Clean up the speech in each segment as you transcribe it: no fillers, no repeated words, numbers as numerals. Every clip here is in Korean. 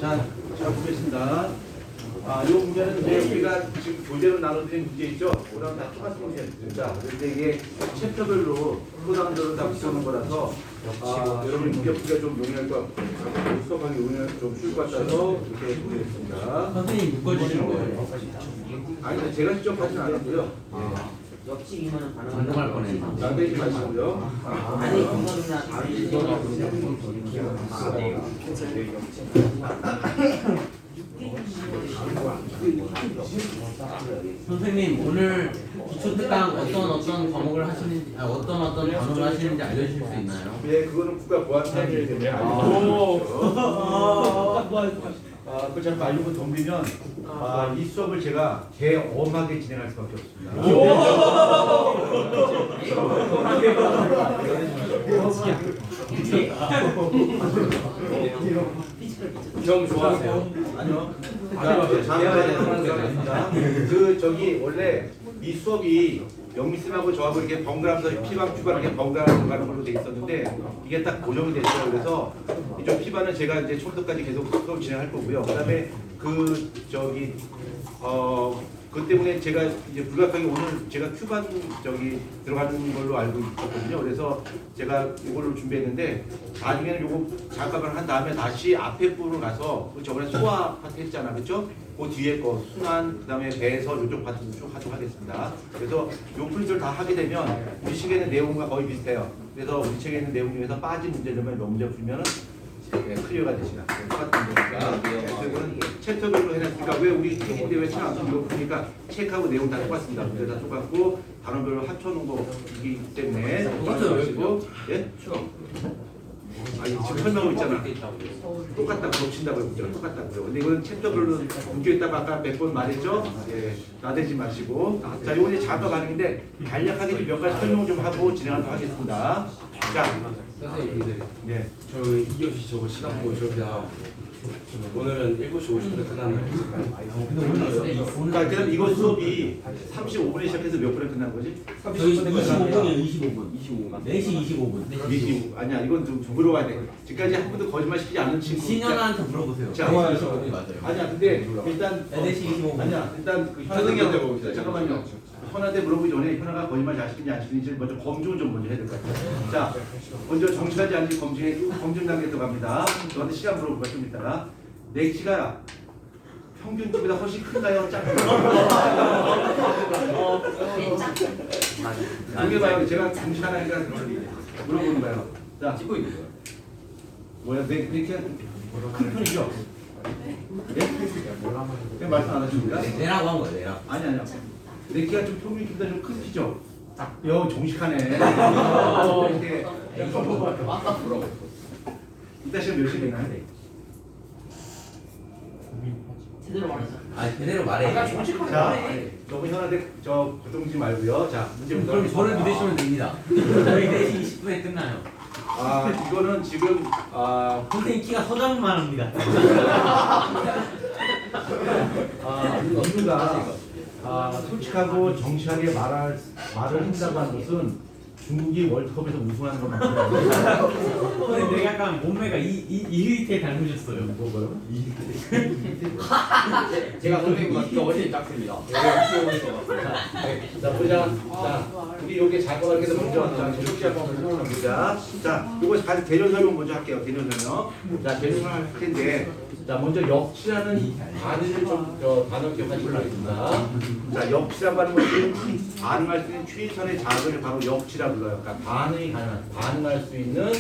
자, 잘 보겠습니다. 이 문제는 이제 우리가 지금 교재로 나눠드린 문제 있죠? 그다음 다 똑같은 문제입니다. 그런데 이게 챕터별로 소단별로 다 붙여놓은 거라서 여러분 문제 풀기가 좀 용이할 것 같고 수업하기 좀 쉬울 것 같아서 이렇게 보내겠습니다. 선생님 묶어주시는 거예요? 아니, 제가 직접 하진 않았고요. 역직이면 반응할 뻔했나? 나대지 마시고요. 아니 경험이나 다른 선생님 오늘 기초특강 어떤 과목을 하시는지 어떤 단어를 하시는지 알려주실 수 있나요? 네, 그거는 국가 보안 사항이기 때문에 그걸 잘 알고 덤비면 이 수업을 제가 개엄하게 진행할 수밖에 없습니다. 형 좋아하세요? 아니요. 저기 원래 이 수업이 영미쌤하고 저하고 이렇게 번갈아서 피반 큐반 이렇게 번갈아서 가는 걸로 돼 있었는데 이게 딱 고정이 됐어요. 그래서 이쪽 피반은 제가 이제 초부터까지 계속 수업 진행할 거고요. 그다음에 그 때문에 제가 이제 불가피하게 오늘 제가 큐반 들어가는 걸로 알고 있었거든요. 그래서 제가 이걸로 준비했는데 나중에는 요거 잠깐만 한 다음에 다시 앞에 부로 가서 저번에 소화 파트 했잖아, 그렇죠? 그 뒤에 거 순환 그다음에 배서 요쪽 파트 쭉 하도록 하겠습니다. 그래서 요 풀들 다 하게 되면 우리 시계에 있는 내용과 거의 비슷해요. 그래서 우리 책에 있는 내용 중에서 빠진 문제들만 몇 문제 풀면은 클리어가 되시나 똑같은 거니까 그래서 챕터별로 해놨으니까 왜 우리 책인데 왜 책 안 쓰고 그러니까 책하고 내용 다 똑같습니다. 문제 다 똑같고 단어별로 합쳐놓은 거이기 때문에 똑같으시고 예? 아니 지금 설명하고 있잖아. 똑같다고 겹친다고요. 문제가 똑같다고요. 근데 이거는 챕터별로 문제에다가 아까 몇 번 말했죠? 예, 나대지 마시고 자 이거 이제 자도 가능인데 간략하게 몇 가지 설명 좀 하고 진행하도록 하겠습니다. 자 선생님, 예. 저 2교시 저거 시간 보고 저기 오늘은 7시 50분에 끝나는 그러니까 그럼 이거 수업이 35분에 시작해서 몇 분에 끝난 거지? 저희 25분이요. 25분 4시 25분 20, 아니야 이건 좀 물어봐야 돼. 지금까지 한 번도 거짓말 시키지 않은 친구. 신현아한테 물어보세요. 자, 4시 25분이 맞아요. 아니야 근데 일단 4시 25분 아니야 일단 그 현웅이한테 물어봅시다. 잠깐만요. 현아한테 물어보기 전에 현아가 거짓말 잘 시키는지 안 시키는지 먼저 검증을 좀 먼저 해야 될 것 같아요. 자, 먼저 정치하지 않는지 검증 단계 들어갑니다. 저한테 시간 물어볼까 좀 이따가. 내 키가 평균치보다 훨씬 큰가요? 작은가요? 그게 봐요. 제가 정치하니까 물어보는 거예요. 자, 찍고 있는 거예요. 뭐야, 내 키가 큰 편이죠? 예? 그냥 말씀 안 하십니까? 내라고 한 거예요. 내라고. 아니야. 내 키가 좀 평균치보다 좀 큰 키죠? 정식하네. 이렇게 이따 시간 몇 시에 되나요? 제대로 말했어. 제대로 말해. 자, 너무 현아한테 고통지 말고요. 자, 문제부터. 그럼 저를 믿으시면 됩니다. 저희 4시 20분에 끝나요. 이거는 지금 선생님 키가 서장만 합니다. 인류가 솔직하고 정시하게 말을 한다고 하는 것은 중국이 월드컵에서 우승하는 것만큼 선생님 내가 약간 몸매가 이휘태 닮으셨어요. 뭐가요? 제가 선생님보다 훨씬 작습니다. 자, 보자. 자, 우리 여기 작업할 때도 먼저 정치 한번 설명해보자. 자, 이거 다시 개념 설명 먼저 할게요. 개념 설명. 자, 개념을 할 텐데, 자, 먼저 역치라는 단어를 단어 기억하시기 바랍니다. 자, 역치라고 하는 것은 반응할 수 있는 최선의 자극을 바로 역치라 불러요. 그러니까 반응할 수 있는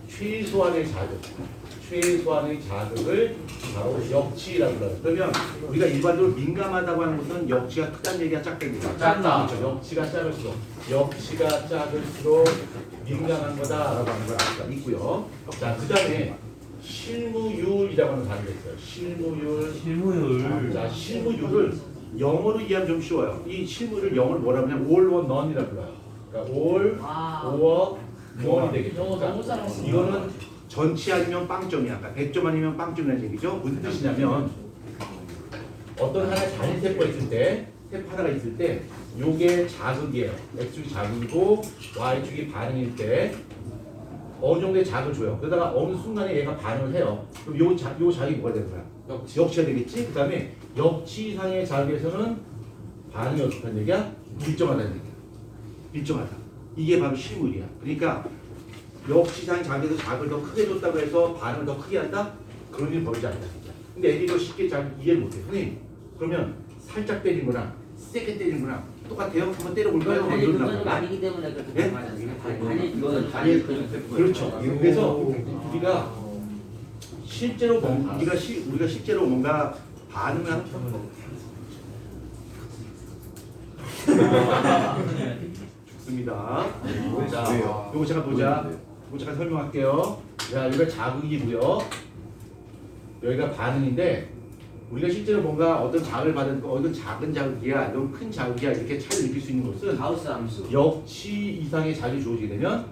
최소한의 자극을 바로 역치라고 불러요. 그러면 우리가 일반적으로 민감하다고 하는 것은 역치가 크다는 얘기가 작답니다. 작다. 그렇죠. 역치가 작을수록 민감한 거다라고 하는 걸 알 수가 있고요. 자, 그 다음에 실무율이라고 하는 단어가 있어요. 실무율. 자, 실무율을 영어로 이해하면 좀 쉬워요. 이 실무를 영어로 뭐라고 하냐면 all or none이라고 불러요. 그러니까 all or none이 되겠죠. 그러니까 이거는 전치 아니면 빵점이야. 아까 100점 아니면 빵점이라는 얘기죠. 무슨 뜻이냐면 어떤 하나의 단위 세포가 있을 때 세포 하나가 있을 때 요게 자극이에요. X축이 자극이고 Y축이 반응일 때 어느 정도의 자극을 줘요. 그러다가 어느 순간에 얘가 반응을 해요. 그럼 요 자극이 뭐가 되는 거야? 역치가 되겠지? 그 다음에 역치 이상의 자극에서는 반응이 어떻다는 얘기야? 일정하다는 얘기야. 일정하다. 이게 바로 실물이야. 그러니까 역치 이상의 자극에서 자극을 더 크게 줬다고 해서 반응을 더 크게 한다? 그런 일이 벌어지지 않다. 진짜. 근데 애들이 이거 쉽게 잘 이해를 못해. 선생님, 그러면 살짝 때린 거랑 세게 때린 거랑 똑같아요? 한번 때려볼까요? 아니 이러나 그거는 봐요. 아니기 때문에 그렇게 예? 말하는 아니 이거는 아니 그렇죠. 그래서 우리가 실제로 우리가 실제로 뭔가 반응을 하는 좋습니다. 자, 요거 제가 보자. 요거 제가 설명할게요. 자, 여기가 자극이고요. 여기가 반응인데 우리가 실제로 뭔가 어떤 자극을 받은 이건 작은 자극이야, 이건 큰 자극이야 이렇게 차이를 느낄 수 있는 것은 가우스 함수. 역치 이상의 자극이 주어지게 되면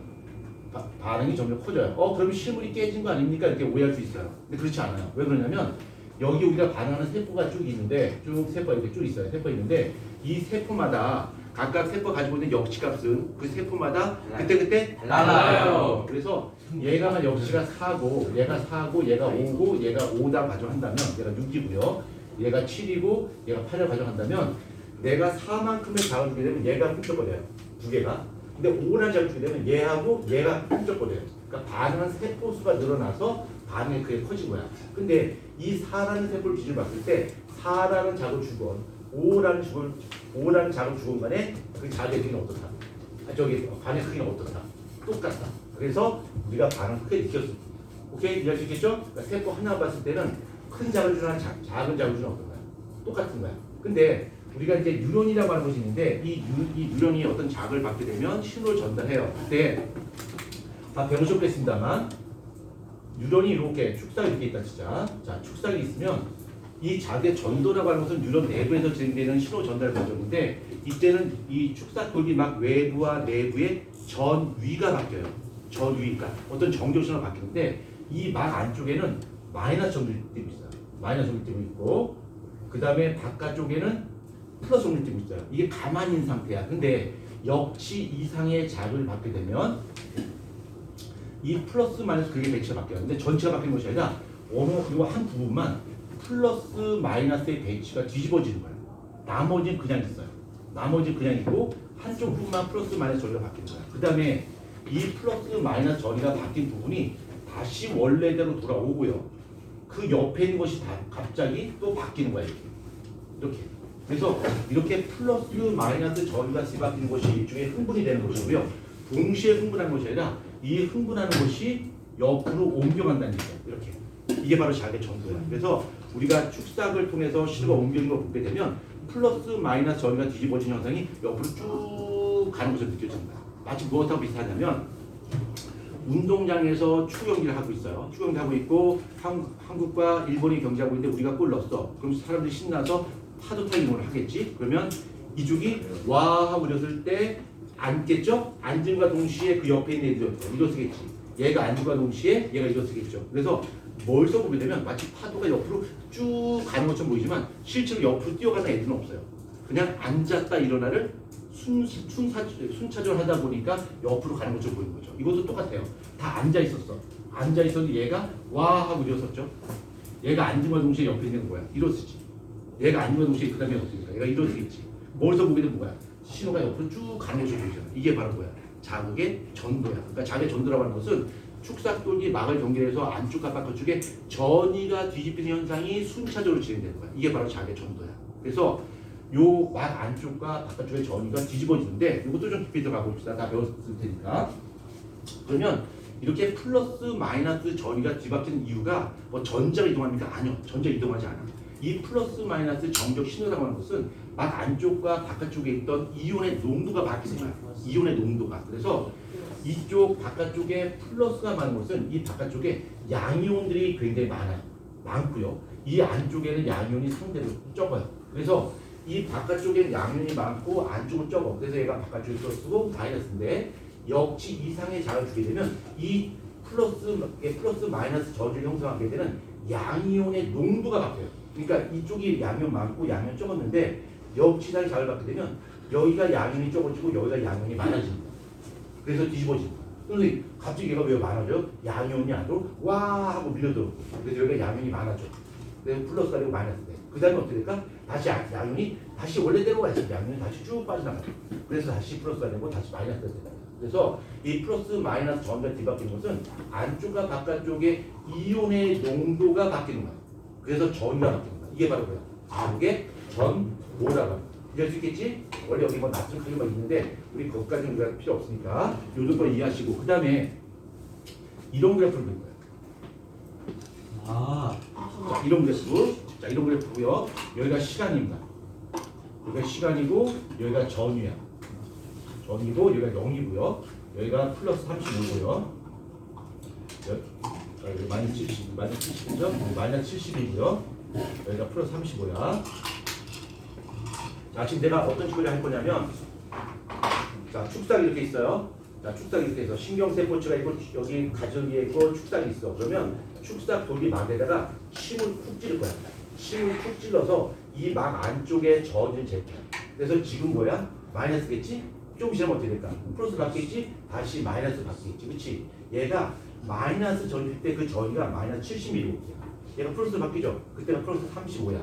반응이 점점 커져요. 그러면 실물이 깨진 거 아닙니까? 이렇게 오해할 수 있어요. 근데 그렇지 않아요. 왜 그러냐면 여기 우리가 반응하는 세포가 쭉 있는데 쭉 세포가 이렇게 쭉 있어요. 세포 있는데 이 세포마다 각각 세포가 가지고 있는 역치값은 그 세포마다 그때 달라요. 그래서 얘가 역치가 4고 얘가 4고 얘가 5고 얘가 5다 가정한다면 얘가 6이고요. 얘가 7이고 얘가 8을 가정한다면 내가 4만큼의 자극을 주게 되면 얘가 훔쳐버려요. 두 개가. 근데 5라는 자극을 주게 되면 얘하고 얘가 훔쳐버려요. 그러니까 반응한 세포 수가 늘어나서 반응이 크게 커진 거야. 근데 이 4라는 세포를 기준으로 봤을 때 4라는 자극을 주건 5라는 자극을 주건 간에 그 자극의 크기는 어떻다? 반응의 크기는 어떻다? 똑같다. 그래서 우리가 반응 크게 느꼈습니다. 오케이? 이해할 수 있겠죠? 그러니까 세포 하나 봤을 때는 큰 자극을 주는 작은 자극을 주는 어떤가요? 똑같은 거야. 근데 우리가 이제 뉴런이라고 하는 것이 있는데 이 뉴런이 어떤 자극을 받게 되면 신호를 전달해요. 그때 다 배우셨겠습니다만 뉴런이 이렇게 축삭이 이렇게 있다 진짜. 자, 축삭이 있으면 이 자극의 전도라고 하는 것은 뉴런 내부에서 진행되는 신호 전달 과정인데 이때는 이 축삭 돌기막 외부와 내부의 전위가 바뀌어요. 전위가 어떤 정적 신호가 바뀌는데 이 막 안쪽에는 마이너스 정밀 띄고 있어요. 마이너스 정밀 띄고 있고 그 다음에 바깥쪽에는 플러스 정밀 띄고 있어요. 이게 가만히 있는 상태야. 근데 역치 이상의 자극을 받게 되면 이 플러스 마이너스 그게 배치가 바뀌어요. 근데 전체가 바뀌는 것이 아니라 그리고 한 부분만 플러스 마이너스의 배치가 뒤집어지는 거예요. 나머지는 그냥 있어요. 나머지는 그냥 있고 한쪽 부분만 플러스 마이너스 저리가 바뀌는 거예요. 그 다음에 이 플러스 마이너스 저리가 바뀐 부분이 다시 원래대로 돌아오고요. 그 옆에 있는 것이 다 갑자기 또 바뀌는 거예요. 이렇게. 그래서 이렇게 플러스 마이너스 저리가 뒤바뀌는 것이 일종의 흥분이 되는 것이고요. 동시에 흥분하는 것이 아니라 이 흥분하는 것이 옆으로 옮겨간다는 얘기예요. 이렇게. 이게 바로 자극의 전도야. 그래서 우리가 축삭을 통해서 신호가 옮겨지는 걸 보게 되면 플러스 마이너스 저리가 뒤집어지는 현상이 옆으로 쭉 가는 것으로 느껴집니다. 마치 무엇하고 비슷하냐면 운동장에서 축구 경기를 하고 있어요. 축구 경기 하고 있고 한국과 일본이 경기하고 있는데 우리가 골 넣었어. 그럼 사람들이 신나서 파도 타기를 하겠지. 그러면 이쪽이 와 하고 일었을 때 앉겠죠? 앉음과 동시에 그 옆에 있는 애들이 일어서겠지. 얘가 앉음과 동시에 얘가 일어서겠죠. 그래서 멀리서 보게 되면 마치 파도가 옆으로 쭉 가는 것처럼 보이지만 실제로 옆으로 뛰어가는 애들은 없어요. 그냥 앉았다 일어나를 순차적으로 하다 보니까 옆으로 가는 것처럼 보이는 거죠. 이것도 똑같아요. 다 앉아 있었어. 앉아 있었는데 얘가 와 하고 일어섰죠. 얘가 앉음과 동시에 옆에 있는 거야. 일어서지. 얘가 앉음과 동시에 그 다음에 어떻게 얘가 일어서겠지. 멀리서 보게 되면 뭐야? 신호가 옆으로 쭉 가는 것처럼 보이잖아. 이게 바로 뭐야? 자극의 전도야. 그러니까 자극의 전도라고 하는 것은 축삭돌기 막을 경계해서 안쪽과 바깥쪽에 전이가 뒤집히는 현상이 순차적으로 진행되는 거야. 이게 바로 자극의 전도야. 그래서 요 막 안쪽과 바깥쪽의 전이가 뒤집어지는데 이것도 좀 깊이 들어가 봅시다. 다 배웠을 테니까. 그러면 이렇게 플러스 마이너스 전이가 뒤바뀌는 이유가 뭐 전자가 이동합니까? 아니요. 전자 이동하지 않아. 이 플러스 마이너스 정적 신호라고 하는 것은 막 안쪽과 바깥쪽에 있던 이온의 농도가 바뀌는 거야. 이온의 농도가. 그래서 이쪽 바깥쪽에 플러스가 많은 것은 이 바깥쪽에 양이온들이 굉장히 많고요. 이 안쪽에는 양이온이 상대로 적어요. 그래서 이 바깥쪽에는 양이온이 많고 안쪽은 적어. 그래서 얘가 바깥쪽에 플러스고 마이너스인데 역치 이상의 자극을 주게 되면 이 플러스 마이너스 저주를 형성하게 되는 양이온의 농도가 바뀌어요. 그러니까 이쪽이 양이온 많고 양이온 적었는데 역치 이상의 자극을 받게 되면 여기가 양이온이 적어지고 여기가 양이온이 많아집니다. 그래서 뒤집어집니다. 선생님 갑자기 얘가 왜 많아져요? 양이온이 안으로 와 하고 밀려들어. 그래서 여기가 양이온이 많아져. 그래서 플러스가 되고 마이너스 돼. 그 다음에 어떻게 될까? 다시 양이온이 다시 원래대로 가지. 양이온이 다시 쭉 빠져나가. 그래서 다시 플러스가 되고 다시 마이너스가 된다. 그래서 이 플러스 마이너스 전자 뒤바뀌는 것은 안쪽과 바깥쪽의 이온의 농도가 바뀌는 거야. 그래서 전이가 바뀌는 거야. 이게 바로 뭐야? 암흑의 전모라고 합니다. 이해할 수 있겠지? 원래 여기 뭐 나트륨 칼륨만 있는데 우리 그것까지는 우리가 필요 없으니까 요 정도 이해하시고 그 다음에 이런 그래프를 그릴 거예요. 아, 자, 이런 그래프. 자, 이런 그래프고요. 여기가 시간입니다. 여기가 시간이고 여기가 전위야. 전이고 여기가 0이고요. 여기가 플러스 35고요. 여기 마이너스 70, 마이너스 70이죠? 마이너스 70이고요. 여기가 플러스 35야. 자, 지금 내가 어떤 식으로 할 거냐면, 자, 축삭이 이렇게 있어요. 자, 축삭이 이렇게 있어. 신경세포체가 있고, 여기 가정기에 있고, 축삭이 있어. 그러면 축삭 돌기 막에다가 침을 푹 찌를 거야. 침을 푹 찔러서 이 막 안쪽에 저어진 제품. 그래서 지금 뭐야? 마이너스겠지? 좀 있으면 어떻게 될까? 플러스 바뀌겠지? 다시 마이너스 바뀌겠지. 그치? 얘가 마이너스 전일 때 그 전이가 마이너스 70mm. 얘가 플러스 바뀌죠? 그때가 플러스 35야.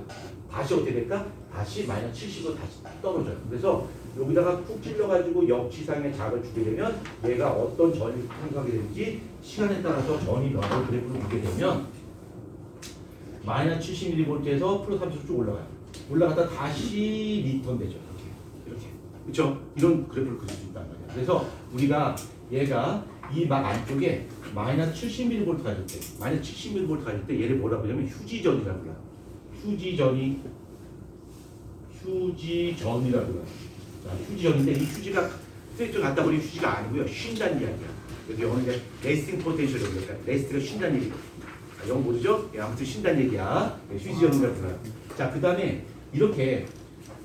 다시 어떻게 될까? 다시 마이너스 70으로 다시 떨어져요. 그래서 여기다가 푹 찔러가지고 역지상의 자극을 주게 되면 얘가 어떤 전이 생성하게 되는지 시간에 따라서 전이 변화를 그래프를 보게 되면 마이너스 70mV에서 플러스 30로 쭉 올라가요. 올라갔다 다시 리턴 되죠. 이렇게. 그렇죠? 이런 그래프를 그릴 수 있단 말이야. 그래서 우리가 얘가 이 막 안쪽에 마이너스 70mV 가질 때, 마이너스 70mV 가질 때 얘를 뭐라고 하냐면 휴지전이라고 해요. 휴지전이라고 해요. 자, 휴지전인데 이 휴지가 스트레이트 갖다 버린 휴지가 아니고요. 쉰다는 이야기야. 여기 영어는 이제 레스팅 포텐셜이라고 해요. 레스트가 쉰다는 얘기. 영어 모르죠? 예, 아무튼 쉰다는 얘기야. 네, 휴지전이라고 해요. 자, 그 다음에 이렇게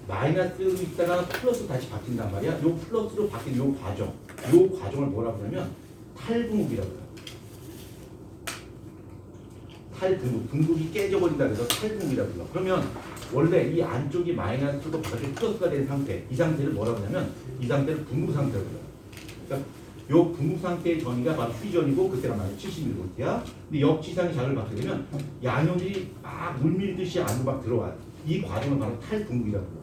마이너스로 있다가 플러스 다시 바뀐단 말이야. 요 플러스로 바뀐 요 과정을 뭐라고 하냐면 탈분국이라고 해요. 탈분국, 분국이 깨져버린다 그래서 탈분국이라고 해요. 그러면 원래 이 안쪽이 마이너스고 바깥쪽이 플러스가 된 상태, 이 상태를 뭐라고 하냐면 이 상태를 분국 상태라고 해요. 그러니까 요 분국 상태의 전이가 바로 휴전이고 그때가 마이너스 71V야. 근데 역지상의 자극을 받게 되면 양이온들이 막 물밀듯이 안으로 막 들어와요. 이 과정을 바로 탈분국이라고 해요.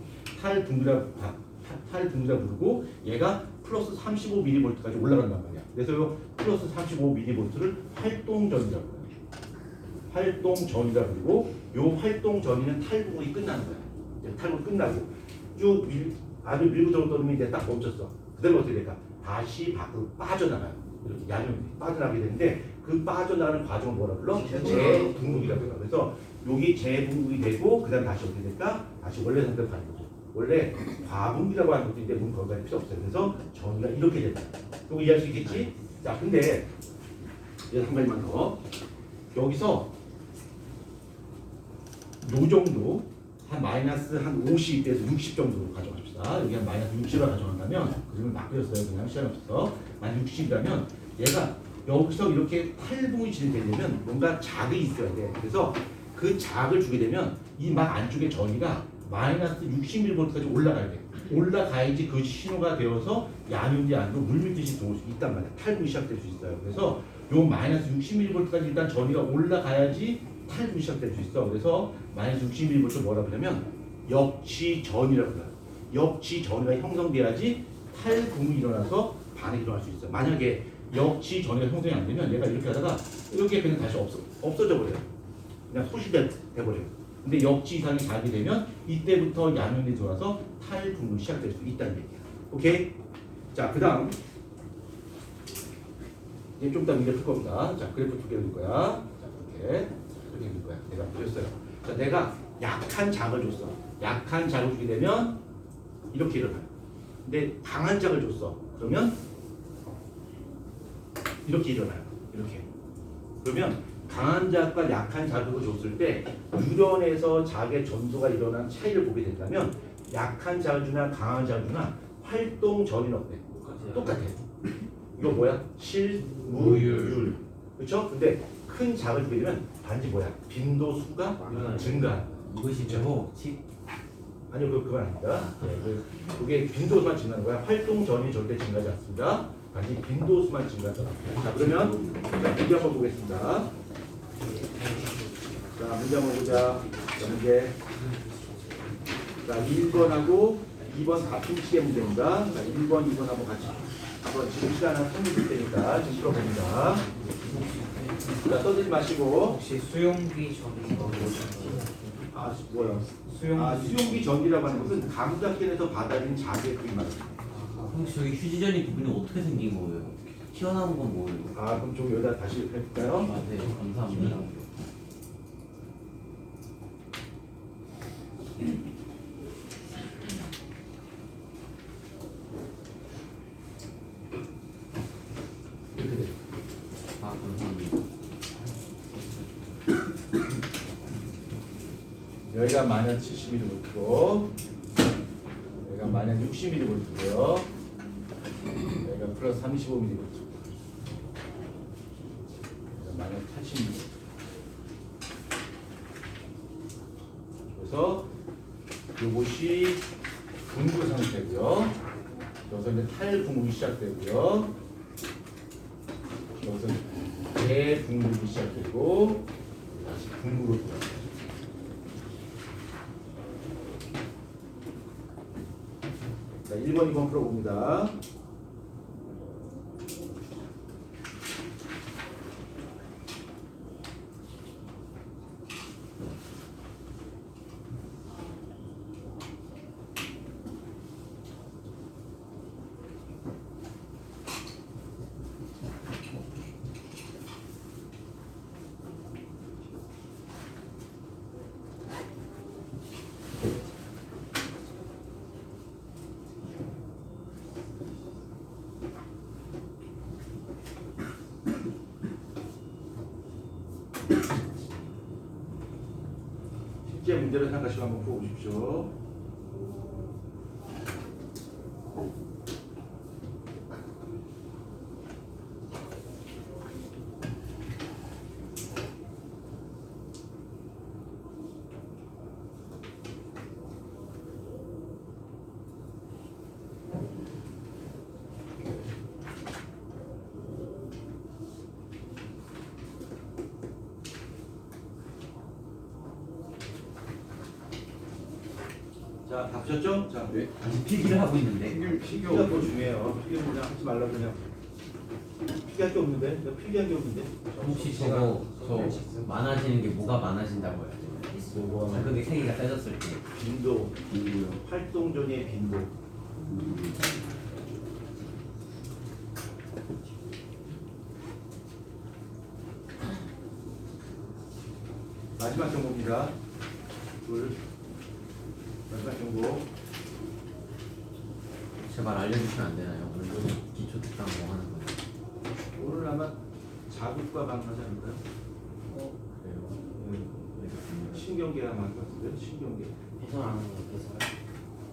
탈분국이라고 부르고 얘가 플러스 35mV까지 올라간단 말이야. 그래서 요 플러스 35mV를 활동전이라고 해요. 활동전이라고 그러고 요 활동전이는 탈분국이 끝나는 거야. 탈분국 끝나고 쭉 안을 밀고 들어오더니 이제 딱 멈췄어. 그다음에 어떻게 될까? 다시 밖으로 빠져나가요. 이렇게 양이 빠져나가게 되는데 그 빠져나가는 과정을 뭐라 불러? 재분국이라고 해요. 그래서 여기 재분국이 되고 그다음에 다시 어떻게 될까? 다시 원래 상태로 가는 거죠. 원래 과분기라고 하는 것도 있는데 문 거기까지 필요 없어요. 그래서 전기가 이렇게 된다. 그거 이해할 수 있겠지? 자, 근데 여기서 한 가지만 더. 여기서 요 정도 한 마이너스 한 50에서 60 정도로 가져갑시다. 여기 한 마이너스 60을 가져간다면 그림을 막 그렸어요. 그냥 시간 없어서 만 60이라면 얘가 여기서 이렇게 탈분이 진행되려면 뭔가 자극이 있어야 돼. 그래서 그 자극을 주게 되면 이 막 안쪽의 전위가 마이너스 61V까지 올라가야 돼. 올라가야지 그 신호가 되어서 양이온이 안으로 물밀듯이 들어올 수 있단 말이야. 탈분이 시작될 수 있어요. 그래서 요 마이너스 61V까지 일단 전위가 올라가야지 탈분이 시작될 수 있어. 그래서 마이너스 61V 뭐라고 하냐면 역지전이라고 해요. 역지전이가 형성돼야지 탈분이 일어나서 반응이 일어날 수 있어. 만약에 역지전이가 형성이 안 되면 얘가 이렇게 하다가 이렇게 그냥 다시 없어져 버려요. 그냥 소실돼 버려요. 근데 역지 이상이 자게 되면 이때부터 양면이 들어와서 탈분국이 시작될 수 있다는 얘기야. 오케이? 자, 그 다음 이제 좀 이따 문제 풀 겁니다. 자, 그래프 두 개 그릴 거야. 자, 이렇게 그릴 거야. 내가 그렸어요. 자, 내가 약한 자극을 줬어. 약한 자극을 주게 되면 이렇게 일어나요. 근데 강한 자극을 줬어. 그러면 이렇게 일어나요. 이렇게. 그러면 강한 자극과 약한 자극을 줬을 때 유전에서 자극의 전도가 일어난 차이를 보게 된다면 약한 자극이나 강한 자극이나 활동 전이는 어때? 똑같아. 이거 뭐야? 실무율. 그렇죠? 근데 큰 자극을 주게 되면 단지 뭐야? 빈도수가 증가한다. 이것이 바로 아니요, 그건 아닙니다. 네, 그게 빈도수만 증가하는 거야. 활동 전이 절대 증가하지 않습니다. 아니 빈도수만 증가하더라고요. 자 그러면 자, 문제 한번 보겠습니다. 자 문제 한번 보자. 자, 문제. 자 1번하고 2번 같은 식의 문제입니다. 자 1번, 2번 한번 같이 한번 지금 시간 하나 설명드릴 테니까 지금 풀어봅니다. 자 떠들지 마시고. 혹시 수용기 전기가 아 뭐야? 수용기 수용기 전기라고 하는 것은 감각기에서 받아들인 자극의 크기 말입니다. 혹시 저기 휴지전이 부분이 어떻게 생긴 거예요? 튀어나온 건 뭐예요? 아 그럼 좀 여기다 다시 해볼까요? 아, 네, 감사합니다. 이렇게 돼요. 아, 감사합니다. 여기가 마이너스 70mV고 여기가 마이너스 60mV고요. 여기가 플러스 35mV. 여기가 마이너스 80mV. 그래서 이것이 분구 상태고요. 여기서 이제 탈분구이 시작되고요. 여기서 대분구이 시작되고 다시 분구로 들어가요. 자, 1번, 2번 풀어봅니다. 실제 문제를 생각하시고 한번 풀어보십시오. 자, 다 푸셨죠? 자, 네. 아직 필기를 하고 있는데. 필기가 더 중요해요. 필기는 그냥 하지 말라고 그냥. 필기할 게 없는데? 내가 필기할 게 없는데? 혹시 저거 저 많아지는 게 뭐가 많아진다고 해야 되나요? 뭐가 자극의 세기가 세졌을 때. 빈도, 활동전의 빈도. 마지막 정보입니다. 마지막 정보. 제발 알려주시면 안 되나요? 오늘 기초 특강 뭐 하는 거예요? 오늘 아마 자극과 방하지 않을까요? 그래요. 알겠습니다. 신경계랑 할것 같은데요? 신경계. 배설 안 하는 거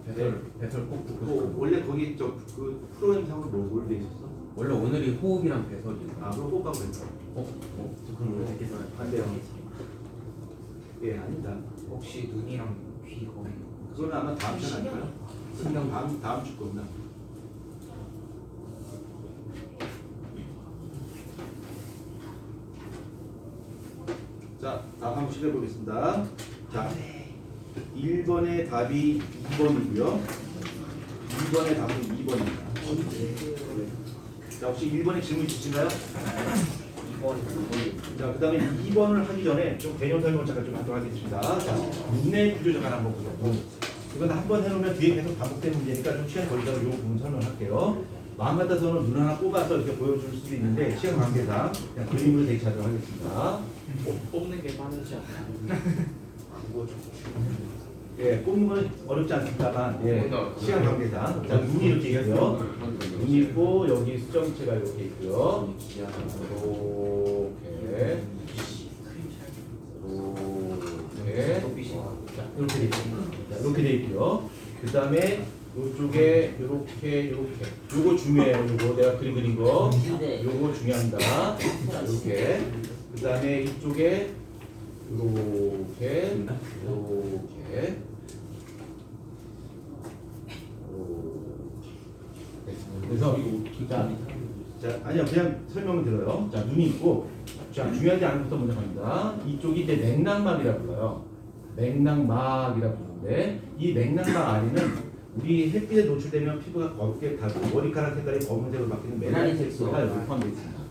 배설? 배설 꼭 듣고 뭐 싶어요. 원래 거기 그 프로그램상으로 뭘돼 있었어? 원래 오늘이 호흡이랑 배설이에요. 아, 그럼 호흡하고 했어. 그럼 왜 듣기 전에 안 돼요. 예, 아니다. 혹시 눈이랑 귀 거기 그거는 아마 다음 주에 할까요? 신경 다음 주 겁니다. 자, 다음 한번 시도해 보겠습니다. 자, 1번의 답이 2번이고요. 2번의 답은 2번입니다. 자, 혹시 1번에 질문 있으신가요? 2번 자, 그 다음에 2번을 하기 전에 좀 개념 설명을 잠깐 좀 하도록 하겠습니다. 자, 눈의 구조적을 한번 보자고. 이건 한 번 해놓으면 뒤에 계속 반복되는 문제니까 좀 시간 걸리다가 이 부분 설명할게요. 마음 같아서는 눈 하나 뽑아서 이렇게 보여줄 수도 있는데 시간 관계상 그냥 그림으로 대체하도록 하겠습니다. 뽑는 게 빠르지 않나요? 예, 뽑는 건 어렵지 않습니다만 예, 시간 관계상 자, 눈이 이렇게 있고요. 눈이 있고 여기 수정체가 이렇게 있고요. 이렇게 돼 있습니다. 이렇게 돼 있고요. 그 다음에 이쪽에 이렇게 요거 중요해요. 요거 내가 그린 거 요거 중요합니다. 자, 이렇게 그 다음에 이쪽에 이렇게 그래서 자, 자, 아니요, 그냥 설명을 들어요. 자, 눈이 있고, 자, 중요하지 않은 것부터 먼저 갑니다. 이쪽이 이제 맥락막이라고 불러요. 맥락막이라고 부르는데, 이 맥락막 안에는 우리 햇빛에 노출되면 피부가 검게 타고 머리카락 색깔이 검은색으로 바뀌는 멜라닌 색소가 여기 포함되어 있습니다.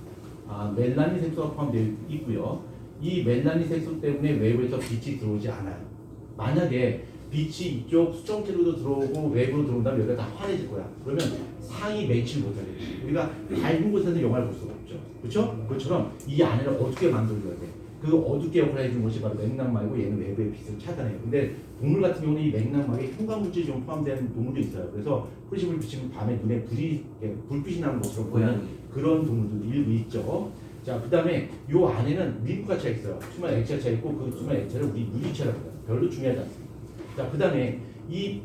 멜라닌 색소가 포함되어 있고요. 이 멜라닌 색소 때문에 외부에서 빛이 들어오지 않아요. 만약에 빛이 이쪽 수정체로도 들어오고 외부로 들어온다면 여기가 다 환해질 거야. 그러면 상이 매치를 못하겠지. 우리가 밝은 곳에서 영화를 볼 수가 없죠. 그렇죠? 그것처럼 이 안에를 어둡게 만들어줘야 돼. 그 어둡게 역할을 해주는 것이 바로 맥락막이고 얘는 외부의 빛을 차단해요. 근데 동물 같은 경우는 이 맥락막에 현관물질이 좀 포함되는 동물도 있어요. 그래서 프리즘을 비치면 밤에 눈에 불빛이 나는 것으로 보이는 그런 동물들도 일부 있죠. 자, 그 다음에 요 안에는 림프가 차 있어요. 수면 액체가 차 있고 그 수면 액체를 우리 유리체라고 해요. 별로 중요하지 않습니다. 자, 그 다음에 이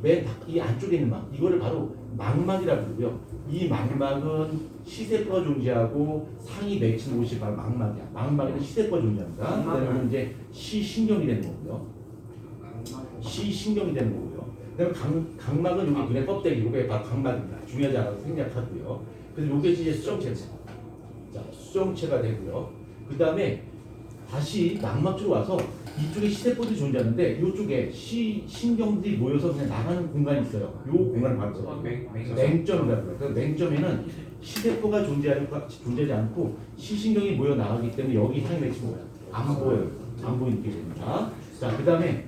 안쪽에 있는 막 이거를 바로 망막이라고 부르고요. 이 망막은 시세포가 존재하고 상이 맺힌 곳이 바로 망막이야. 망막에는 시세포가 존재합니다. 그다음에 이제 시신경이 되는 거고요. 시신경이 되는 거고요. 그다음에 각막은 여기 눈의 껍데기, 이게 바로 각막입니다. 중요하지 않아서 생략하고요. 그래서 이게 이제 수정체입니다. 자, 수정체가 되고요. 그 다음에 다시 망막 쪽으로 와서 이쪽에 시세포들이 존재하는데 이쪽에 신경들이 모여서 그냥 나가는 공간이 있어요. 이 공간을 바로 맹점이라고 해요. 그래서 맹점에는 시세포가 존재하지 않고 시신경이 모여 나가기 때문에 여기 상이 맺힌 거예요. 안 보여요. 안 보이게 됩니다. 자, 그 다음에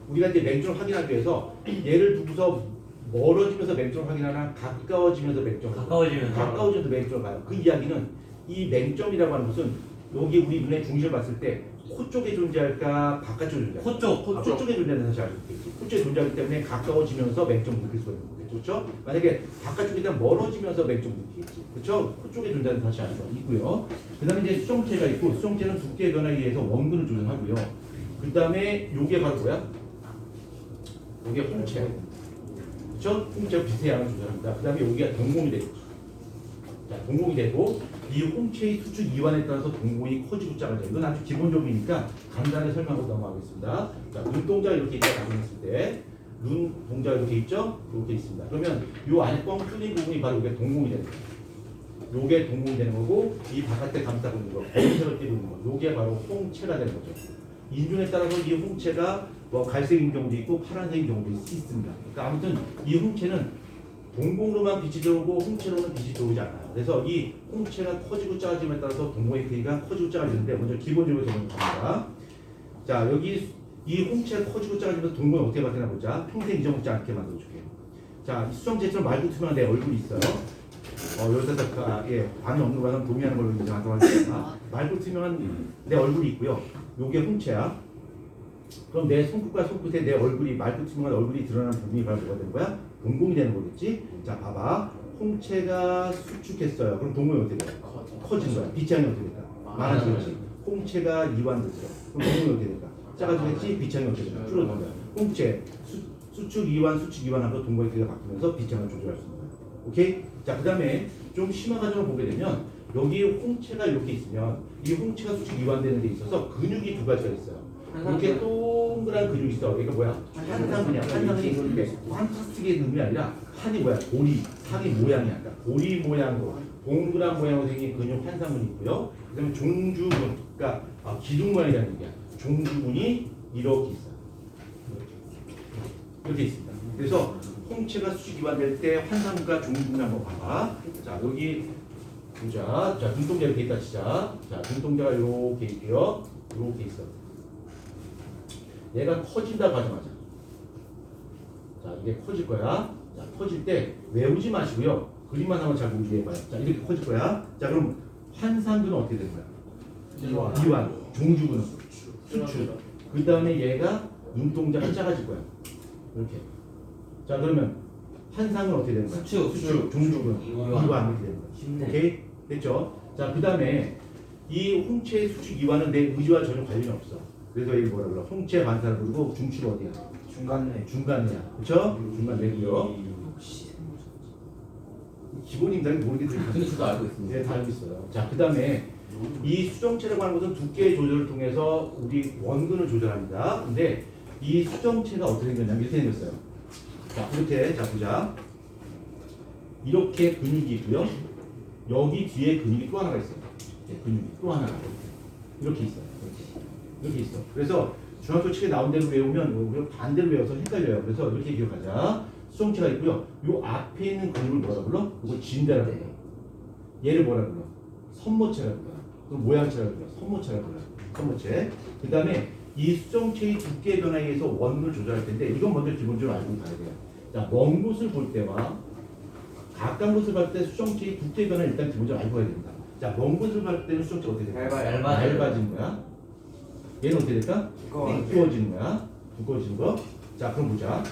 우리가 이제 맹점을 확인하기 위해서 얘를 두고서 멀어지면서 맹점을 확인하나 가까워지면서 맹점을 가까워지면서 맹점을 봐요. 그 이야기는 이 맹점이라고 하는 것은 여기 우리 눈의 중심을 봤을 때 코 쪽에 존재할까 바깥쪽에 존재할까? 코 쪽에 존재하는 사실 알수 있겠지. 코 쪽에 존재하기 때문에 가까워지면서 맹점을 느낄 수가 있는 거겠죠. 그렇죠? 만약에 바깥쪽에 대한 멀어지면서 맹점을 느끼겠지. 그렇죠? 코 쪽에 존재하는 사실 알 수가 있고요. 그 다음에 이제 수정체가 있고 수정체는 두께의 변화에 의해서 원근을 조정하고요. 그 다음에 요게 바로 뭐야? 요게 홍채. 그렇죠? 홍채가 빛의 양을 조절합니다. 그 다음에 여기가 동공이 되고 자, 동공이 되고 이 홍채의 수축 이완에 따라서 동공이 커지고 작아져요. 이건 아주 기본적이니까 간단히 설명하고 넘어가겠습니다. 자, 눈동자 이렇게 있다 가정했을 때 눈 동자 이렇게 있죠? 이렇게 있습니다. 그러면 이 안에 뻥 뚫린 부분이 바로 이게 동공이 되는 거예요. 요게 동공이 되는 거고 이 바깥에 감싸고 있는 거, 검은색을 띄고 있는 거, 요게 바로 홍채가 되는 거죠. 인종에 따라서 이 홍채가 뭐 갈색인 경우도 있고 파란색인 경우도 있습니다. 그러니까 아무튼 이 홍채는 동공으로만 빛이 들어오고 홍채로는 빛이 들어오지 않아요. 그래서 이 홍채가 커지고 작아짐에 따라서 동공의 크기가 커지고 작아지는데 먼저 기본적으로 적용합니다. 자, 여기 이 홍채가 커지고 작아지면서 동공이 어떻게 바뀌나 보자. 평생 잊어먹지 않게 만들어줄게요. 자, 이 수정체처럼 맑고 투명한 내 얼굴이 있어요. 여기서 반이 없는 거는 동의하는 걸로 인정하도록 하겠습니다. 맑고 투명한 내 얼굴이 있고요. 요게 홍채야. 그럼 내 손끝과 손끝에 내 얼굴이 맑고 투명한 얼굴이 드러나는 부분이 바로 뭐가 되는 거야? 동공이 되는 거겠지? 자, 봐봐. 홍채가 수축했어요. 그럼 동공이 어떻게 돼요? 커진 거야. 빛양이 어떻게 될까? 많아지겠지. 홍채가 이완됐어요. 그럼 동공이 어떻게 될까? 작아지겠지? 빛양이 어떻게 될까? 줄어든 거야. 홍채 수축 이완하고 동공의 크기가 바뀌면서 빛양을 조절할 수 있는 거야. 오케이? 자, 그 다음에 좀 심화 과정을 보게 되면 여기 홍채가 이렇게 있으면 이 홍채가 수축 이완되는 데 있어서 근육이 두 가지가 있어요. 이렇게 동그란 근육이 있어. 이거 뭐야? 한상근이야. 한상근이 이렇게 판타스틱의 의미 아니라 판이 뭐야? 고리, 상의 모양이야. 그러니까 고리 모양으로 동그란 모양으로 생긴 근육 한상근이 있고요. 그다음에 종주근, 그러니까 기둥 모양이라는 얘기야. 종주근이 이렇게 있어요. 이렇게 있습니다. 그래서 홍채가 수축 이완될 때 환상근과 종주근을 한번 봐봐. 자, 여기 보자. 자, 눈동자 이렇게 있다 치자. 자, 눈동자가 이렇게 있고요. 이렇게 있어. 얘가 커진다고 하자마자 자, 이게 커질 거야. 자, 커질 때 외우지 마시고요. 그림만 한번 잘 보기 해봐요. 자, 이렇게 커질 거야. 자, 그럼 환상근은 어떻게 되는 거야? 이완. 종주근은 수축. 그 다음에 얘가 눈동자가 작아질 거야. 이렇게. 자, 그러면 환상은 어떻게 되는 거야? 수축. 종주근. 이완. 이렇게 되는 거야. 오케이? 됐죠? 자, 그 다음에 이 홍채의 수축 이완은 내 의지와 전혀 관련이 없어. 그래서 이게 뭐라 그래? 홍채 반사를 부르고 중추가 어디야? 중간이야. 그렇죠? 중간 내고요. 기본인들은 모르겠지만 근데 저도 알고 있습니다. 네, 다 알고 있어요. 자, 그 다음에 이 수정체라고 하는 것은 두께의 조절을 통해서 우리 원근을 조절합니다. 근데 이 수정체가 어떻게 생겼냐면 이렇게 생겼어요. 자, 이렇게 자 보자. 이렇게 근육이 있고요. 여기 뒤에 근육이 또 하나가 있어요. 근육이 또 하나 이렇게 있어요. 이렇게 있어. 그래서 중학교 책에 나온 대로 외우면 우리가 반대로 외워서 헷갈려요. 그래서 이렇게 기억하자. 수정체가 있고요. 요 앞에 있는 근육을 뭐라 불러? 이거 진대라 불러. 얘를 뭐라 불러? 선모체라 불러. 그럼 모양체라 불러. 선모체라 불러. 선모체. 그 다음에 이 수정체의 두께 변화에 의해서 원을 조절할 텐데 이건 먼저 기본적으로 알고 가야 돼요. 자, 먼 곳을 볼 때와 가까운 곳을 볼 때 수정체의 두께 변화를 일단 기본적으로 알고 가야 됩니다. 자, 먼 곳을 볼 때는 수정체가 어떻게 될까? 얇아지는 거야. 얘는 어떻게 될까? 두꺼워지는 거야. 두꺼워지는 거. 자, 그럼 보자.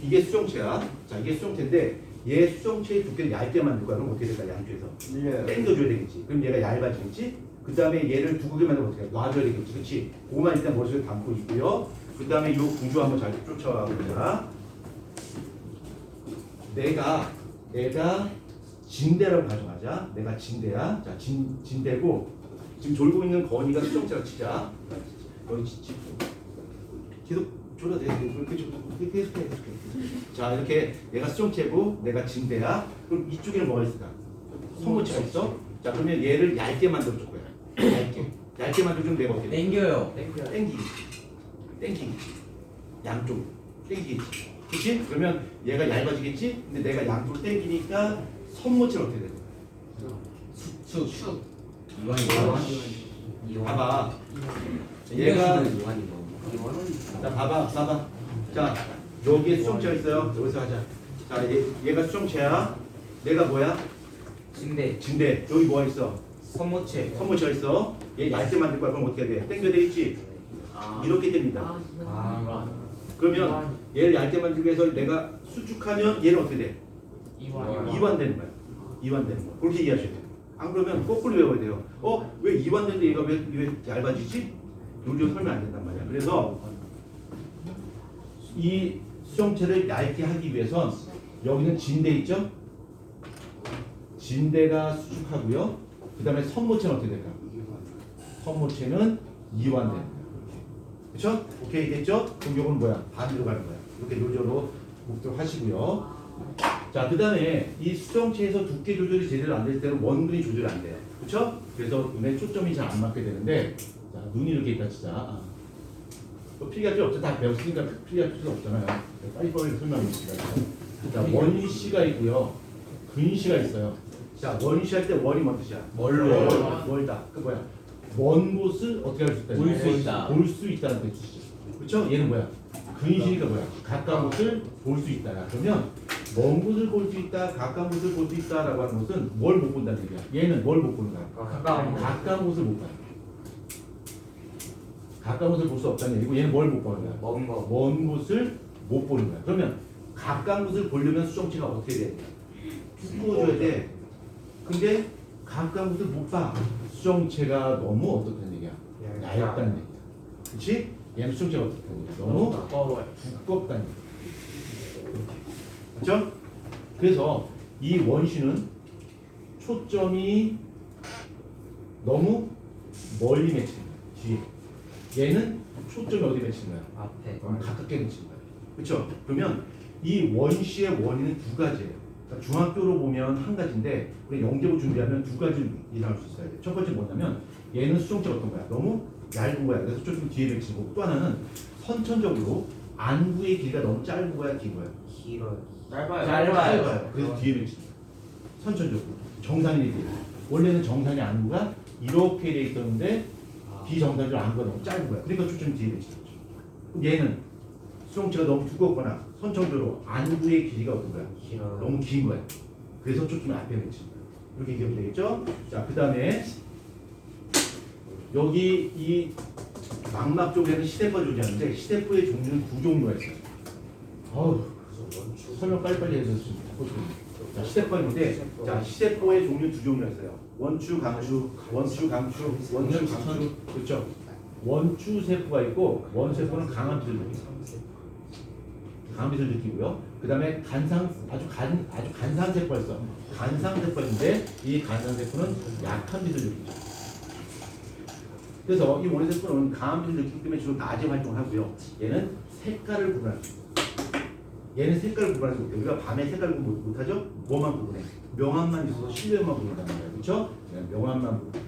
이게 수정체야. 자, 이게 수정체인데 얘 수정체의 두께를 얇게 만들 거야. 그럼 어떻게 될까? 양쪽에서 당겨줘야 되겠지. 그럼 얘가 얇아지겠지. 그 다음에 얘를 두껍게 만들면 어떻게 해? 놔줘야 되겠지. 그렇지? 그거만 일단 머릿속에 담고 있고요. 그 다음에 이 구조 한번 잘 쫓아와 보자. 내가 진대라고 가정하자. 내가 진대야. 자, 진대고 지금 졸고 있는 건이가 수정체라 치자. 여기 계속 졸아도 돼. 계속해. 자, 이렇게 얘가 수정체고 내가 진대야. 그럼 이쪽에는 뭐가 있을까? 선모체가 있어. 자, 그러면 얘를 얇게 만들어 줄 거야. 얇게 만들어주면 내가 어떻게 돼? 땡겨요. 땡기기. 양쪽 땡기겠지. 그렇지? 그러면 얘가 얇아지겠지? 근데 내가 양쪽으로 땡기니까 선모체는 어떻게 돼? 수축. 봐봐. 얘가 이완인 거. 자, 봐봐. 자, 여기에 수정체가 있어요. 여기서 하자. 자, 얘가 수정체야. 내가 뭐야? 진대. 여기 뭐가 있어? 선모체가 있어. 얘 얇게 만들 거야. 그럼 어떻게 돼? 땡겨 되겠지? 이렇게 됩니다. 그러면 얘를 얇게 만들기 위해서 내가 수축하면 얘는 어떻게 돼? 이완되는 거야. 이완되는 거. 그렇게 이해하셔야 돼요. 안 그러면 거꾸로 외워야 돼요. 왜 이완되는데 얘가 왜 얇아지지? 요즘 설명 안 된단 말이야. 그래서 이 수정체를 얇게 하기 위해선 여기는 진대 있죠? 진대가 수축하고요. 그 다음에 선모체는 어떻게 될까? 선모체는 이완되는 거야. 그렇죠? 오케이 됐죠? 그럼 요건 뭐야? 반대로 가는 거야. 이렇게 요조로 목도록 하시고요. 자, 그 다음에 이 수정체에서 두께 조절이 제대로 안 될 때는 원근이 조절이 안 돼요. 그렇죠? 그래서 눈에 초점이 잘 안 맞게 되는데, 자, 눈이 이렇게 있다 진짜. 또 필기할 필요 없죠. 다 배웠으니까 필기할 필요 없잖아요. 빨리빨리 설명하겠습니다. 자, 원시가 있고요. 근시가 있어요. 자, 원시 할 때 원이 뭔 뜻이야? 멀다. 그 뭐야? 먼 곳을 어떻게 할 수 있다? 볼 수 있다. 볼 수 있다는 뜻이죠. 그렇죠? 얘는 뭐야? 근시니까 뭐야? 가까운 곳을 볼 수 있다. 그러면 먼 곳을 볼 수 있다, 가까운 곳을 볼 수 있다라고 하는 것은 뭘 못 본다는 얘기야? 얘는 뭘 못 보는 거야? 가까운 곳을 못 봐. 가까운 곳을 볼 수 없다는 얘기고 얘는 뭘 못 보는 거야? 먼 곳을 못 보는 거야. 그러면 가까운 곳을 보려면 수정체가 어떻게 돼? 두꺼워져야 돼. 근데 가까운 곳을 못 봐. 수정체가 너무 어떻다는 얘기야? 얇다는 얘기야. 그렇지? 얘는 수정체가 어떻다는 얘기야? 너무 두껍다는 얘기야. 그렇죠? 그래서 이 원시는 초점이 너무 멀리 맺히는 거야. 뒤에. 얘는 초점이 어디 맺히는 거야? 앞에. 너무 가깝게 맺히는 거야. 그렇죠? 그러면 이 원시의 원인은 두 가지예요. 그러니까 중학교로 보면 한 가지인데 우리 영재고 준비하면 두 가지를 이해할 수 있어야 돼. 첫 번째 뭐냐면 얘는 수정체가 어떤 거야? 너무 얇은 거야. 그래서 좀 뒤에 맺히는 거고 또 하나는 선천적으로 안구의 길이가 너무 짧은 거야, 긴 거야? 길어요. 짧아요. 그래서 뒤에 맺히는 거야. 선천적으로. 정상인의 길이. 원래는 정상의 안구가 이렇게 돼 있었는데 비정상적으로 안구가 너무 짧은 거야. 그러니까 초점이 뒤에 맺히는 거죠. 그럼 얘는 수정체가 너무 두껍거나 선천적으로 안구의 길이가 어떤 거야? 길어요. 너무 긴 거야. 그래서 초점이 앞에 맺히는 거야. 이렇게 기억이 되겠죠? 자, 그 다음에 여기 이 망막 쪽에는 시대포 존재하는데 시대포의 종류는 두 종류가 있어요. 설명 빨리빨리 해서 자, 시대포인데 자, 시대포의 종류 두 종류가 있어요. 원추, 강추. 그렇죠? 원추 세포가 있고 원세포는 강한 빛을 느끼고 강한 빛을 느끼고요. 그 다음에 아주 간산 세포가 있어. 간산 세포인데 이 간산 세포는 약한 빛을 느끼죠. 그래서 이 원세포는 강한 빛을 느끼기 때문에 주로 낮에 활동을 하고요. 얘는 색깔을 구분할 수 있어요. 얘는 색깔을 구분하지 못해. 우리가 밤에 색깔 구분 못하죠? 뭐만 구분해? 명암만 있어서 실내만 구분한단 말이야. 그렇죠? 명암만 구분.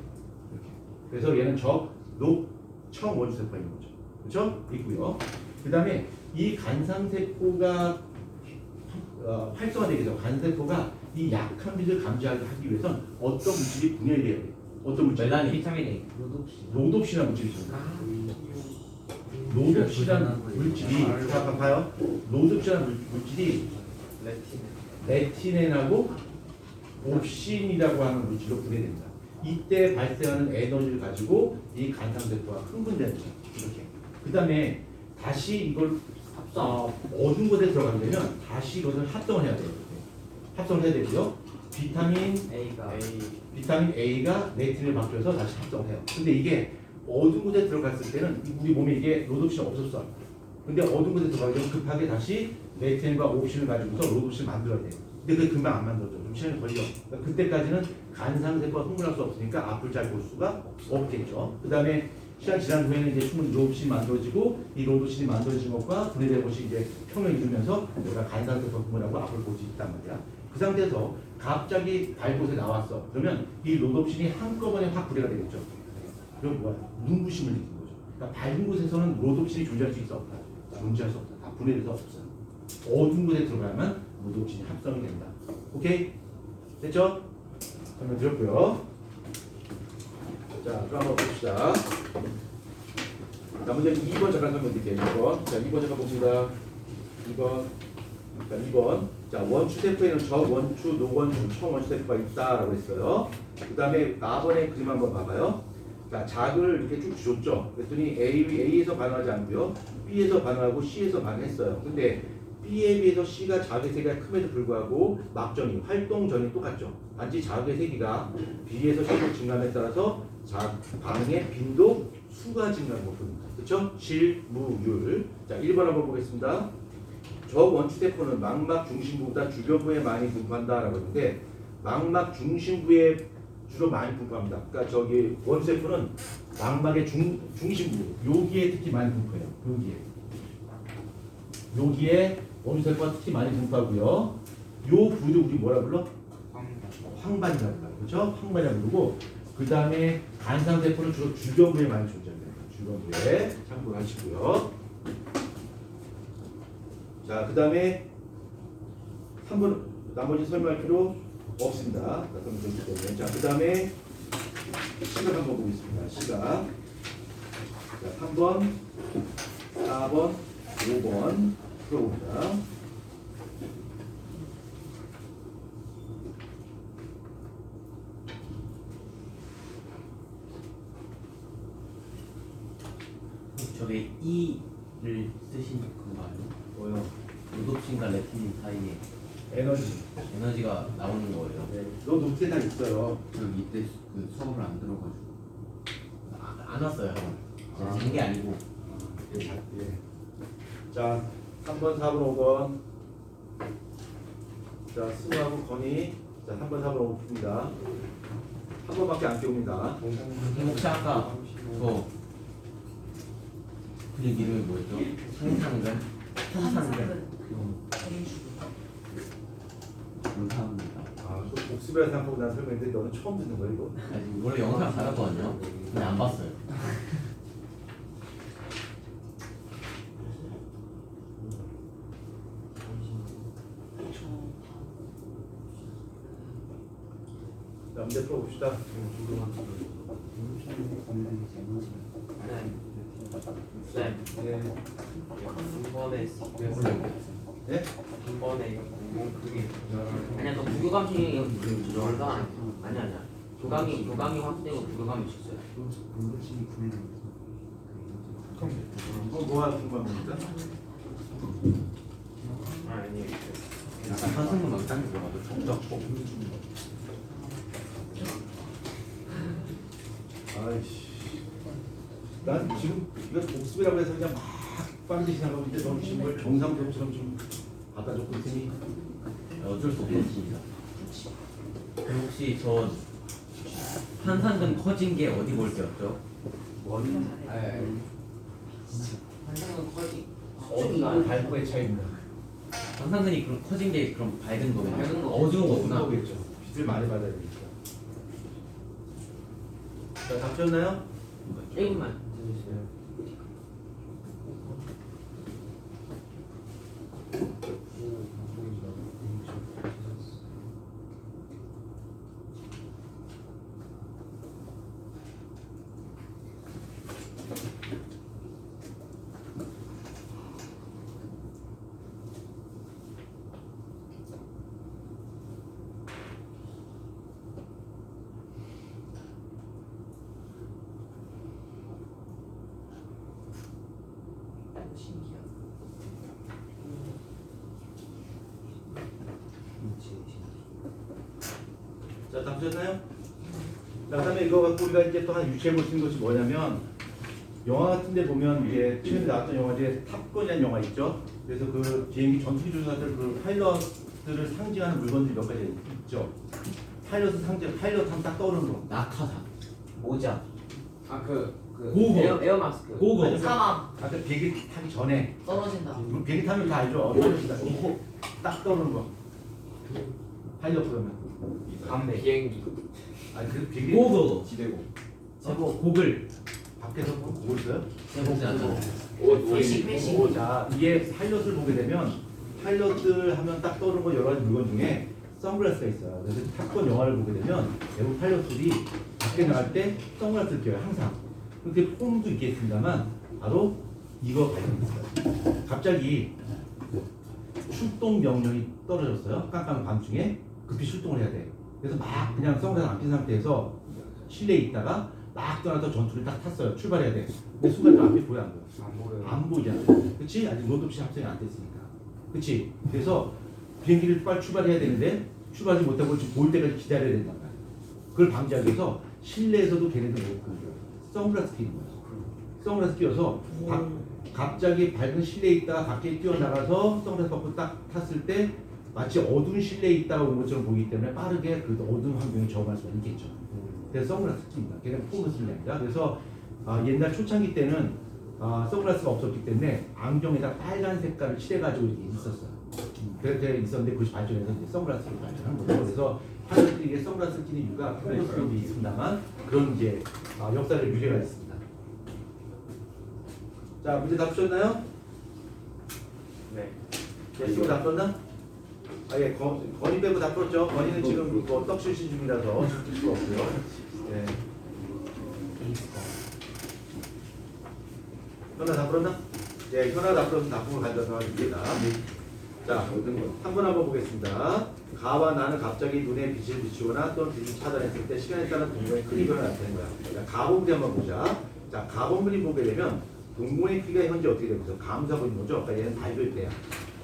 이렇게. 그래서 얘는 적, 녹, 청 원주세포가 있는 거죠. 그렇죠? 있고요. 그 다음에 이 간상세포가 활성화되게 돼서 간세포가 이 약한 빛을 감지하기 위해선 어떤 물질이 분해돼야 돼요? 어떤 물질? 멜라닌. 비타민 A. 로독시. 로독시라는 물질이 있습니다. 로독시라는 물질이 자 봐요. 로독시라는 물질이 레틴. 레티넨하고 옵신이라고 하는 물질로 분해됩니다. 이때 발생하는 에너지를 가지고 이 간상세포가 흥분되는 거죠. 이렇게. 그 다음에 다시 이걸 어두운 곳에 들어가게 되면 다시 이것을 합성을 해야 돼요. 합성을 해야 되고요. 비타민 A가 레틴을 바뀌어서 다시 합성을 해요. 근데 이게 어두운 곳에 들어갔을 때는 우리 몸에 이게 로독신이 없었어. 근데 어두운 곳에 들어가게 되면 급하게 다시 레틴과 옵신을 가지고서 로독신을 만들어야 돼요. 근데 그게 금방 안 만들어져. 좀 시간이 걸려. 그러니까 그때까지는 간상세포가 흥분할 수 없으니까 앞을 잘 볼 수가 없겠죠. 그 다음에 시간 지난 후에는 이제 충분히 로독신이 만들어지고 이 로독신이 만들어진 것과 분해된 것이 이제 평을 이루면서 내가 간상세포 흥분하고 앞을 볼 수 있단 말이야. 그 상태에서 갑자기 밝곳에 나왔어. 그러면 이 로독신이 한꺼번에 확 분해가 되겠죠. 그럼 뭐야? 눈부심을 느끼는 거죠. 그러니까 밝은 곳에서는 로독신이 존재할 수 있어 없다. 존재할 수 없다. 다 분해돼서 없어. 어두운 곳에 들어가야만 로독신이 합성이 된다. 오케이? 됐죠? 설명드렸고요. 자, 그럼 한번 봅시다. 자, 문제 2번 잠깐 설명드릴게요. 2번. 자, 2번 잠깐 봅니다. 2번. 자, 2번. 자, 원추세포에는 저원추, 노원추, 청원추세포가 있다라고 했어요. 그 다음에 4번의 그림 한번 봐봐요. 자, 작을 이렇게 쭉 줬죠. 그랬더니 A에서 반응하지 않고요. B에서 반응하고 C에서 반응했어요. 근데 B에 비해서 C가 자극의 세기가 큼에도 불구하고 막전이 활동 전이 똑같죠. 단지 자극의 세기가 B에서 C로 증가함에 따라서 반응의 빈도 수가 증가하는 것입니다. 그렇죠? 실무율. 자, 1번 한번 보겠습니다. 저원추세포는 망막 중심부보다 주변부에 많이 분포한다라고 했는데 망막 중심부에 주로 많이 분포합니다. 그러니까 저기 원추세포는 망막의 중심부 여기에 특히 많이 분포해요. 여기에 원추세포가 특히 많이 분포하고요. 요 부위를 우리 뭐라 불러? 황반이라고 불러요. 그렇죠? 황반이라고 부르고 그 다음에 간상세포는 주로 주변부에 많이 존재합니다. 주변부에 참고를 하시고요. 자, 그 다음에 3번 나머지 설명할 필요 없습니다. 자, 그 다음에 시각 한번 보겠습니다. 시각. 자, 3번, 4번, 5번 풀어봅니다. 저게 E를 쓰신 건가요? 뭐요? 로독신과 레틴 사이에 에너지가 나오는 거예요. 네, 너 높게 다 있어요. 저 이때 그 수업을 안 들어가지고 안 왔어요 학원. 제가 잔게 아니고. 예. 자, 3번, 4번, 5번. 자, 승우하고 건이. 자, 3번, 4번, 5번입니다. 한 번밖에 안 깨웁니다. 혹시 아까 저 그림 이름이 뭐였죠? 상상근? 상상근. 감사합니다. 아, 또 복습이라 생각하고 난 설명했는데 너는 처음 듣는 거야, 이거? 아니 원래 영상 잘하거든요. 근데 안 봤어요. 자, 문제 풀어봅시다. 쌤, 네. 한 번에 네? 한 번에 그게 아니야 너 부교감이 얼마 아니야 교감이 확대고 부교감이 있었어요. 뭐가 궁금한 겁니까? 아니 약간 상상근 망상이 들어가도 적적고. 아이씨. 난 지금 이거 복습이라고 해서 그냥 막 빠르게 지나가고 있는데 너는 지금 뭘 정상적처럼 좀 갖다 줬고 있으니 어쩔 수 없습니다. 그럼 혹시 저 한상근 커진 게 어디 볼 때였죠? 머리 한상은 커지 어디 발목의 차이입니다. 방사선이 그럼 커진 게 그럼 밝은 거구나. 밝은 거. 어두운 거구나. 거겠죠. 빛을 많이 받아야 되니까. 자, 답셨나요? 1분만. 자, 답셨나요? 자, 그다음에 이거 갖고 우리가 이제 또 하나 유추해 볼 수 있는 것이 뭐냐면 영화 같은 데 보면 이제 최근에 나왔던 영화 중에 탑건이라는 영화 있죠. 그래서 그 비행기 전투기 조사들 그 파일럿들을 상징하는 물건들이 몇 가지 있죠. 파일럿을 상징, 파일럿 하면 딱 떠오르는 거. 낙하산, 모자, 그 에어 마스크. 고거. 사망 아까 비행기 타기 전에 떨어진다. 비행기 타면 다 알죠. 파일럿이다. 딱 떠오르는 거. 파일럿 그러면. 담배. 비행기. 아니 그 비행기 고거, 지대고. 제복, 곡을. 밖에서 보고 있어요? 제복지 않아. 회식. 자, 이게 파일럿을 보게 되면 파일럿들 하면 딱 떠오르는 거 여러 가지 물건 중에 선글라스가 있어요. 그래서 탑건 영화를 보게 되면 외국 파일럿들이 밖에 나갈 때 선글라스를 껴요. 항상. 그렇게 폼도 있겠습니다만 바로 이거 발견했어요. 갑자기 출동 명령이 떨어졌어요. 깜깜한 밤중에 급히 출동을 해야 돼. 그래서 막 그냥 선글라스 안 낀 상태에서 실내에 있다가 막 떠나서 전투를 딱 탔어요. 출발해야 돼. 근데 순간 앞이 보여 안 보여? 안 보여요. 안 보이잖아. 그치? 아직 로드 없이 합성이 안 됐으니까. 그치? 그래서 비행기를 빨리 출발해야 되는데 출발하지 못하고 지금 보일 때까지 기다려야 된단 말이야. 그걸 방지하기 위해서 실내에서도 걔네들 그 선글라스 끼는 거야. 선글라스 끼워서 갑자기 밝은 실내에 있다가 밖에 뛰어나가서 선글라스 벗고 딱 탔을 때 마치 어두운 실내에 있다가 온 것처럼 보이기 때문에 빠르게 그 어두운 환경에 적응할 수가 있겠죠. 그래서 선글라스 낍니다. 걔는 폼을 쓰는 게 아니라. 그래서 옛날 초창기 때는 선글라스가 없었기 때문에 안경에다 빨간 색깔을 칠해가지고 이렇게 있었어요. 그렇게 있었는데 그것이 발전해서 이제 선글라스를 발전한 거죠. 그래서 파일럿들이 이게 선글라스를 끼는 이유가 폼을 쓰는 게 있습니다만 그런 이제 역사를 유래가 있습니다. 자, 문제 다 푸셨나요? 네. 네, 지금 다 풀었나? 예, 건이 빼고 다 풀었죠? 건이는 지금 떡 출신 중이라서 풀 수가 없고요. 예. 현아 다 풀었나? 예, 현아 다 풀어서 납품을 가져서 하겠습니다. 자, 한 번 한번 보겠습니다. 가와 나는 갑자기 눈에 빛을 비추거나 또는 빛을 차단했을 때 시간에 따라 동공의 크기 변화가 나타나는 거야. 자, 가본비 한번 보자. 자, 가본비 보게 되면 동공의 크기가 현재 어떻게 되고 있어? 감소하고 있는 거죠? 그러니까 얘는 밝을 때야.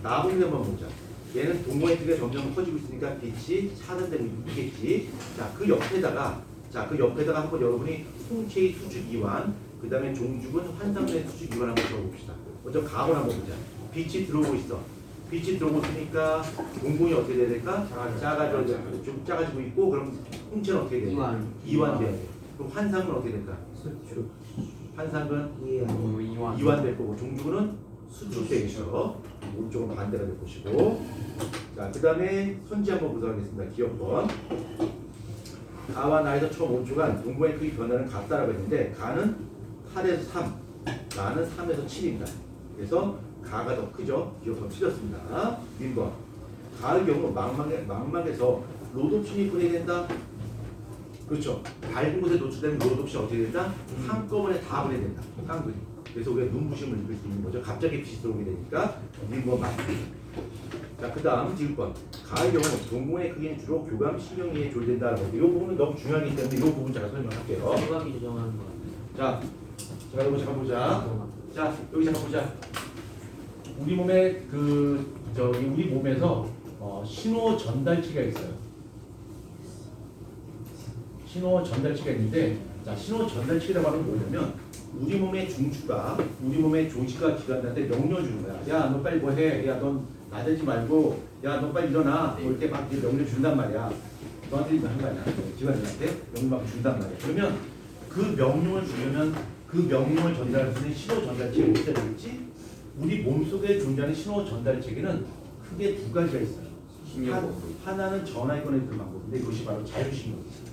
나본비 한번 보자. 얘는 동공의 크기가 점점 커지고 있으니까 빛이 차단되고 있겠지. 자, 그 옆에다가 한번 여러분이 홍채의 수축 이완, 그 다음에 종죽은 환상의 수축 이완 한번 적어봅시다. 먼저 가본 한번 보자. 빛이 들어오고 있어. 빛이 들어오고 있으니까 동공이 어떻게 돼야 될까? 좀 작아지고 있고, 그럼 홍채는 어떻게 돼야 될까? 이완돼야 돼. 그럼 환상은 어떻게 될까? 수축. 환상은 이완될 거고, 종죽은 수축되겠죠. 오른쪽은 반대가 될 것이고. 자, 그 다음에 선지 한번 보도록 하겠습니다. 기억번. 가와 나에서 처음 5초간 동공의 크기 변화는 같다라고 했는데 가는 8에서 3, 나는 3에서 7입니다. 그래서 가가 더 크죠. 기억번 틀렸습니다. 빈번. 가의 경우 망막에서 로드옵션이 분해된다. 그렇죠. 밝은 곳에 노출되는 로드옵션 어떻게 된다? 한꺼번에 다 분해된다. 깡그리. 그래서 우리가 눈부심을 느낄 수 있는 거죠. 갑자기 빛이 들어오게 되니까 빈번 맞습니다. 자, 그 다음 지금번. 가의 경우 동공의 크기는 주로 교감 신경위에 조절된다는 건데 이 부분은 너무 중요하기 때문에 이 부분 제가 설명할게요. 교감이 조정하는 거. 자, 제가 이거 잠깐 보자. 자, 여기 잠깐 보자. 우리 몸에 우리 몸에서 신호 전달치가 있어요. 신호 전달치가 있는데, 자, 신호 전달치라고 하는 게 뭐냐면 우리 몸의 중추가 우리 몸의 종치가 기관한테 명령을 주는 거야. 야, 너 빨리 뭐 해? 야, 넌 나대지 말고, 야, 너 빨리 일어나. 뭐 이렇게 막 명령 준단 말이야. 너한테 이거 한 거 아니야? 기관한테 명령 막 준단 말이야. 그러면 그 명령을 주려면 그 명령을 전달할 수 있는 신호 전달체가 어디다 있지? 우리 몸 속에 존재하는 신호 전달체계는 크게 두 가지가 있어요. 하나는 전화에 꺼내는 방법인데 이것이 바로 자율신경계입니다.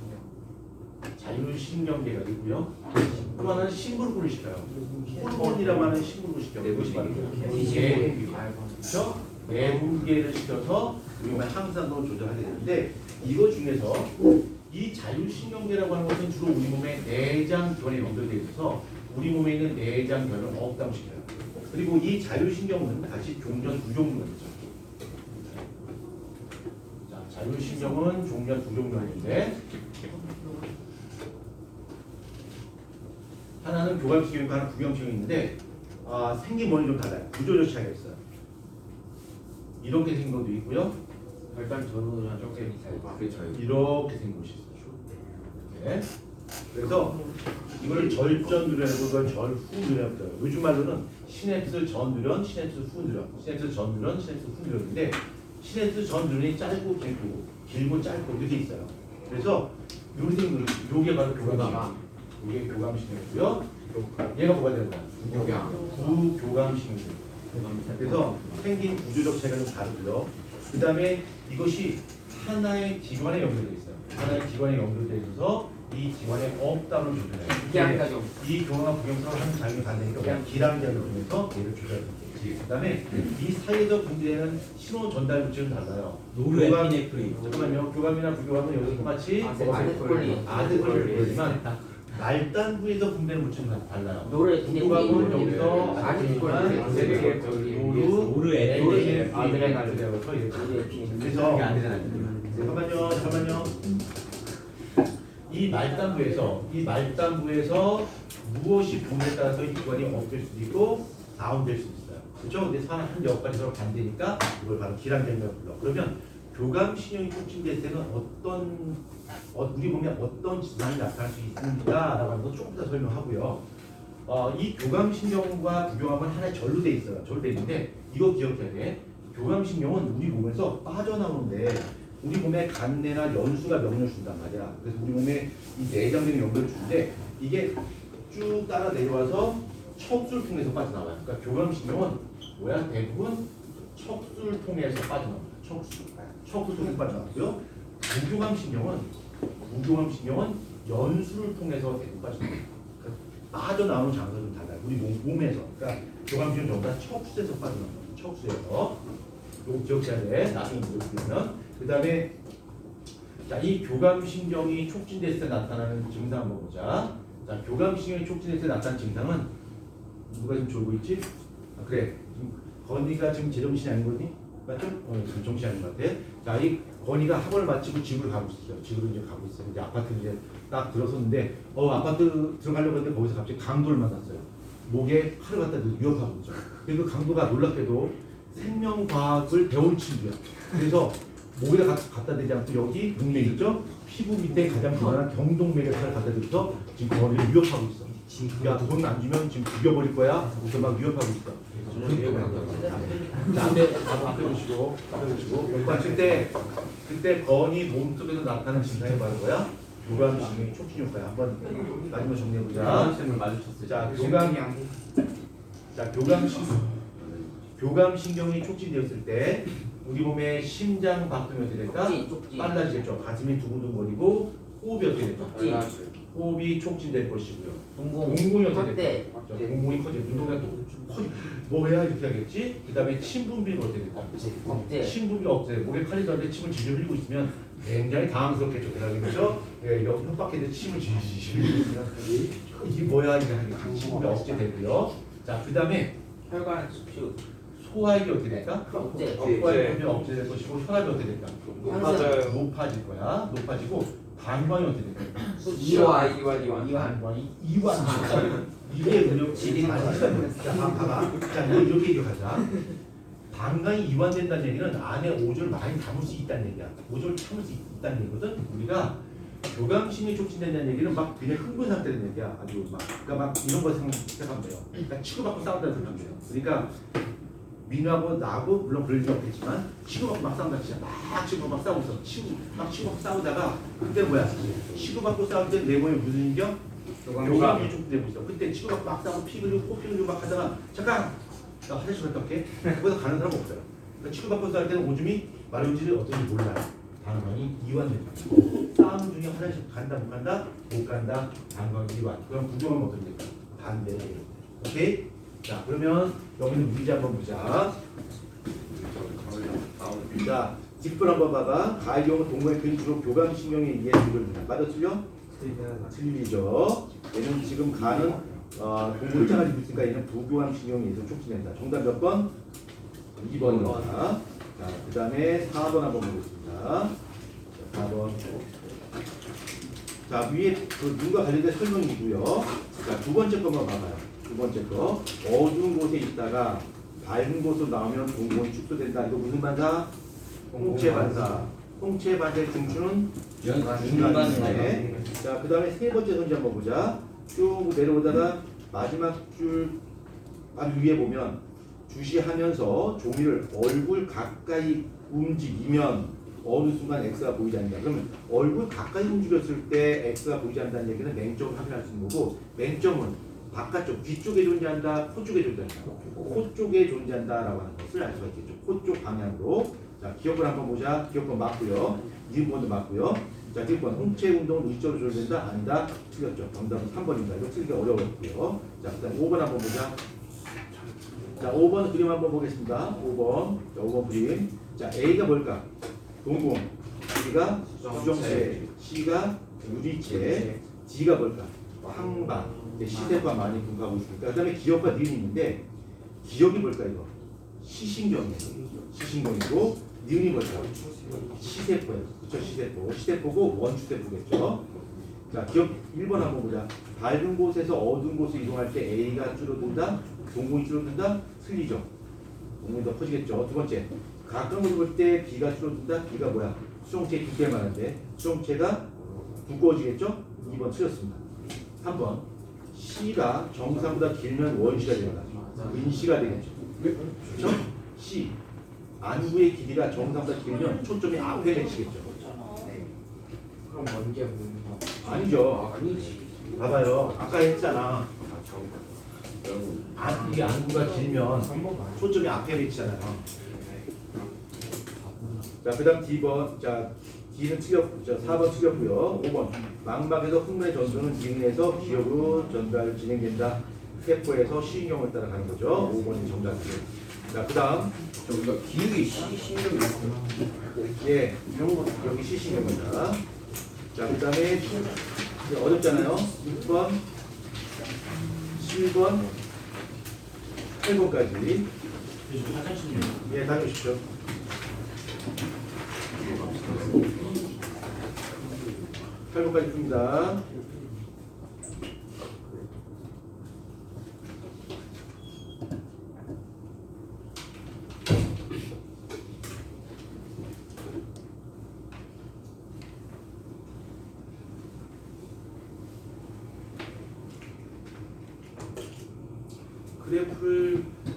자율신경계각이고요. 또 하나는 심부름을 시켜요. 호르몬이라고 하는 심부름을 시켜요. 이것이 바로 내분비예요. 그렇죠? 내분비를 시켜서 우리 몸의 항산도를 조절하게 되는데 이거 중에서 이 자율신경계라고 하는 것은 주로 우리 몸의 내장 기관에 연결되어 있어서 우리 몸에 있는 내장 기관을 억담시켜요. 그리고 이 자율신경은 다시 종전 두 종류가 있죠. 자, 자율신경은 종전 두 종류가 있는데 하나는 교감신경이고 하나는 부경신경이 있는데 생긴 원이 좀 달라요. 구조적 차이가 있어요. 이렇게 생긴 것도 있고요. 일단 저는 이렇게 이렇게 생긴 것이 있어요. 이렇게. 그래서 이걸 절전누련이고 이걸 절후누련이라고 해요. 요즘 말로는 시냅스 전누련, 시냅스 후누련, 시냅스 전누련, 시냅스 후누련인데 시냅스 전누련이 짧고 길고 길고 짧고 이렇게 있어요. 그래서 요게 바로 교감신경. 이게 교감신경이고요. 얘가 뭐가 되는 거야? 부교감신경. 그래서 생긴 구조적 차이가 좀 다르고요. 그 다음에 이것이 하나의 기관에 연결되어 있어요. 하나의 기관에 연결되어 있어서 이 기관의 업담을 조절해요. 이 교감과 부경성을 하는 작용이 반대니까 기량자를 통해서 얘를 조절해요. 그 다음에 이 사이에서 분비되는 신호 전달 물질은 달라요. 노르에피네프린. 잠깐만요. 교감이나 부교감은 여기서 똑같이 아세트콜린. 아세트콜린이지만 말단부에서 분비되는 물질은 달라요. 노르에피네프린. 부교감은 여기서 아세트콜린. 노르에피네프린. 아드레날린이라고 해서 그래서 잠깐만요. 이 말단부에서 무엇이 분비에 따라서 이 기관이 업될 수도 있고 다운될 수도 있어요. 그렇죠? 근데 한 역할이 서로 반대니까 이걸 바로 기량경이라고 불러. 그러면 교감신경이 촉진될 때는 우리 몸에 어떤 증상이 나타날 수 있습니다라고 하는 거 조금 더 설명하고요. 이 교감신경과 부교감은 하나의 절로 돼 있어요. 절로 돼 있는데 이거 기억해야 돼. 교감신경은 우리 몸에서 빠져나오는데 우리 몸에 간내나 연수가 명령을 준단 말이야. 그래서 우리 몸에 이 내장들이 연결을 주는데 이게 쭉 따라 내려와서 척수를 통해서 빠져나와요. 그러니까 교감신경은 뭐야? 대부분 척수를 통해서 빠져나와요. 척수 통해서 빠져나오고요. 부교감신경은 연수를 통해서 대부분 빠져나와요. 그러니까 빠져나오는 장소가 좀 달라요. 우리 몸에서. 그러니까 교감신경 전부 다 척수에서 빠져나와요. 척수에서. 요거 기억해야 돼. 나중에 보여주면. 그 다음에 이 교감신경이 촉진됐을 때 나타나는 증상 한번 보자. 자, 교감신경이 촉진됐을 때 나타나는 증상은 누가 지금 졸고 있지? 그래. 건이가 지금 제정신이 아닌 거니? 맞죠? 지금 정신이 아닌 것 같아. 자, 이 건이가 학원을 마치고 집으로 가고 있어요. 집으로 이제 가고 있어요. 이제 아파트 이제 딱 들어섰는데 아파트 들어가려고 했는데 거기서 갑자기 강도를 만났어요. 목에 칼을 갖다 위협하고 있죠. 그리고 그 강도가 놀랍게도 생명과학을 배운 친구야. 그래서 목에다 갖다 대지 않고 여기 문맥 있죠? 피부 밑에 가장 중요한 경동맥에 칼을 갖다 대서 지금 건이를 위협하고 있어. 야, 돈 안 주면 지금 죽여버릴 거야. 그래서 막 위협하고 있어. 자, 앞에 보시고. 그때 건이 몸속에서 나타나는 증상이 바로 뭐야? 교감신경이 촉진 효과야. 한번 마지막 정리해보자. 자, 교감신경이 촉진되었을 때 우리 몸의 심장 박동이 어떻게 될까? 빨라지겠죠. 가슴이 두근두근거리고 호흡이 어떻게 될까? 호흡이 촉진될 것이고요. 동공이 어떻게 될까? 동공이 커지고 운동이 뭐 해야 이렇게 하겠지? 그 다음에 침 분비가 어떻게 될까? 침 분비가 없어요. 목에 칼이 닿는데 침을 질질 흘리고 있으면 굉장히 당황스럽겠죠. 그렇죠? 예, 여기 혓바퀴에 침을 질질 흘리고 있으면 이게 뭐야 이렇게 하겠지. 침 분비 억제되고요. 자, 그 다음에 혈관 수축. 소화액이 어떻게 될까? 억제. 소화액 분비 억제될 것이고 혈압이 어떻게 될까? 높아질 거야. 높아지고 방광이 어떻게 될까? 이완. 이게 근육 질이 봐봐. 자, 이렇게 얘기하자. 방광이 이완된다는 얘기는 안에 오줌을 많이 담을 수 있다는 얘기야. 오줌을 참을 수 있다는 얘기거든. 우리가 교감신경이 촉진된다는 얘기는 막 그냥 흥분 상태라는 얘기야. 아주 그러니까 막 이런 거 생각하면 돼요. 그러니까 치고받고 싸운다는 생각하면 돼요. 그러니까 민우하고 나하고 물론 그럴 리는 없겠지만 치고받고 막 싸운다 진짜 막 치고받고 막 싸우고 있어. 막 치고받고 싸우다가 그때 뭐야? 치고받고 싸울 때 내 몸에 무슨 신경? 교감이 촉진되고 있어. 그때 치고받고 막 싸우고 피 흘리고 코 피 흘리고 막 하다가 잠깐 나 화장실 갔다 올게. 거기서 가는 사람 없어요. 그러니까 치료받고 살 때는 오줌이 마려운지를 어떤지 몰라요. 방광이 이완되죠. 싸움 중에 화장실 간다 못 간다? 못 간다. 방광이 이완. 그럼 구조하면 어떻게 될까? 반대로. 오케이? 자 그러면 여기는 문제 한번 보자. 자 뒷분 한번 봐봐. 가의 경우 동물의 근 주로 교감신경에 의해 조절된다. 맞아 틀려? 틀리죠. 얘는 지금 가는 동물자 가지고 있으니까 얘는 부교감신경에 의해서 촉진된다. 정답 몇 번? 2번입니다. 자, 그 다음에 4번 한번 보겠습니다. 자, 4번. 자, 위에 그 눈과 관련된 설명이고요. 자, 두 번째 것만 봐봐요. 두 번째 거. 어두운 곳에 있다가 밝은 곳으로 나오면 동공이 축소된다. 이거 무슨 반사? 홍채 반사. 홍채 반사의 중추는 중간이네. 자, 그 다음에 세 번째 선지 한번 보자. 쭉 내려오다가 마지막 줄 바로 위에 보면 주시하면서 종이를 얼굴 가까이 움직이면 어느 순간 X가 보이지 않는다. 그러면 얼굴 가까이 움직였을 때 X가 보이지 않는다는 얘기는 맹점을 확인할 수 있는 거고, 맹점은 바깥쪽, 뒤쪽에 존재한다, 코 쪽에 존재한다. 코 쪽에 존재한다라고 하는 것을 알 수가 있겠죠. 코 쪽 방향으로. 자, 기억을 한번 보자. 기억번 맞고요. 니은번도 맞고요. 자, 기억번 홍채 운동은 일적으로 조절된다? 아니다. 틀렸죠. 정답은 3번입니다. 이거 틀리기 어려웠고요. 자, 그다음 5번 한번 보자. 자, 5번 그림 한번 보겠습니다. 5번. 자, 5번 그림. 자, A가 뭘까? 동공. B가 수정체. C가 유리체. D가 뭘까? 황반. 시세포가 많이 분포하고 있으니까. 그 다음에 기억과 니은이 있는데, 기억이 뭘까, 이거? 시신경이에요. 시신경이고, 니은이 뭘까? 시세포예요. 그쵸, 시세포. 시세포고, 원주세포겠죠. 자, 기억 1번 한번 보자. 밝은 곳에서 어두운 곳으로 이동할 때 A가 줄어든다? 동공이 줄어든다? 틀리죠. 동공이 더 커지겠죠. 두 번째, 가까운 곳을 볼 때 B가 줄어든다? B가 뭐야? 수정체 두께만 한데 수정체가 두꺼워지겠죠? 2번 틀렸습니다. 3번, C가 정상보다 길면 원시가 된다. 인시가 되겠죠. 그렇죠? C, 안구의 길이가 정상보다 길면 초점이 앞에 배치겠죠. 그럼 먼저 묻는 아니죠. 아니지. 봐봐요. 아까 했잖아. 이게 안구가 길면 초점이 앞에 배치잖아요. 자, 그 다음 D번. 자, D는 틀렸고, 4번 틀렸고요. 5번. 망막에서 흥분의 전도는 기능에서 기억으로 전달 진행된다. 세포에서 시신경을 따라 가는 거죠. 5번이 정답이에요. 자, 그 다음. 저기가 기억이 시신경이 예, 여기 시신경입니다. 자, 그 다음에 어렵잖아요. 6번, 7번, 8번까지. 예, 다녀오십시오. 팔 번까지 풉니다.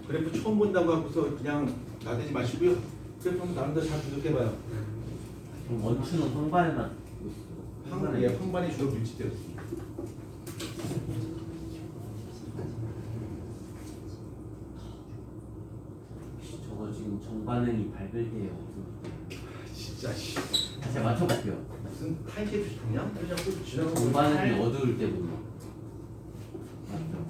그래프 처음 본다고 하고서 그냥 나대지 마시고요. 그래프 한번 나름대로 잘 분석해봐요. 원추는 황반에만 황반이 주로 밀집되었습니다. 저거 지금 정반응이 밟을 때요. 진짜 씨. 다시 맞춰볼게요. 무슨 타이틀 그냥 또 지나가고 정반응이 어두울 때 보면 맞죠?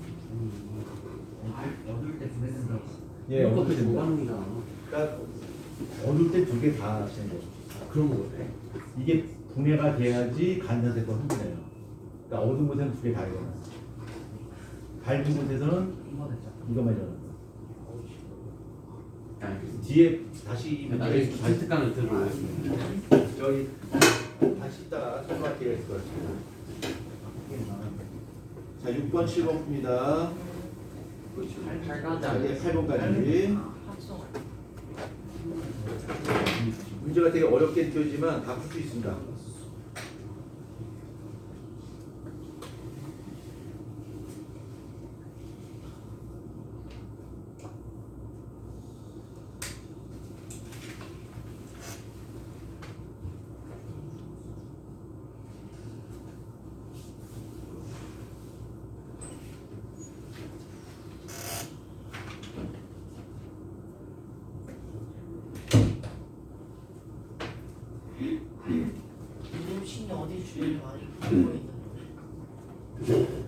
어두울 때 보내는다고. 예, 그거 어둡게 됩니다. 정반응이잖아. 그러니까 어두울 때 두 개 다 하시는 거죠. 그런 거 같아. 이게 분해가 돼야지 간단세포가 흥분해요. 그러니까 어두운 곳에는 두 개 다 일어나요. 밝은 곳에서는 이것만 일어나요. 뒤에 다시 이 나중에 문제를 기술 특강을 들고 저희 다시 이따가 설명할 기회가 있을 것 같습니다. 자, 6번, 7번 풉니다. 자, 이제 8번까지. 문제가 되게 어렵게 느껴지지만 다 풀 수 있습니다.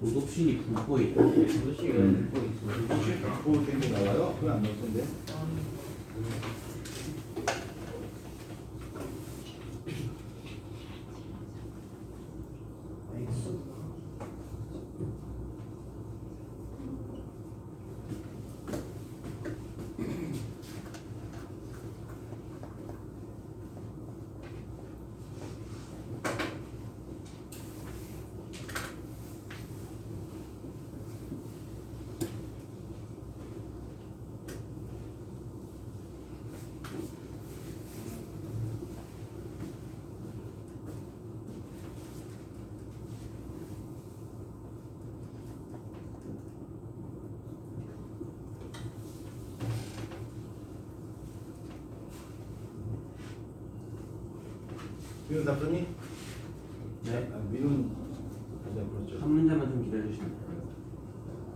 노독신이 붓고 있다. 도시 왜 듣고 있어? 뭐 되게 나와요? 그건 안 나올 텐데. 민훈 답변이? 네. 아, 민훈 네, 그렇죠. 한 문제만 좀 기다려주시면 돼요.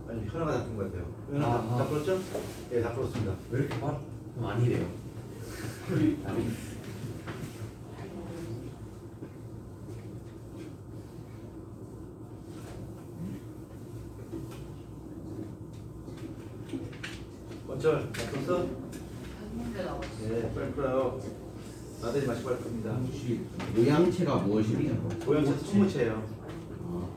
아니 현아가 답은 것 같아요. 현아 아, 답 풀었죠? 네, 다 풀었습니다. 왜 이렇게 빨라? 좀 아니래요. 아니. 원철 다 풀었어? 문제 나왔어. 네, 빨리 풀어요. 나들이 마시 빨리 풉니다. 혹시 모양체가 무엇입니까? 모양새 소모체예요. 아,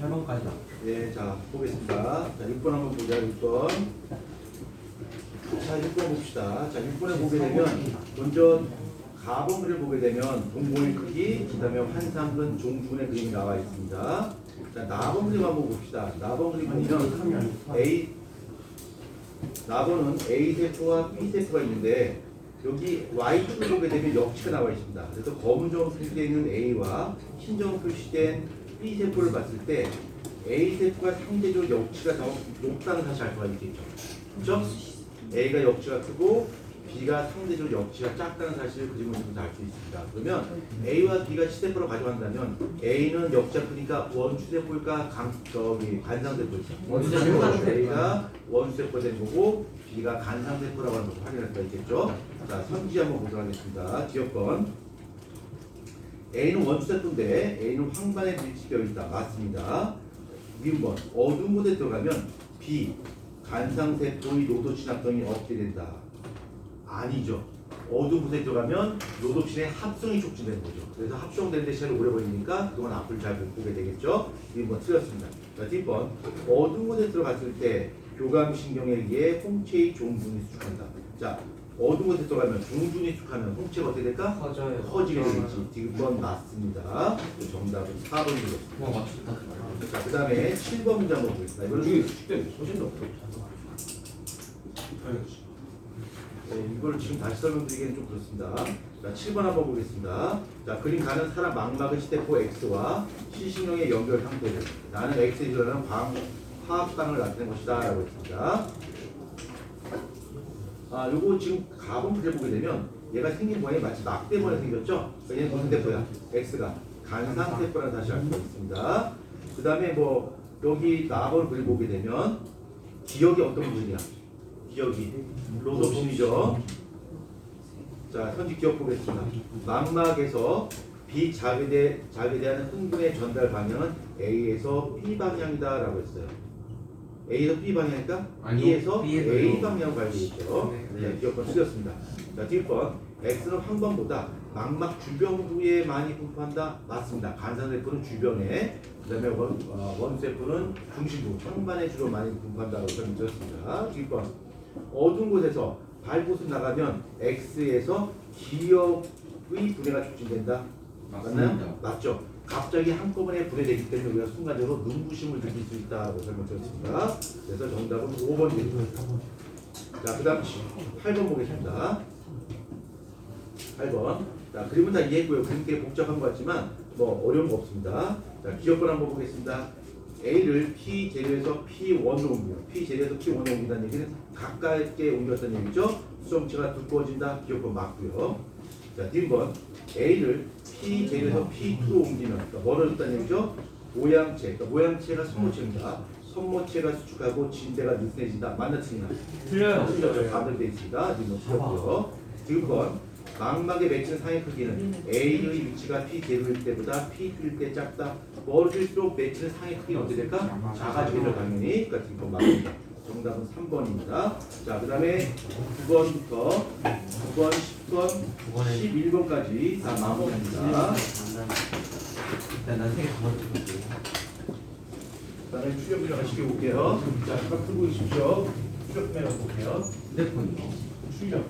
팔 8번까지다. 네, 자 보겠습니다. 자 6번 한번 보자. 6번. 자 6번 봅시다. 자 6번에 보게 되면 먼저 가범을 보게 되면 동공의 크기, 그다음에 환상근, 종분의 그림이 나와 있습니다. 자 나번 그림 한번 봅시다. 나번 그림 보면 나번은 A 세포와 B 세포가 있는데 여기 Y축을 보게 되면 역치가 나와 있습니다. 그래서 검은점 표시되어 있는 A와 흰점 표시된 B 세포를 봤을 때 A 세포가 상대적으로 역치가 더 높다는 사실 알 수가 있겠죠. 그렇죠? A가 역치가 크고 B가 상대적으로 역치가 작다는 사실을 그림을 보면서 알 수 있습니다. 그러면 A와 B가 치세포로 가져간다면 A는 역치가 크니까 원추세포일까 간상세포일까? 원추세포. A가 원추세포가 되는 거고 B가 간상세포라고 하는 것을 확인할 수가 있겠죠. 자, 선지 한번 보도록 하겠습니다. 지역번 A는 원추세포인데 A는 황반에 밀집되어 있다. 맞습니다. 미음번 어두운 곳에 들어가면 B 간상세포의 노도친합성이 없게 된다. 아니죠. 어두운 곳에 들어가면 노도친의 합성이 촉진되는 거죠. 그래서 합성되는데 시간이 오래 걸리니까 그동안 앞을 잘 못 보게 되겠죠. 미음번 틀렸습니다. 자, 뒷번 어두운 곳에 들어갔을 때 교감신경에 의해 홍채의 종분이 수축한다. 자, 어두운 곳에 들어가면 종분이 수축하면 홍채가 어떻게 될까? 커져요. 커지게 되겠지. 뒷번 맞습니다. 정답은 4번 되겠습니다. 와, 맞췄다. 자, 그 다음에 7번 문제 한번 보겠습니다. 이거는 중에 숙제는 소신도 없어. 이걸 지금 다시 설명드리기는 좀 그렇습니다. 자, 7번 한번 보겠습니다. 자, 그림 가는 사람 망막의 시대포 X와 시신형의 연결 상태를 나는 X에 일어나는 화학반응을 나타낸 것이다 라고 했습니다. 아, 요거 지금 가범을 해보게 되면 얘가 생긴 모양이 마치 낙대모양 생겼죠? 얘는 무슨 대포야? X가 간상대포라는 사실을 알 수 있습니다. 그 다음에 뭐 여기 나번을 그려보게 되면 기억이 어떤 부분이야? 기억이 로도신이죠. 자, 현지 기억 보겠습니다. 망막에서 B 작에 대한 흥분의 전달 방향은 A에서 B 방향이다라고 했어요. A에서 B 방향이니까 아니요, B에서 B에서요. A 방향으로 가야 되겠죠. 네. 네, 기억권 틀렸습니다. 자, 뒷번 X는 황반보다 망막 주변부에 많이 분포한다. 맞습니다. 간상세포는 주변에, 그다음에 원세포는 중심부, 황반에 주로 많이 분포한다고 설명드렸습니다. 뒷번 어두운 곳에서 발곳을 나가면 X에서 기억의 분해가 촉진된다. 맞나요? 맞습니다. 맞죠. 갑자기 한꺼번에 분해되기 때문에 우리가 순간적으로 눈부심을 느낄 수 있다고 설명드렸습니다. 그래서 정답은 5번입니다. 자, 그 다음 8번 보겠습니다. 8번. 자, 그림은 다 이해했고요. 그림 꽤 복잡한 것 같지만 뭐 어려운 거 없습니다. 자, 기억번 한번 보겠습니다. A를 P 재료에서 P1으로 옮겨요. P 재료에서 P1으로 옮긴다는 얘기는 가깝게 옮겼다는 얘기죠. 수정체가 두꺼워진다. 기억번 맞고요. 자, D번 A를 P 재료에서 P2로 옮기면 그러니까 멀어졌다는 얘기죠. 모양체, 그러니까 모양체가 선모체입니다. 선모체가 수축하고 진대가 느슨해진다. 맞나 틀리나? 틀려요. 틀려요. 반대로 되어 있습니다. 지금 틀렸고요. D번 망막에 맺힌 상의 크기는 A의 위치가 P 제로일 때보다 P2일 때 작다. 멀어질수록 맺히는 상의 크기는 어떻게 될까? 작아지겠죠 당연히. 그러니까 D번 맞습니다. 정답은 3번입니다. 자, 그 다음에 9번부터 9번, 10번, 11번까지 다 마무리합니다. 난 세개 다 맞췄어. 그 다음에 추적 분야가 시켜볼게요. 자, 잠깐 풀고 계십시오. 추적 분야가 볼게요. 휴대폰이요. 추적.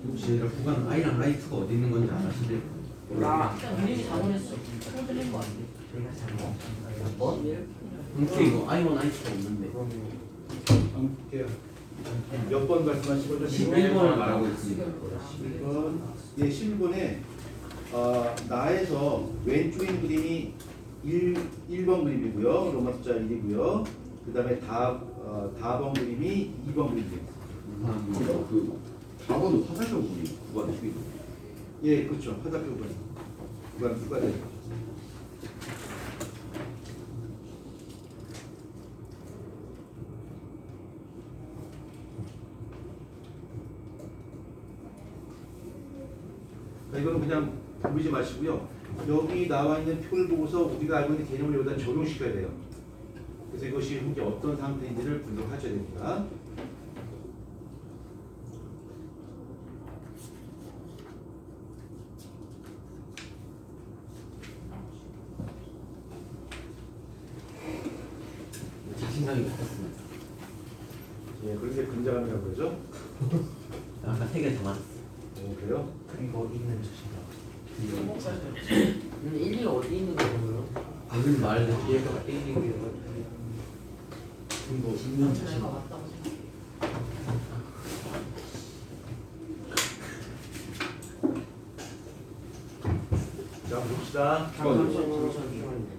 혹시 얘가 구간 I랑 I2가 어디 있는 건지 아시나요? 몰라. 우리 잘못했어. 틀린 거 아니야? 뭐? 근데 이거 I1, I2가 없는데 몇 번 말씀하신 거죠? 11번을 말하고 있습니다. 11번. 예, 11번에 나에서 왼쪽에 있는 그림이 1번 그림이고요. 로마 숫자 1이고요. 그 다음에 다번 그림이 2번 그림이에요. 그 4번은 화살표 부분이 9번 축이 예, 그렇죠. 화살표 구간 추가돼요. 이거는 그냥 보지 마시고요. 여기 나와 있는 표를 보고서 우리가 알고 있는 개념을 여기다 적용시켜야 돼요. 그래서 이것이 현재 어떤 상태인지를 분석하셔야 됩니다. 자신감이 붙었습니다. 예, 그런 게 근자감이라고 그러죠. 아까 세 개 다 맞았어. 오, 그래요? 그리고 있는 자신감. 근데 1, 2가 어디 있는 거예요? 무슨 말을 얘가 1, 2고요. 뭐 있는 내가 자신감. 맞다고 생각해. 자, 봅시다. 잠시만요.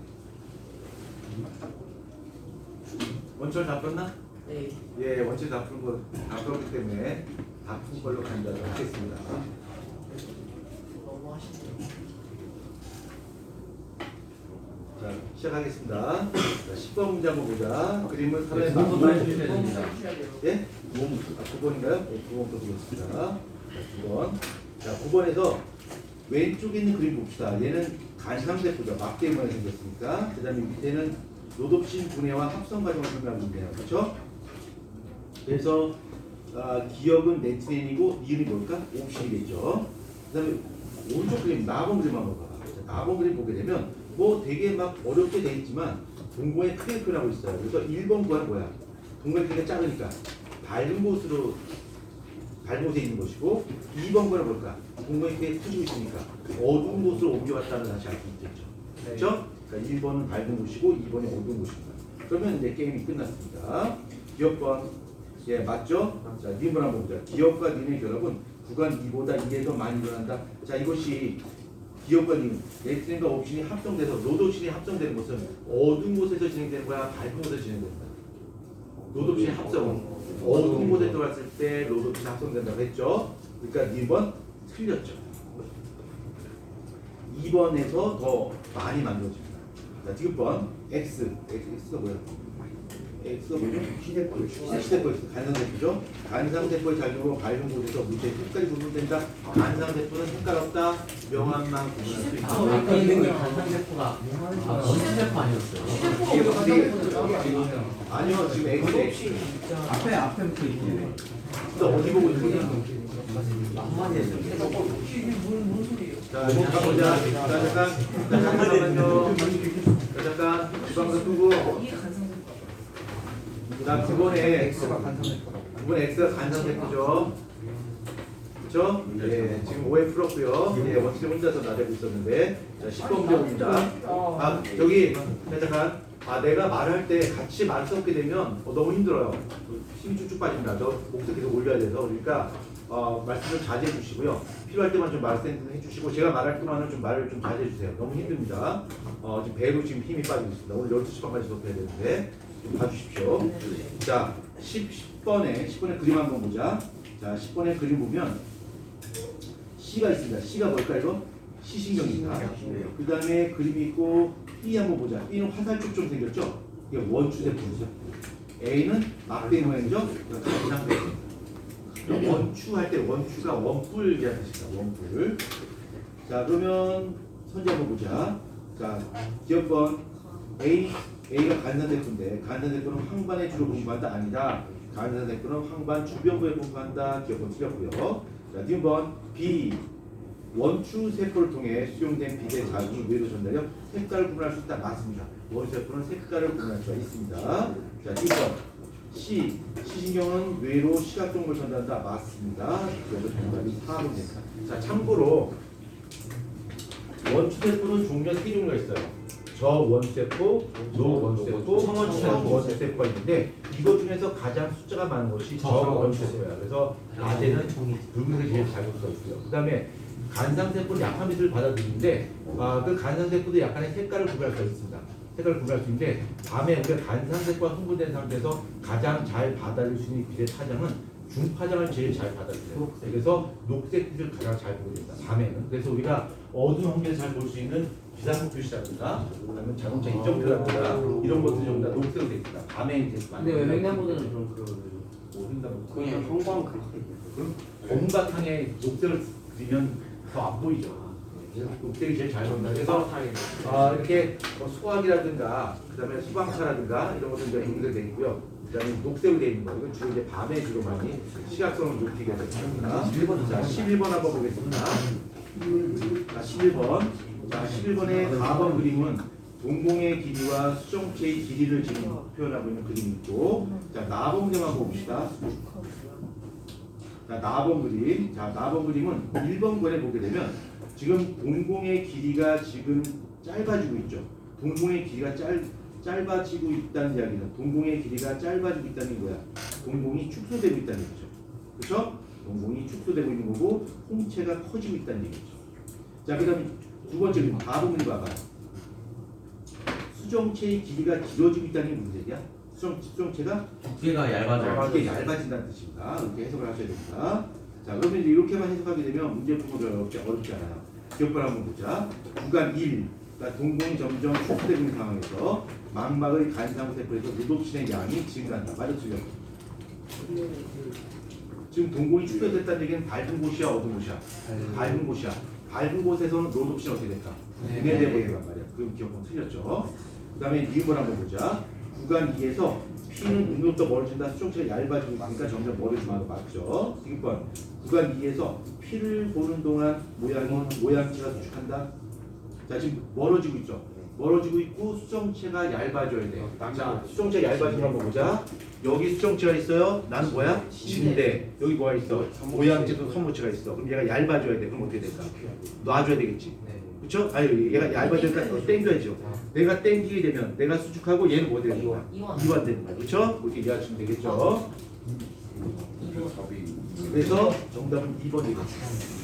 원철 다 풀었나? 네. 예, 원철 다 푼 거, 다 풀었기 때문에 다 푼 걸로 간다고 하겠습니다. 너무 하시네요. 자, 시작하겠습니다. 자, 10번 문제 한번 보자. 그림은 사람의 네, 두번 마음을 해주셔야 너무 됩니다. 해주셔야 돼요. 예? 9번인가요? 네, 9번부터 보겠습니다. 자, 9번. 자, 9번에서 왼쪽에 있는 그림 봅시다. 얘는 간상세포죠. 막대 모양이 생겼으니까. 그 다음에 밑에는 노독신 분해와 합성 과정을 설명하고 있네요. 그렇죠? 그래서 기억은 네티넨이고 니은이 뭘까? 옵신이겠죠. 그 다음에 오른쪽 그림, 나번 그림 한번 봐봐. 자, 나번 그림 보게 되면 뭐 되게 막 어렵게 돼 있지만 동공에 크게 표현하고 있어요. 그래서 1번 구하는 뭐야? 동공의 크기가 작으니까 밝은 곳으로 밝은 곳에 있는 것이고 2번 구하는 뭘까? 동공의 크기가 커지고 있으니까 어두운 곳으로 옮겨갔다는 다시 알 수 있겠죠. 그렇죠? 그러니까 1번은 밝은 곳이고 2번이 어두운 곳입니다. 그러면 이제 게임이 끝났습니다. 기억번 예, 맞죠? 자, 니은번 한번 보자. 기업과 니은의 결합은 구간 2보다 2에 더 많이 일어난다. 자, 이것이 기업과 니은, 넥슨과 옵션이 합성돼서 로드옵션이 합성되는 것은 어두운 곳에서 진행되는 거야, 밝은 곳에서 진행되는 거야. 로드옵션이 합성은 어두운 곳에 들어갔을 때 로드옵션이 합성된다고 했죠. 그러니까 니은 틀렸죠. 2번에서 더 많이 만들어집니다. 자, 디귿번 X가 뭐야? X가 뭐죠? 시대포 간상세포죠. 간상세포의 작용으로 밝은 곳에서 물체의 끝까지 구분된다. 간상세포는 색깔 없다. 명암만 구분할 수 있다. 아까 있는 게 간상세포가 원시세포 아니었어요? 아니요, 지금 X. 앞에 붙어 있고. 또 어디 보고 있는 거야? 한마디 했어요. 자, 가보자. 잠깐만요. 잠깐, 주방도 끄고. 자, 이번에 X가 간상세포죠. 그렇죠? 예, 지금 5회 풀었고요. 예, 원칙 혼자서 나대고 있었는데. 자, 10번 문제 봅니다. 아, 저기, 잠깐. 아, 내가 말할 때 같이 말 섞게 되면 너무 힘들어요. 힘이 쭉쭉 빠집니다. 저 목소리 계속 올려야 돼서. 그러니까 말씀을 자제해 주시고요. 필요할 때만 좀 말씀 해주시고 제가 말할 동안은 좀 말을 좀 자제해 주세요. 너무 힘듭니다. 지금 배로 지금 힘이 빠지고 있습니다. 오늘 12시 반까지 수업해야 되는데 좀 봐주십시오. 자, 10번에 그림 한번 보자. 자, 10번에 그림 보면 C가 있습니다. C가 뭘까요? 시신경입니다. 그 다음에 그림이 있고 B 한번 보자. B는 화살촉처럼 생겼죠? 이게 원추세포죠. A는 막대 모양이죠? 간상세포. 원추할 때 원추가 원뿔이라는 뜻입니다. 원뿔. 자, 그러면 선지 한번 보자. 자, 기업번 A가 간상세포인데 간상세포는 황반에 주로 분포한다? 아니다. 간상세포는 황반 주변부에 분포한다. 기업번 틀렸고요. 자, 니은번 B 원추세포를 통해 수용된 빛의 자극이 뇌로 전달해 색깔을 구분할 수 있다. 맞습니다. 원추세포는 색깔을 구분할 수가 있습니다. 자, 2번 시신경은 뇌로 시각 정보를 전달한다. 맞습니다. 그래서 정답이 4번 됩니다. 자, 참고로 원추세포는 종류가 3종류가 있어요. 저원추세포, 노원추세포, 청원추세포가 있는데 이것 중에서 가장 숫자가 많은 것이 저원추세포야. 그래서 낮에는 붉은색이 제일 잘 볼 수 있고요. 그 다음에 간상세포는 약한 빛을 받아들이는데 그 간상세포도 약간의 색깔을 구별할 수 있습니다. 색깔을 구별할 수 있는데 밤에 우리가 간상세포가 흥분된 상태에서 가장 잘 받아들일 수 있는 빛의 파장은 중파장을 제일 잘 받아들여요. 그래서 녹색 빛을 가장 잘 보게 된다. 밤에는. 그래서 우리가 어두운 환경에서 잘 볼 수 있는 비상구 표시라든가 아니면 자동차 인정표라든가 이런 것들이 전부 다 녹색으로 되어 있습니다. 밤에 이제 근데 왜 횡단보도는 그런 그냥 형광 그럼 검은 바탕에 녹색을 그리면 더 안 보이죠. 녹색이 제일 잘 보인다. 그래서 이렇게 소화기라든가 그다음에 수방차라든가 이런 것들 이제 녹색이 되어 있고요. 그다음에 녹색으로 되어 있는 거 이건 주로 이제 밤에 주로 많이 시각성을 높이게 됩니다. 11번 자 11번 한번 보겠습니다. 자 11번 자 11번의 4번 그림은 동공의 길이와 수정체의 길이를 지금 표현하고 있는 그림이 있고 자 나번 그림만 봅시다. 자, 나번 그림. 자, 나번 그림은 1번 권에 보게 되면 지금 동공의 길이가 지금 짧아지고 있죠. 동공의 길이가 짧아지고 있다는 이야기는 동공의 길이가 짧아지고 있다는 거야. 동공이 축소되고 있다는 얘기죠. 그렇죠? 동공이 축소되고 있는 거고 홍채가 커지고 있다는 얘기죠. 자, 그다음에 두 번째 그림 4번 그림 봐봐요. 수정체의 길이가 길어지고 있다는 게 무슨 얘기야? 수정체가 두께가 얇아져요. 이게 얇아진다는 뜻입니다. 이렇게 해석을 하셔야 됩니다. 자, 그러면 이제 이렇게만 해석하게 되면 문제 풀고 어렵지 않아요. 기억발 한번 보자. 구간 1, 그러니까 동공이 점점 축소되고 있는 상황에서 망막의 간상세포에서 루독신의 양이 증가한다. 맞아, 틀려? 지금 동공이 축소됐다는 얘기는 밝은 곳이야, 어두운 곳이야? 밝은 곳이야. 밝은 곳에서는 로독신이 어떻게 될까? 분해돼 보이는 말이야. 그럼 기억은 틀렸죠. 그 다음에 니은번 한번 보자. 구간 2에서 피는 눈부터 멀어진다. 수정체가 얇아지고 있으니까 점점 멀어지는 거 맞죠? 6번 구간 2에서 피를 보는 동안 모양체가 수축한다. 자, 지금 멀어지고 있죠? 멀어지고 있고 수정체가 얇아져야 돼. 자, 수정체가 얇아지는 거 한번 보자. 여기 수정체가 있어요. 나는 뭐야? 진대. 여기 뭐가 있어? 모양체도 선모체가 있어. 그럼 얘가 얇아져야 돼. 그럼 어떻게 될까? 놔줘야 되겠지. 그렇죠? 아니 얘가 얇아지니까 땡겨야죠. 내가 땡기게 되면 내가 수축하고 얘는 뭐 되는 거야? 이완 되는 거야. 그렇죠? 이렇게 이해하시면 되겠죠? 답이 그래서 정답은 2번이겠습니다.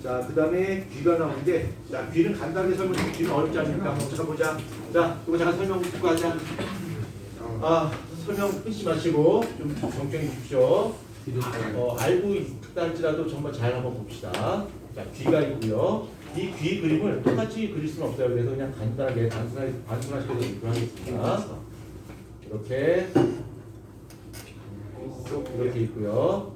자, 그 다음에 귀가 나오는데, 자, 귀는 간단하게 설명해. 귀는 어렵지 않으니까 한번 잠깐 보자. 자, 이거 잠깐 설명 듣고 하자. 설명 끊지 마시고 좀 정정해 주십시오. 알고 있다 할지라도 정말 잘 한번 봅시다. 자, 귀가 있고요. 이 귀 그림을 똑같이 그릴 수는 없어요. 그래서 그냥 간단하게 단순하게 그리겠습니다. 이렇게 이렇게 있고요.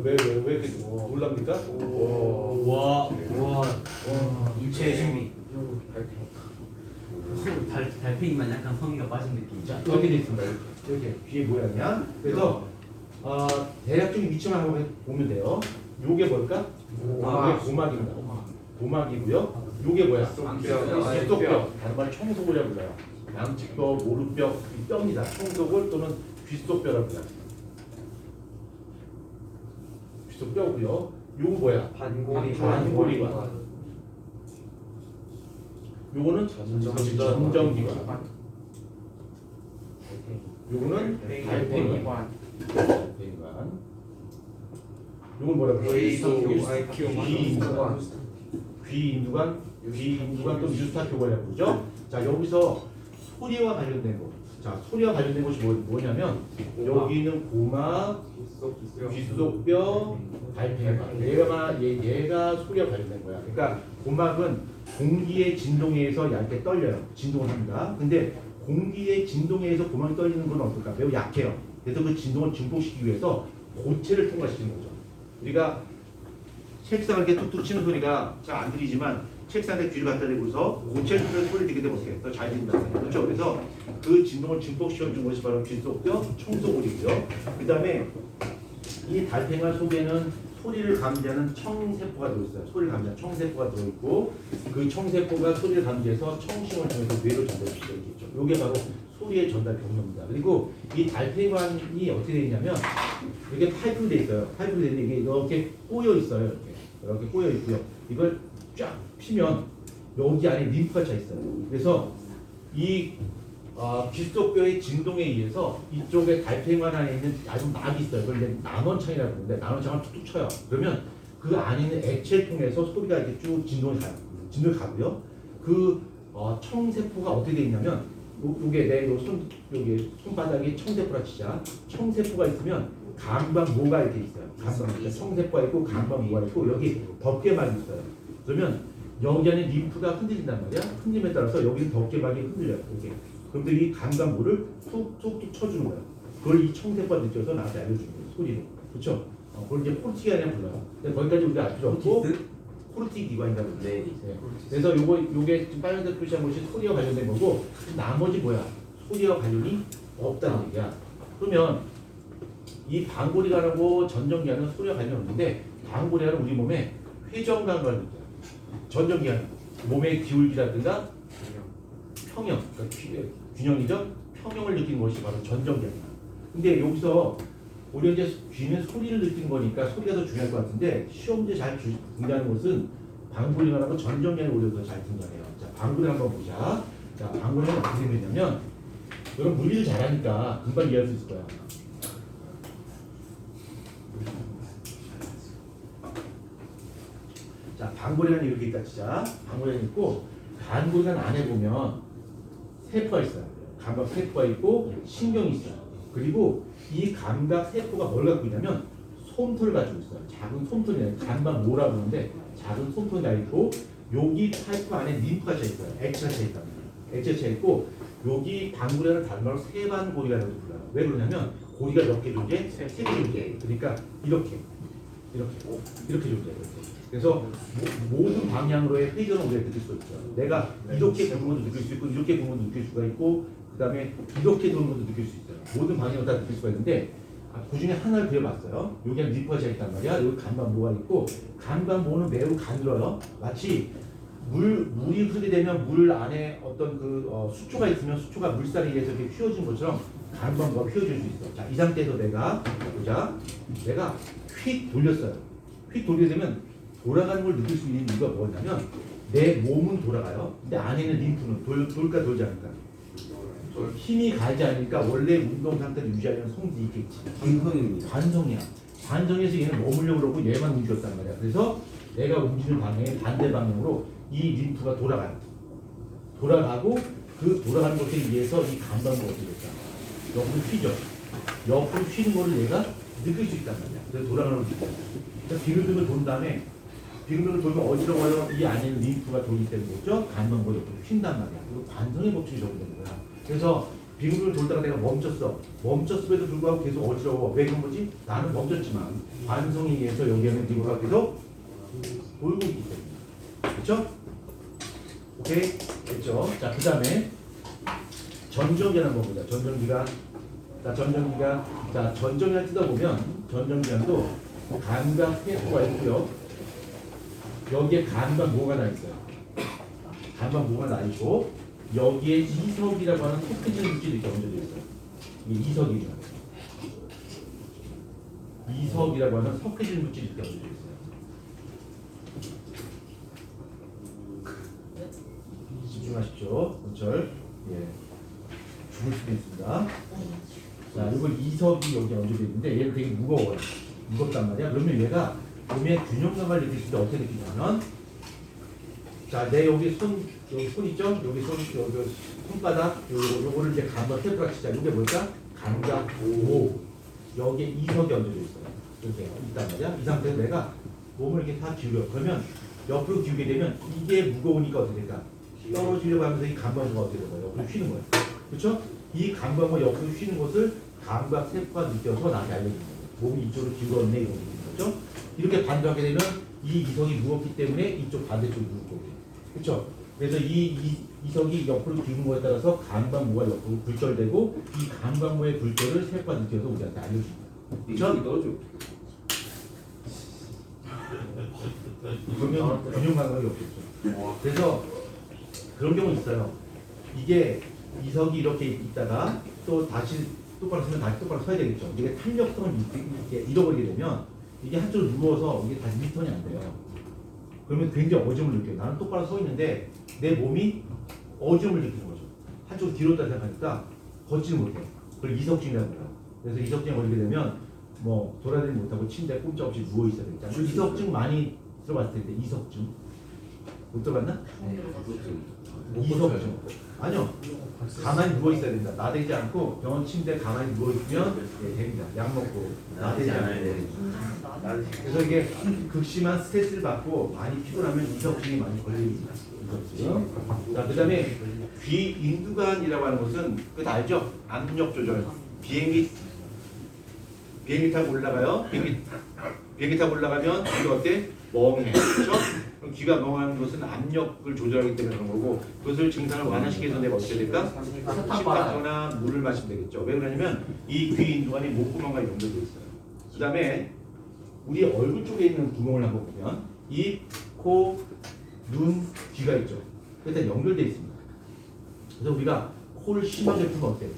왜 이렇게 놀랍니까? 인체의 신비. 달팽이만 약간 성의가 빠진 느낌. 자, 이렇게 돼 있습니다. 이렇게 귀의 모양이야. 그래서 대략적인 위치만 한번 보면 돼요. 요게 뭘까? 요게 고막입니다. 고막이고요. 요게 뭐야? 귓속뼈. 다른 말로 청소골이라고 불러요. 양측뼈, 모루뼈, 이 뼈입니다. 청소골 또는 귓속뼈라고 불러요. 귓속뼈고요. 요거 뭐야? 반고리관. 요거는 전정기관. 요거는 달팽이관. 요건 뭐라고 그래요? 귀인두관 또 유스타표관이라고 그러죠. 자, 여기서 소리와 관련된 거. 자, 소리와 관련된 것이 뭐냐면 여기는 고막, 귓속뼈, 달팽이관. 얘가 소리와 관련된 거야. 그러니까 고막은 공기의 진동에 의해서 얇게 떨려요. 진동을 합니다. 근데 공기의 진동에 의해서 고막이 떨리는 건 어떨까? 매우 약해요. 그래서 그 진동을 증폭시키기 위해서 고체를 통과시키는 거죠. 우리가 책상을 이렇게 툭툭 치는 소리가 잘 안 들리지만 책상에 귀를 갖다 대고서 고체를 통해서 소리를 듣게 되면 어떻게 더 잘 들린다. 그렇죠? 그래서 그 진동을 증폭시켜준 것이 바로 귓속뼈, 청소골이고요. 그 다음에 이 달팽이관 속에는 소리를 감지하는 청세포가 들어있어요. 소리를 감지하는 청세포가 들어있고 그 청세포가 소리를 감지해서 청심을 통해서 뇌로 전달시키게 있겠죠. 이게 바로 소리의 전달 경로입니다. 그리고 이 달팽이관이 어떻게 되어 있냐면 이게 파이프로 되어 있어요. 파이프로 되어 있는데 이게 이렇게 꼬여 있어요. 이렇게 꼬여 있고요. 이걸 쫙 피면 여기 안에 림프가 차 있어요. 그래서 이 귓속뼈의 진동에 의해서 이쪽에 달팽이관 안에 있는 아주 막이 있어요. 그걸 이제 난원창이라고 하는데 난원창을 툭툭 쳐요. 그러면 그 안에 있는 액체를 통해서 소리가 이렇게 쭉 진동을 가고요. 그 청세포가 어떻게 되어 있냐면 요게 내 여기 손바닥에 청세포라 치자. 청세포가 있으면 감방모가 이렇게 있어요. 청세포가 있고 감방모가 있고 여기 덮개막이 있어요. 그러면 여기 안에 림프가 흔들린단 말이야. 흔들림에 따라서 여기는 덮개막이 흔들려요. 이렇게. 그럼 이 감각물을 툭툭툭 쳐주는 거야. 그걸 이 청세포가 느껴서 나한테 알려주는 거예요. 소리로. 그렇죠? 그걸 이제 코르티기관이라고 불러요. 근데 거기까지 우리가 알 필요 없고 코르티 기관이라고 불러요. 그래서 요게 지금 빨간색 표시한 것이 소리와 관련된 거고 나머지 뭐야? 소리와 관련이 없다는 얘기야. 그러면 이 방고리관하고 전정기관은 소리와 관련이 없는데 방고리관은 우리 몸에 회전감을 느껴요. 전정기관 몸의 기울기라든가 평형, 그러니까 균형이죠. 평형을 느끼는 것이 바로 전정기관이야. 근데 여기서 우리가 이제 귀는 소리를 느끼는 거니까 소리가 더 중요할 것 같은데 시험지에 잘 등장하는 것은 방구리관하고 전정기관이 오히려 더 잘 등장해요. 자, 방구리관 한번 보자. 자, 방구리관 어떻게 되냐면 여러분 물리를 잘하니까 금방 이해할 수 있을 거야. 자, 방구리관이 이렇게 있다 치자. 방구리관이 있고 방구리관 안에 보면 세포가 있어요. 감각 세포가 있고 신경이 있어요. 그리고 이 감각 세포가 뭘 갖고 있냐면 솜털을 가지고 있어요. 작은 솜털이 감각 모라고 하는데 작은 솜털이 다 있고 여기 파이프 안에 림프가 차 있어요. 액체가 차 있답니다. 액체가 차 있고 여기 방구리관을 다른 말로 세반고리관이라고 불러요. 왜 그러냐면 고리가 몇 개 존재? 세 개 존재. 그러니까 이렇게 존재해요. 그래서 모든 방향으로의 회전을 우리가 느낄 수 있죠. 내가 이렇게 보는 것도 느낄 수 있고 이렇게 보는 것도 느낄 수가 있고 그 다음에 이렇게 도는 것도 느낄 수 있어요. 모든 방향을 다 느낄 수가 있는데 그 중에 하나를 그려봤어요. 여기에 림프가 있단 말이야. 여기 감반모가 있고 감반모는 매우 가늘어요. 마치 물이 흐르게 되면 물 안에 어떤 수초가 있으면 수초가 물살에 의해서 이렇게 휘어진 것처럼 감반모가 휘어질 수 있어. 자, 이 상태에서 내가 휙 돌렸어요. 휙 돌리게 되면 돌아가는 걸 느낄 수 있는 이유가 뭐냐면 내 몸은 돌아가요. 근데 안에는 림프는 돌까 돌지 않을까? 힘이 가지 않으니까 원래 운동 상태를 유지하려면 성질이 있겠지. 관성입니다. 관성이야. 관성에서 얘는 머물려고 그러고 얘만 움직였단 말이야. 그래서 내가 움직이는 방향의 반대 방향으로 이 림프가 돌아가요. 돌아가고 그 돌아가는 것에 의해서 이 간방도 어떻게 될까? 옆으로 휘죠. 옆으로 휘는 거를 얘가 느낄 수 있단 말이야. 그래서 돌아가는 걸 느껴요. 그래서 빙글빙글 돈 다음에 빙글빙글 돌면 어디로 가요? 이 안에는 림프가 돌기 때문이죠. 간방도 옆으로 휜단 말이야. 그리고 관성의 법칙이 적용되는 거야. 그래서 빙글빙글 돌다가 내가 멈췄어. 멈췄음에도 불구하고 계속 어지러워. 왜 그런 거지? 나는 멈췄지만 관성에 의해서 여기에는 림프가 계속 돌고 있기 때문에. 그렇죠? 오케이? 됐죠? 자, 그 다음에 전정기를 한번 보자. 전정기가 전정기를 뜯어보면 전정기관도 간과 세포가 있고요. 여기에 간과 뭐가 나 있어요? 간과 뭐가 나 있고 여기에 이석이라고 하는 속해진 물질이 이렇게 얹어져 있어요. 이게 이석이에요. 이석이라고 하는 석해진 물질이 이렇게 얹어져 있어요. 집중하십시오. 원철. 예. 죽을 수도 있습니다. 자, 이거 이석이 여기 얹어져 있는데 얘는 되게 무거워요. 무겁단 말이야. 그러면 얘가 몸의 균형감을 느낄 때 어떻게 느끼냐면, 자, 내 여기 손 있죠? 여기 손바닥, 요거를 이제 감각 테프라 치자. 이게 뭘까? 감각 오. 여기에 이석이 얹어져 있어요. 이렇게 있단 말이야. 이 상태에서 내가 몸을 이렇게 다 기울여. 그러면 옆으로 기울게 되면 이게 무거우니까 어떻게 될까? 떨어지려고 하면서 이 감각모가 어떻게 될까요? 옆으로 휘는 거예요. 그렇죠? 이 감각모 옆으로 휘는 것을 감각 세포가 느껴서 나한테 알려주는 거예요. 몸이 이쪽으로 기울었네 이런 거죠. 이렇게 반대하게 되면 이 이석이 무겁기 때문에 이쪽 반대쪽이 무겁고 거예요. 그렇죠? 그래서 이 이석이 옆으로 기운 거에 따라서 감각모가 옆으로 굴절되고 이 감각모의 굴절을 세포가 느껴서 우리한테 알려줍니다. 그렇죠? 넣어줘. 그러면 균형 감각이 없겠죠. 그래서 그런 경우 있어요. 이게 이석이 이렇게 있다가 또 다시 똑바로 서면 다시 똑바로 서야 되겠죠. 이게 탄력성을 이렇게 잃어버리게 되면 이게 한쪽으로 누워서 이게 다시 리턴이 안 돼요. 그러면 굉장히 어지럼을 느껴요. 나는 똑바로 서 있는데 내 몸이 어지럼을 느끼는 거죠. 한쪽으로 뒤로 다 생각하니까 걷지를 못해요. 그걸 이석증이라고 해요. 그래서 이석증에 걸리게 되면 뭐 돌아다니지 못하고 침대에 꼼짝없이 누워 있어야 되잖아요. 이석증 많이 들어봤을 텐데 이석증 못 들어봤나? 이석증 아니요. 가만히 누워 있어야 된다. 나대지 않고 병원 침대에 가만히 누워 있으면 됩니다. 약 먹고 나대지 않아야 돼요. 그래서 이게 극심한 스트레스를 받고 많이 피곤하면 이석증이 많이 걸립니다. 이석증. 자, 그다음에 귀인두관이라고 하는 것은 그거 다 알죠? 압력 조절. 비행기 타고 올라가요. 비행기 타고 올라가면 귀가 어때? 멍해. 그렇죠? 그럼 귀가 멍하는 것은 압력을 조절하기 때문에 그런 거고 그것을 증상을 완화시키기 위해서 내가 어떻게 될까? 식사거나 물을 마시면 되겠죠. 왜 그러냐면 이 귀인두관이 목구멍과 연결되어 있어요. 그 다음에 우리 얼굴 쪽에 있는 구멍을 한번 보면 입, 코, 눈, 귀가 있죠. 일단 연결되어 있습니다. 그래서 우리가 코를 심하게 풀면 어때요?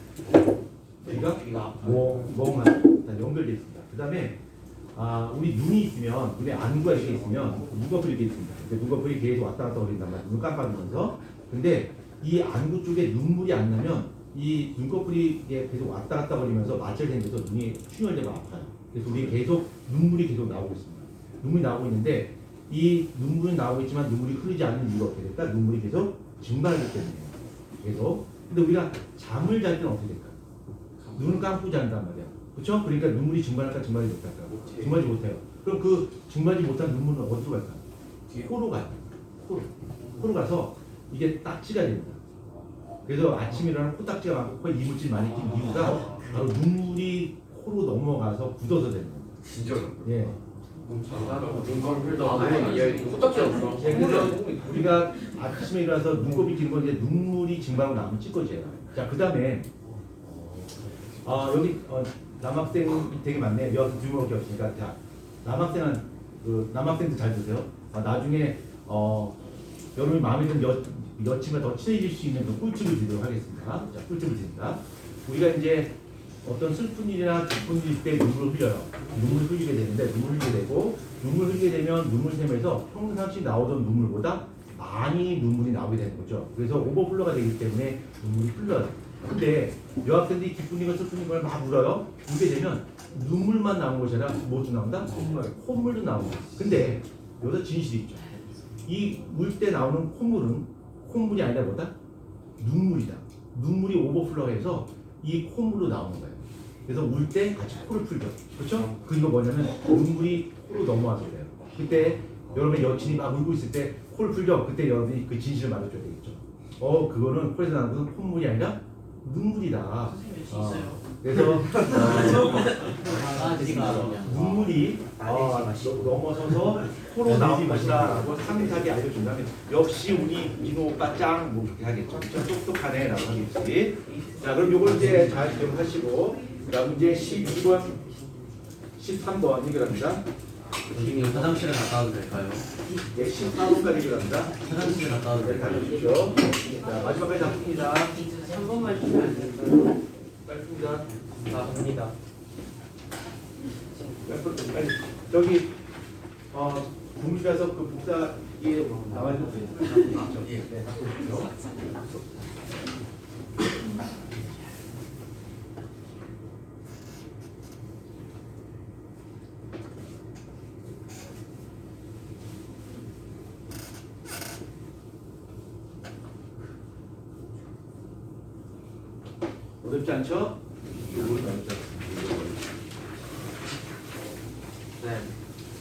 귀가 멍하고 연결되어 있습니다. 그 다음에 우리 눈이 있으면 눈에 안구가 이렇게 있으면 눈꺼풀이 이렇게 있습니다. 눈꺼풀이 계속 왔다 갔다 거린단 말이에요. 눈 깜빡이면서. 근데 이 안구 쪽에 눈물이 안 나면 이 눈꺼풀이 계속 왔다 갔다 거리면서 마찰이 생겨서 눈이 충혈되고 아파요. 그래서 우리 계속 눈물이 계속 나오고 있습니다. 눈물이 나오고 있는데 이 눈물은 나오고 있지만 눈물이 흐르지 않는 이유가 어떻게 될까? 눈물이 계속 증발하기 때문이에요. 계속. 근데 우리가 잠을 잘 때는 어떻게 될까? 눈을 감고 잔단 말이야. 그렇죠? 그러니까 눈물이 증발할까 증발하지 못할까? 증발하지 못해요. 그럼 그 증발하지 못한 눈물은 어디로 갈까? 코로 가요. 코로 가서 이게 딱지가 됩니다. 그래서 아침에 일어나면 코딱지가 많고 코에 이물질 많이 낀 이유가 바로 눈물이 코로 넘어가서 굳어서 되는 겁니다. 진짜. 예. 코딱지 없어. 예, 그래서 우리가 아침에 일어나서 눈곱이 긴 건 이제 눈물이 증발하고 나면 찌꺼져요. 자, 그 다음에 여기 남학생 되게 많네. 여학생 2명밖에 없으니까 자, 남학생도 잘 드세요. 나중에 여러분이 마음에 드는 여친과 더 친해질 수 있는 그 꿀팁을 드리도록 하겠습니다. 자, 꿀팁을 드립니다. 우리가 이제 어떤 슬픈 일이나 기쁜 일일 때 눈물을 흘려요. 눈물을 흘리게 되는데 눈물 흘리게 되고 눈물 흘리게 되면 눈물 샘에서 평상시 나오던 눈물보다 많이 눈물이 나오게 되는 거죠. 그래서 오버플로가 되기 때문에 눈물이 흘러요. 근데 여학생들이 기쁜 걸 슬픈 걸 막 울어요. 울게 되면 눈물만 나오는 것이 아니라 뭐도 나온다? 콧물도 나오고. 근데 여기서 진실이 있죠. 이 울 때 나오는 콧물은 콧물이 아니라 뭐다? 눈물이다. 눈물이 오버플로해서 이 콧물로 나오는 거예요. 그래서 울 때 같이 코를 풀죠. 그렇죠? 그리고 뭐냐면 눈물이 코로 넘어와서 그래요. 그때 여러분의 여친이 막 울고 있을 때 코를 풀죠. 그때 여러분이 그 진실을 말해줘야 되겠죠. 그거는 코에서 나는 것은 콧물이 아니라 눈물이다. 선생님 수 있어요. 그래서 드리가 눈물이 넘어서서 코로 나온 것이다라고 상세하게 알려준다면 역시 우리 민호 오빠 짱 뭐 그렇게 하겠죠. 진짜 똑똑하네라고 하겠지. 자 그럼 요걸 이제 잘 기억하시고 자 문제 12번 13번 해결합니다. 선생님 화장실에 갔다 와도 될까요? 예, 14번까지 해결합니다. 화장실에 갔다 와도 네, 될까요? 가주십시오. 자 마지막까지 잡습니다. 한 번만 주면 안 될까요? 짧습니다. 갑니다. 빨리 저기 국립에서 그 복사기에 나와 있는 거 예, 네, 갖고 오십시오. 어렵지 않죠? 네.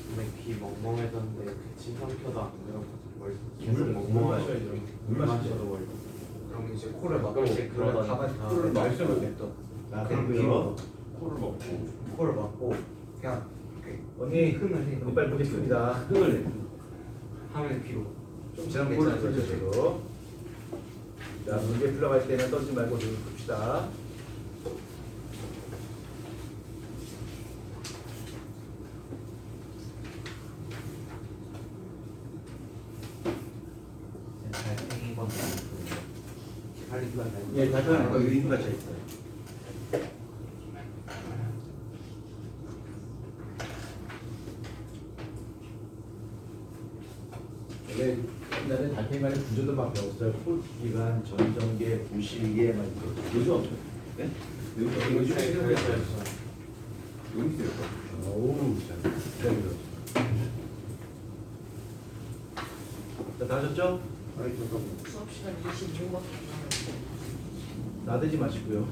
근데 귀 멍멍해졌는데 침 삼켜도 안 돼요. 계속 멍멍하셔야죠. 물 마셔도 멀고. 그럼 이제 코를 막고 그러다가 가만 코를 말씀을 막고 또 자, 그리고요. 코를 먹고 코를 막고 그냥 언니, 흥을 해. 언니 빨리 보겠습니다. 흥을 내. 하면 귀로. 좀 지난 코를 풀죠, 저도. 자, 문제 풀어갈 때는 떨지 말고 좀 풉시다. 달팽이 건 빨리 그만 나. 예, 달팽이 거 이름 같이 있어요. 원래 옛날에 달팽이만의 구조도 막 배웠어요. 폴기관, 전정계, 부실계 막 이렇게. 요즘 없죠? 네? 요즘 여기 있어요. 어우, 잘. 자, 다 하셨죠? 아니 잠깐만. 수업 시간 26분밖에 안 남았어요. 나대지 마시고요.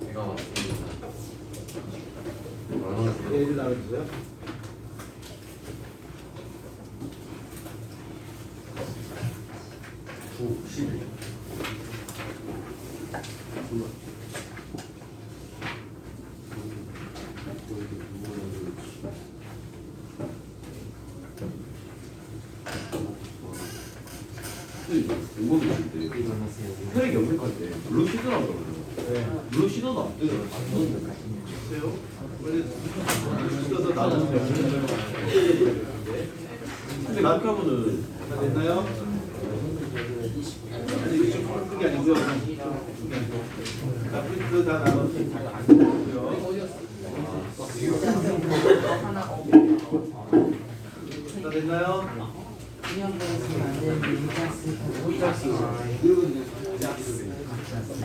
제가 왔습니다. 얘들 나눠주세요. 이거도 있을 때 일어나세요. 혈액 염색할 때 물로 씻으라고 그러죠. 네. 물로 씻어도 안 뜨더라고요. 주세요. 원래 뜯어서 나눠주세요. 근데 그렇게 하면은 다 됐나요? 아니 이게 좀 큰 게 아니고요. 자, 프린트 다 나눠주고요. 다 됐나요? 그냥 보내시면 안 되는데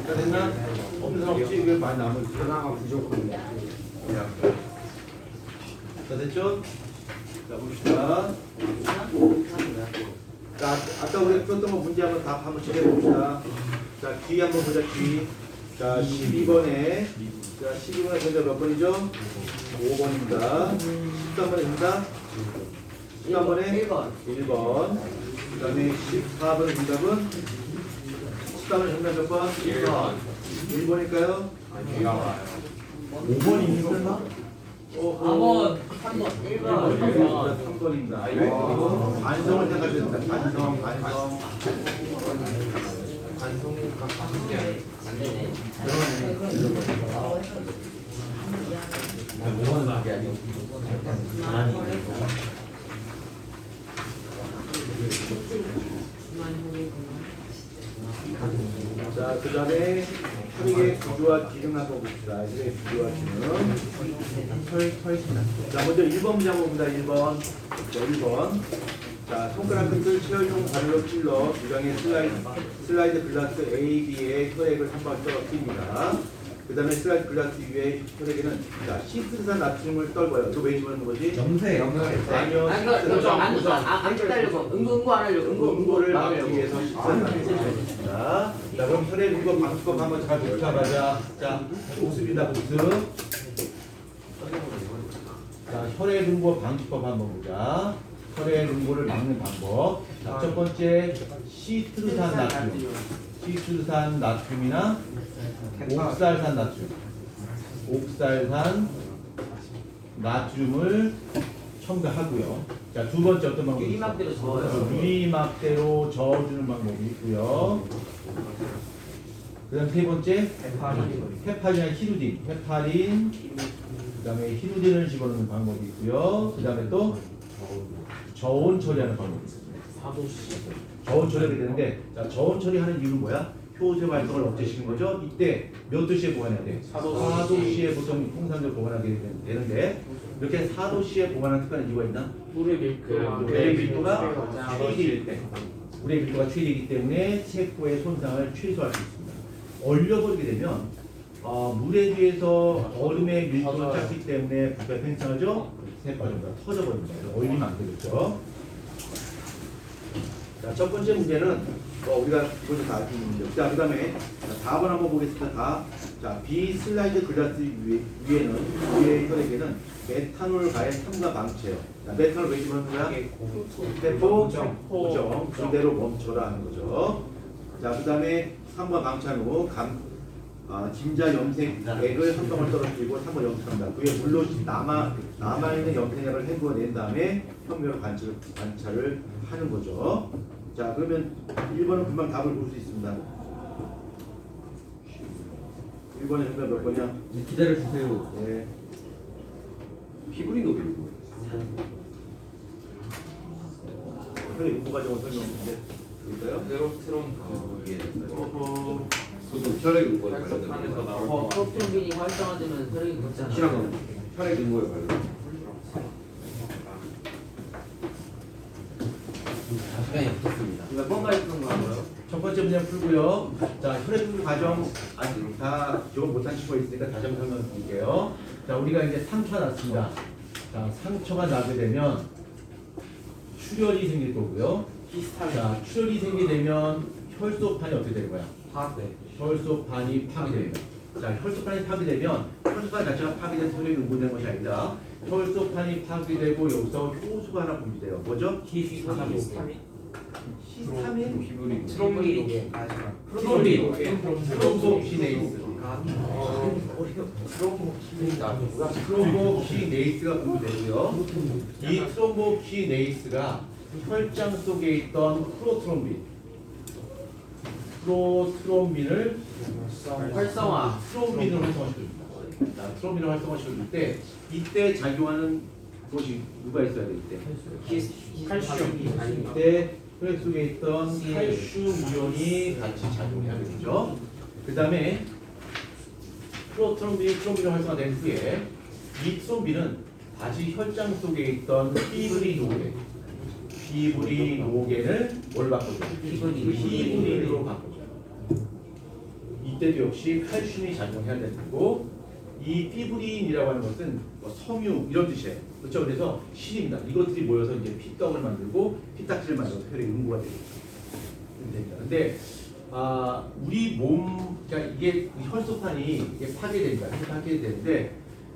다 됐나? 없는 사람 없지? 이게 많이 남아있어요. 하나가 부족한데. 다 됐죠? 자, 봅시다. 자, 아까 우리 풀었던 거 문제 한번 답 한번 해봅시다. 자, 귀 한번 보자, 귀. 자, 12번에. 자, 12번에 문제 몇 번이죠? 5번입니다. 13번입니다. 13번에 1번. 그 다음에 14번 정답은? 14번 정답 몇 번? 1번. 1번일까요? 아니요. 5번입니까? 4번, 3번, 1번, 3번입니다. 반성을 생각해야 된다. 반성. 반송이니까 반송이 안 되네. 뭐하는 게 아니고 가만히 자, 그 다음에 혈액의 구조와 기능 한번 봅시다. 혈액의 구조와 기능. 자, 먼저 1번 문제 한번 봅니다. 1번. 자, 1번. 자, 손가락 끝을 체열용 바늘로 찔러 두장의 슬라이드 글라스 A, B에 혈액을 한 번 떨어뜨립니다. 그 다음에 슬라이드 글라스 위에 혈액에는 자, 시트르산 나트륨을 떨궈요. 이거 왜 집어넣는 거지? 염색 아니요. 안 기다려고 응고 안 하려고 응고를 막기 위해서 시트르산 나트륨을 넣습니다. 자, 그럼 혈액 응고 방수법 한번 잘 복습하자. 자, 복습이다, 복습. 자, 혈액 응고 방수법 한번 보자. 혈액 응고를 막는 방법. 자, 첫 번째 시트르산 나트륨. 시트르산 나트륨이나 옥살산 나트륨. 옥살산 나트륨을 첨가하고요. 자, 두 번째 어떤 방법이 있어요? 유리막대로 저어요. 유리막대로 저어주는 방법이 있고요. 그 다음 세 번째 헤파린이나 히루딘. 헤파린, 그 다음에 히루딘을 집어넣는 방법이 있고요. 그 다음에 또 저온 처리하는 방법이 있습니다. 저온 처리하게 되는데, 자, 저온 처리하는 이유는 뭐야? 효소 활동을 억제시키는 거죠. 이때 몇 도씨에 보관해야 돼? 4도씨에 보통 통상적으로 보관하게 되는데, 이렇게 4도씨에 보관하는 특별한 이유가 있나? 물의 밀도. 물의 밀도가 최대일 때, 물의 밀도가 최대이기 때문에 세포의 손상을 최소화할 수 있습니다. 얼려버리게 되면 물에 비해서 얼음의 밀도가 작기 때문에 부패 팽창하죠. 세포가 전부 다 터져버립니다. 얼리면 안 되겠죠. 자, 첫 번째 문제는 우리가 이것을 다 아는 문제죠. 자, 그 다음에 4번 한번 보겠습니다. 자, B 슬라이드 글라스 위에는 혈액에는 메탄올 가의 첨가 방체요. 자, 메탄올 왜 집어넣는 거야? 세포 고정 그대로 멈춰라 하는 거죠. 자, 그 다음에 3번 방치한 후 진자 염색액을 한 방울 떨어뜨리고 3번 염색합니다. 그에 물로 남아있는 염색약을 헹궈낸 다음에 현미로 관찰을 하는 거죠. 자, 그러면 1번은 금방 답을 볼 수 있습니다. 1번의 정답 몇 번이야? 기다려주세요. 네. 피부링도 그리고 혈액 응고 과정을 설명했는데 볼까요? 세로스트롬 그것도 혈액 응고에 안에서 관련된 나와. 프로틴이 활성화되면 혈액이 걷잖아. 실험 혈액 응고에 관련된 시간이 붙었습니다. 몇 번까지 푸는 거고요? 첫 번째 문제 풀고요. 자, 혈액 응고 과정 아직 다 기억 못한 친구가 있으니까 다시 한번 설명드릴게요. 자, 우리가 이제 상처가 났습니다. 자, 상처가 나게 되면 출혈이 생길 거고요. 자, 출혈이 생기게 되면 혈소판이 어떻게 되는 거야? 혈소판이 파괴됩니다. 자, 혈소판이 파괴되면 혈소판 자체가 파괴돼서 혈액이 응고되는 것이 아니라 혈소판이 파괴되고 여기서 효소가 하나 분비돼요. 뭐죠? 히스타민. 피부링 트롬보린. 트롬빈. 트롬보키네이스. 트롬보키네이스가 분비되고요. 이 트롬보키네이스가 혈장 속에 있던 프로트롬빈을 활성화. 트롬빈을 활성화시켜줍니다. 자, 트롬빈을 활성화시켜줄 때 이때 작용하는 것이 누가 있어야 돼? 이때 칼슘. 이때 혈액 속에 있던 칼슘 이온이 같이 작용해야 되죠. 그 다음에 트롬빈이 활성화된 후에 이 트롬빈은 다시 혈장 속에 있던 피브리노겐을 뭘 바꿔줘요? 피브린으로 바꿔줘요. 이때도 역시 칼슘이 작용해야 되는 거고, 이 피브린이라고 하는 것은 뭐 섬유 이런 뜻이에요. 그렇죠? 그래서 실입니다. 이것들이 모여서 이제 피떡을 만들고 피딱지를 만들어서 혈액 응고가 됩니다. 근데 우리 몸, 그러니까 이게 혈소판이 이게 파괴됩니다. 파괴되는데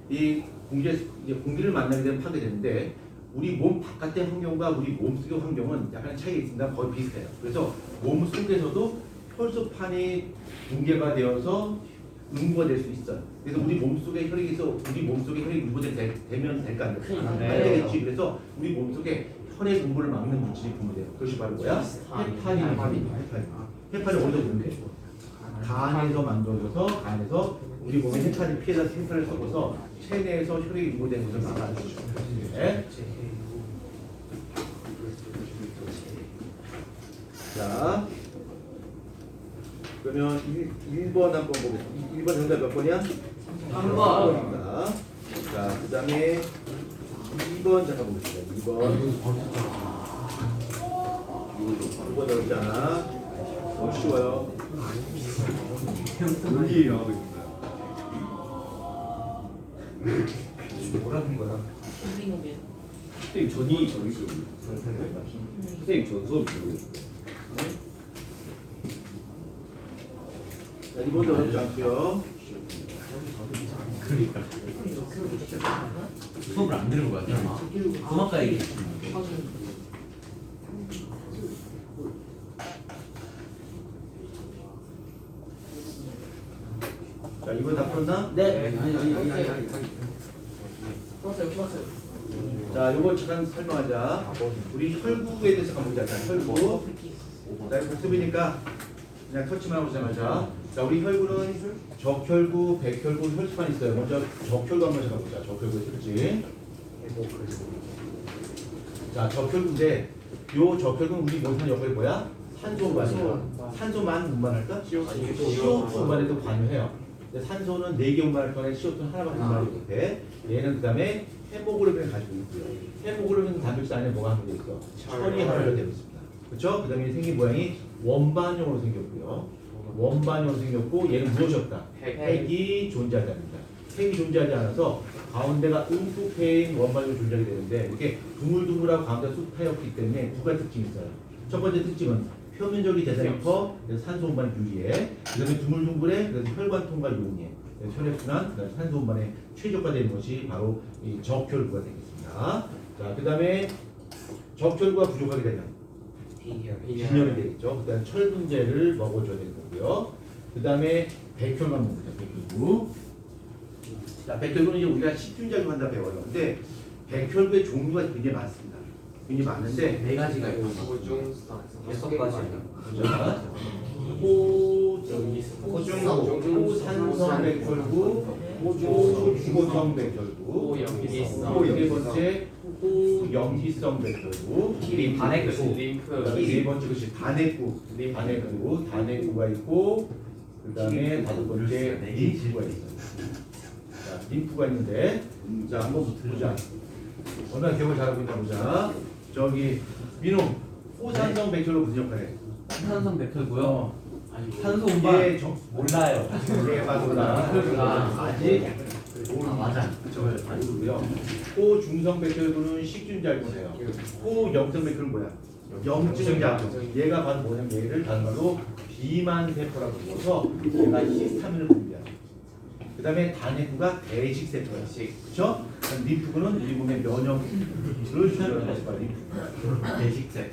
이 공기를 만나게 되면 파괴되는데 우리 몸 바깥의 환경과 우리 몸 속의 환경은 약간 차이가 있습니다. 거의 비슷해요. 그래서 몸 속에서도 혈소판이 붕괴가 되어서 응고가 될 수 있어요. 그래서 우리 몸속에 혈액이 응고되면 될까 안 될까? 안 되겠지. 그래서 우리 몸속에 혈액 응고를 막는 물질이 분비돼요. 그것이 바로 뭐야? 헤파린이 어디서 분비돼? 헤파린 간에서 만들어져서 간에서 우리 몸에 헷갈린 피해자 생산을 섞어서 체내에서 혈액이 유도되는 것을 막아주죠. 네. 자, 그러면 1번 한번 보겠습니다. 1번 정답 몇 번이야? 3번. 자, 그 다음에 2번 잠깐 보겠습니다. 2번. 2번 어렵잖아. 쉬워요. 여기 나오고 있어요. 뭐라는 거야? 힐링업이에요. 선생님 전이 저기 있어요. 선생님 전 수업 들고 있어요. 자, 2번도 어렵지 않고요. 그러니까 수업을 안 들은 거야. 그만까 얘기. 자, 2번 다 풀었나? 네. 풀었어요. 자, 요거 잠깐 설명하자. 우리 혈구에 대해서 한번 보자. 자, 혈구. 자, 이거 복습이니까 그냥 터치만 하고 시작하자. 자, 우리 혈구는 적혈구, 백혈구, 혈수만 있어요. 먼저 적혈구 한번 잠깐 보자. 적혈구의 특징. 자, 적혈구인데 요 적혈구는 우리 몸의 역할이 뭐야? 산소 운반이야. 산소만 운반할까? CO2 운반에도 관여해요. 근데 산소는 4개 운반할 거네 CO2는 하나밖에 운반하지 못해. 얘는 그 다음에 헤모글로빈을 가지고 있고요. 헤모글로빈 단백질 안에 뭐가 함유되어 있어? 철이 함유되어 있습니다. 그렇죠? 그 다음에 생긴 모양이 원반형으로 생겼고요. 원반형으로 생겼고 얘는 무엇이 없다? 핵이 존재하지 않는다. 핵이 존재하지 않아서 가운데가 음축해인 원반형으로 존재하게 되는데 이렇게 두물두물하고 가운데 쑥 파였기 때문에 두 가지 특징이 있어요. 첫 번째 특징은 표면적이 대단히 커, 그래서 산소 운반이 유리해. 그 다음에 두물둥글해, 그래서 혈관 통과 용이해. 그래서 혈액순환, 그 다음에 산소 운반에 최적화되는 것이 바로 이 적혈구가 되겠습니다. 자, 그 다음에 적혈구가 부족하게 되면 빈혈이 되겠죠. 그 다음에 철분제를 먹어줘야 되는 거고요. 그 다음에 백혈만 먹자, 백혈구. 자, 백혈구는 이제 우리가 식균작용 한다 배워요. 근데 백혈구의 종류가 굉장히 많습니다. 굉장히 많은데 4가지가 있고. 여섯 가지. 자, 호산성 백혈구, 호주고성 백혈구, 세 번째 호염기성 백혈구, 단핵구. 네 번째 것이 단핵구가 있고, 그 다음에 다섯 번째 림프가 있어요. 자, 림프가 있는데, 자 한번 보자. 얼마나 기억을 잘하고 있나 보자. 저기 민호 호산성 백혈구 무슨 역할해? 산성 백혈고요. 산소 운반 예, 몰라요. 아직 맞아. 저걸 아니고요. 호중성 백혈구는 식균작용해요. 호염성 백혈은 뭐야? 염증작용. 얘가 바로 뭐냐면 얘를 다른 말로 비만세포라고 불러서 얘가 히스타민을 분비해요. 그 다음에 단핵구가 대식세포예요. 그렇죠? 림프구는 우리 몸의 면역을 조절하는 것이 바로 림프구예요. 대식세.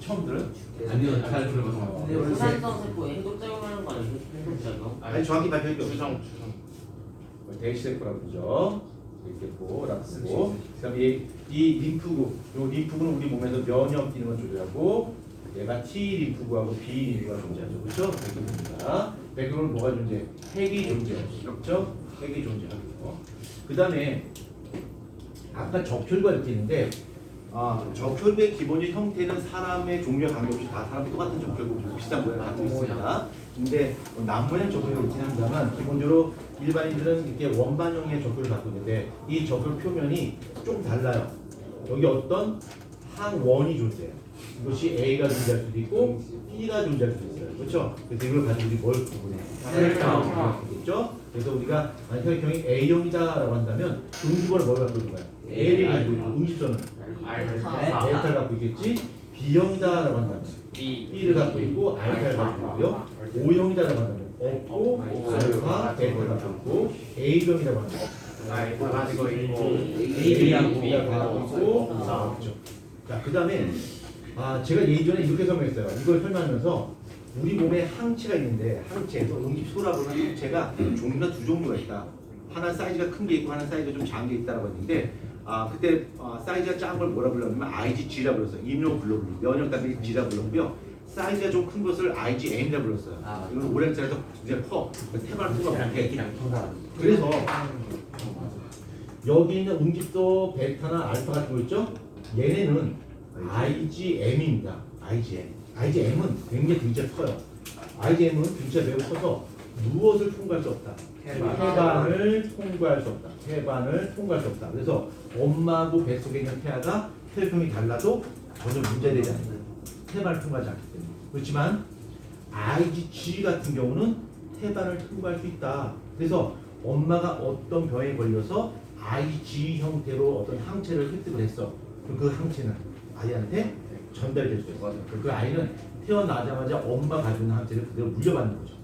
처음 들어요? 아니요, 잘 들어봐서. 근데 호산성 세포에 해독작용하는 거 아니에요? 해독작용? 아니 정확히 밝혀질 게 없죠. 대식세포라고 그러죠. 이렇게라고 쓰고, 그다음에 이 림프구, 요 림프구는 우리 몸에서 면역 기능을 조절하고, 얘가 T 림프구하고 B 림프구가 존재하죠, 그렇죠? 백혈구입니다. 백혈구는 뭐가 존재? 핵이 존재하죠, 그렇죠? 핵이 존재하고. 그다음에 아까 적혈구가 이렇게 있는데, 적혈구의 기본적인 형태는 사람의 종류에 관계없이 다 사람 똑같은 적혈구 비슷한 모양을 갖고 있습니다. 근데 남모양 적혈구가 있긴 합니다만 기본적으로 일반인들은 이렇게 원반형의 적혈을 갖고 있는데 이 적혈 표면이 좀 달라요. 여기 어떤 항원이 존재해요. 이것이 A가 존재할 수도 있고 B가 존재할 수도 있어요. 그렇죠? 그래서 이걸 가지고 우리 뭘 구분해? 혈액형. 그렇죠? 그래서 우리가 만약 혈액형이 A형이다라고 한다면 음식원을 뭘 갖고 있는 거야? A를 가지고 있고 음식선은 베타를 갖고 있겠지. B형이다라고 한다면 B를 갖고 있고 알파를 갖고 있고요. O형이다라고 한다면 없고 알파, 베타를 갖고 있고 A형이라고 한다면 가지고 있고 B하고 B가 갖고 있고 그렇죠. 자, 그다음에 제가 예전에 이렇게 설명했어요. 이걸 설명하면서 우리 몸에 항체가 있는데 항체에서 응집소라고 하는 항체가 종류가 두 종류가 있다. 하나 사이즈가 큰 게 있고 하나 사이즈가 좀 작은 게 있다라고 했는데 그때 사이즈가 작은 걸 뭐라 불렀냐면 IgG라 불렀어요. 이뮤노글로불린 면역 단백질 G라 불렀고요. 사이즈가 좀 큰 것을 IgM이라고 불렀어요. 아, 이건 오랜만에 굉장히 커. 태반을 통과 X랑 못해. X랑 통과. 그래서 여기 있는 응집도 베타나 알파 같은 거 있죠? 얘네는 IgM입니다. IgM은 굉장히 등치가 커요. IgM은 등치가 매우 커서 무엇을 통과할 수 없다. 태반을 통과할 수 없다. 태반을 통과할 수 없다. 그래서 엄마하고 뱃속에 있는 태아가 혈통이 달라도 전혀 문제되지 않아요. 태반을 통과하지 않기 때문에. 그렇지만 IgG 같은 경우는 태반을 통과할 수 있다. 그래서 엄마가 어떤 병에 걸려서 IgG 형태로 어떤 항체를 획득을 했어. 그럼 그 항체는 아이한테 전달될 수 있어요. 그 아이는 태어나자마자 엄마가 가지고 있는 항체를 그대로 물려받는 거죠.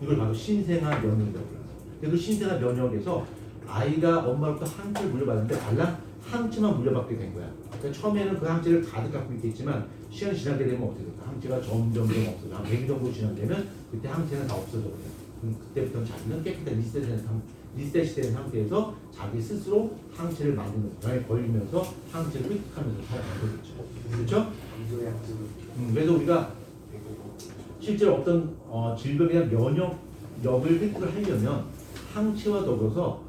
이걸 바로 신생아 면역이라고 해요. 근데 그 신생아 면역에서 아이가 엄마로부터 항체를 물려받는데 달랑 항체만 물려받게 된 거야. 그러니까 처음에는 그 항체를 가득 갖고 있겠지만 시간이 지나게 되면 어떻게 될까? 항체가 점점 없어져. 한 100일 정도 지나면 그때 항체는 다 없어져 버려요. 그럼 그때부터는 자기는 깨끗한 리셋이 된 상태에서 자기 스스로 항체를 만드는 병에 걸리면서 항체를 획득하면서 살아가는 거죠. 그렇죠? 그래서 우리가 실제로 어떤 질병이나 면역력을 획득을 하려면 항체와 더불어서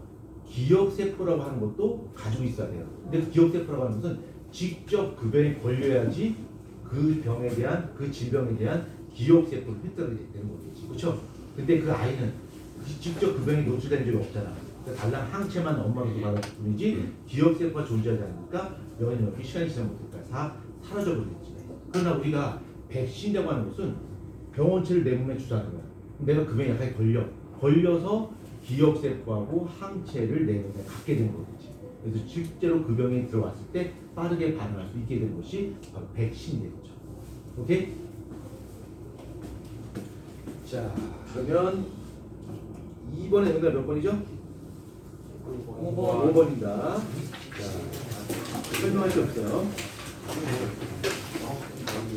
기억세포라고 하는 것도 가지고 있어야 돼요. 근데 그 기억세포라고 하는 것은 직접 그 병에 걸려야지 그 병에 대한, 그 질병에 대한 기억세포를 획득하게 되는 거겠지. 그렇죠? 근데 그 아이는 직접 그 병에 노출된 적이 없잖아. 그러니까 달랑 항체만 엄마로부터 받았을 뿐이지 기억세포가 존재하지 않으니까 면역력이 시간이 지나면 어떨까? 다 사라져 버리겠지. 그러나 우리가 백신이라고 하는 것은 병원체를 내 몸에 주사하는 거야. 내가 그 병에 약하게 걸려서 기억세포하고 항체를 내 몸에 갖게 되는 거겠지. 그래서 실제로 그 병에 들어왔을 때 빠르게 반응할 수 있게 되는 것이 바로 백신이 되겠죠. 오케이? 자, 그러면 2번에 여기가 몇 번이죠? 5번입니다. 자, 설명할 게 없어요.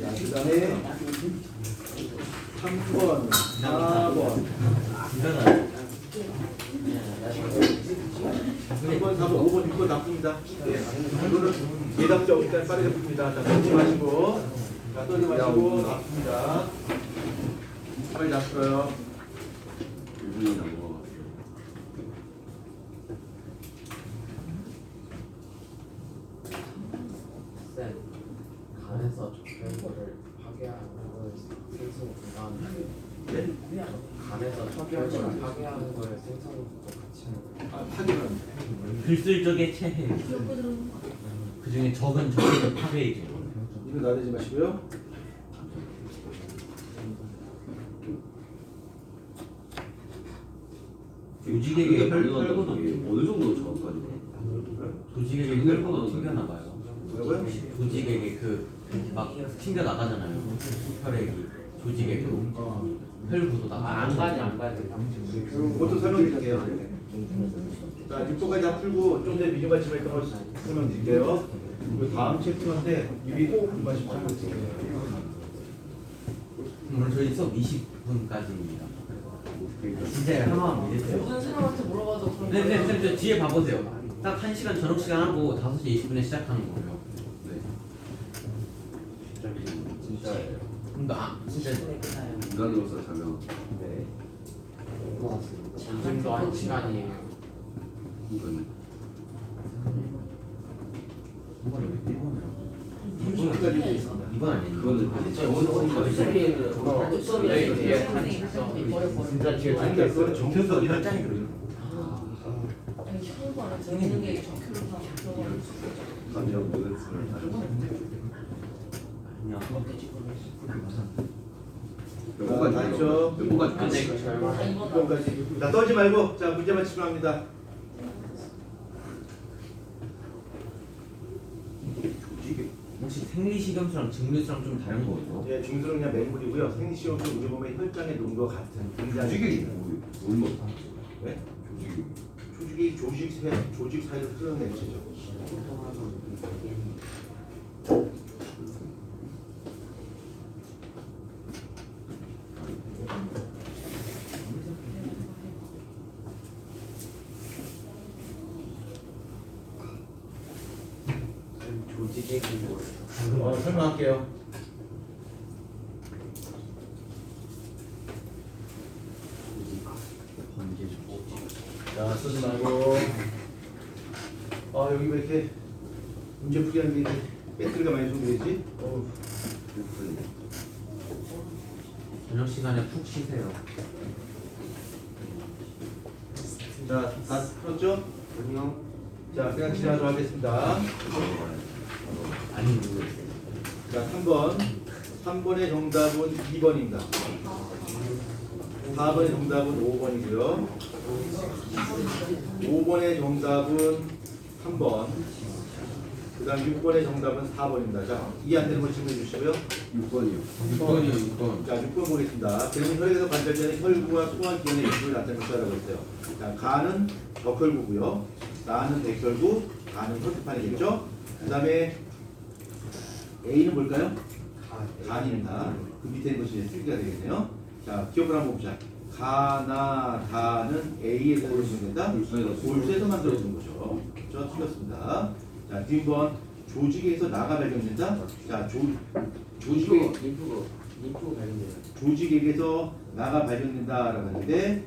자, 그 다음에 3번, 4번, 3번, 4번, 5번, 6번 나쁩니다. 이거는 예답지 없기 때문에 빠르게 풉니다. 자, 떨지 마시고, 나쁩니다. 빨리 잡어요. 1분이 남은 것 같아요. 쌤, 간에서 적혈 거를 파괴하는 걸 생성 불가능해요. 네? 간에서 적혈 거를 파괴하는 거를 생성부터 같이 하는 거예요. 파괴는. 글쓸적의 체해. 그 중에 적은 적의 파괴이죠. 이거 나대지 마시고요. 조직에게 혈고도 혈고도 어느 정도 정확하지? 조직에게 혈고도 튕겨나 봐요. 뭐라고요? 조직에게 그 막 튕겨 나가잖아요. 혈액이 조직에게 혈구도 나가. 안 가지. 그것도 설명드릴게요. 자, 6번까지 다 풀고 좀 전에 미디어같이 했던 걸 설명드릴게요. 그 다음 챕터인데 여기 꼭 공부하시고 오늘 저희 수업 20분까지입니다. 진짜 하나만 믿으세요. 모든 사람한테 물어봐도 그런 거 네, 저 뒤에 봐보세요. 딱 1시간 저녁 시간 하고 5시 20분에 시작하는 거예요. 네. 진짜예요. 진짜 인간으로서 자명. 네. 지금도 한 시간이에요. 이건 2번까지 돼 있습니다. 이건 아니에요. 그거는 수업이 뒤에 진짜 뒤에 자기가 그거는 정표석이라는 짱이거든요. 아니 혈관 안에 들어있는 게 적혈로 다 들어가는 감정 모델스를 아니야. 몇 번까지 다 있죠. 몇 번까지 근데 끝? 이거 절망. 6번까지. 자, 떨지 말고 자, 문제만 집중합니다. 혹시 생리식염수랑 증류수랑 좀 다른 거죠? 예, 중수는 그냥 맹물이고요. 생리시험도 우리 몸에 혈장의 농도와 같은 굉장히 조직이 얼마? 네? 조직이 조직이 조직 사이로 흐르는 액체죠. 조직의 기본. 설명할게요. 쓰지 말고. 아 여기 왜 이렇게 문제 풀이하는 게 이렇게 배터리가 많이 소비되지? 저녁 시간에 푹 쉬세요. 자, 다 풀었죠? 아니요. 자, 그냥 지나가도록 하겠습니다. 아니 모르겠어요. 자, 3번. 3번의 정답은 2번입니다. 4번의 정답은 5번이고요. 5번의 정답은 3번. 그 다음 6번의 정답은 4번입니다. 자, 이해 안 되는 거 질문해 주시고요. 6번이요. 6번이요 6번. 자, 6번 보겠습니다. 그러면 혈액에서 관찰되는 혈구와 소화기관의 일부를 나타낼 것이라고 했어요. 자, 가는 적혈구고요. 나는 백혈구, 가는 혈구판이겠죠. 그 다음에 A는 뭘까요? 간입니다. 그 밑에 있는 것이 수기가 되겠네요. 자, 기억을 한번 보자. 가나 다는 A에서 만들어주는 된다. 골수에서 만들어주는 거죠. 저 틀렸습니다. 자, 뒷번 조직에서 나가 발견된다. 자, 조직에 림프 발견돼요. 조직에게서 나가 발견된다라고 하는데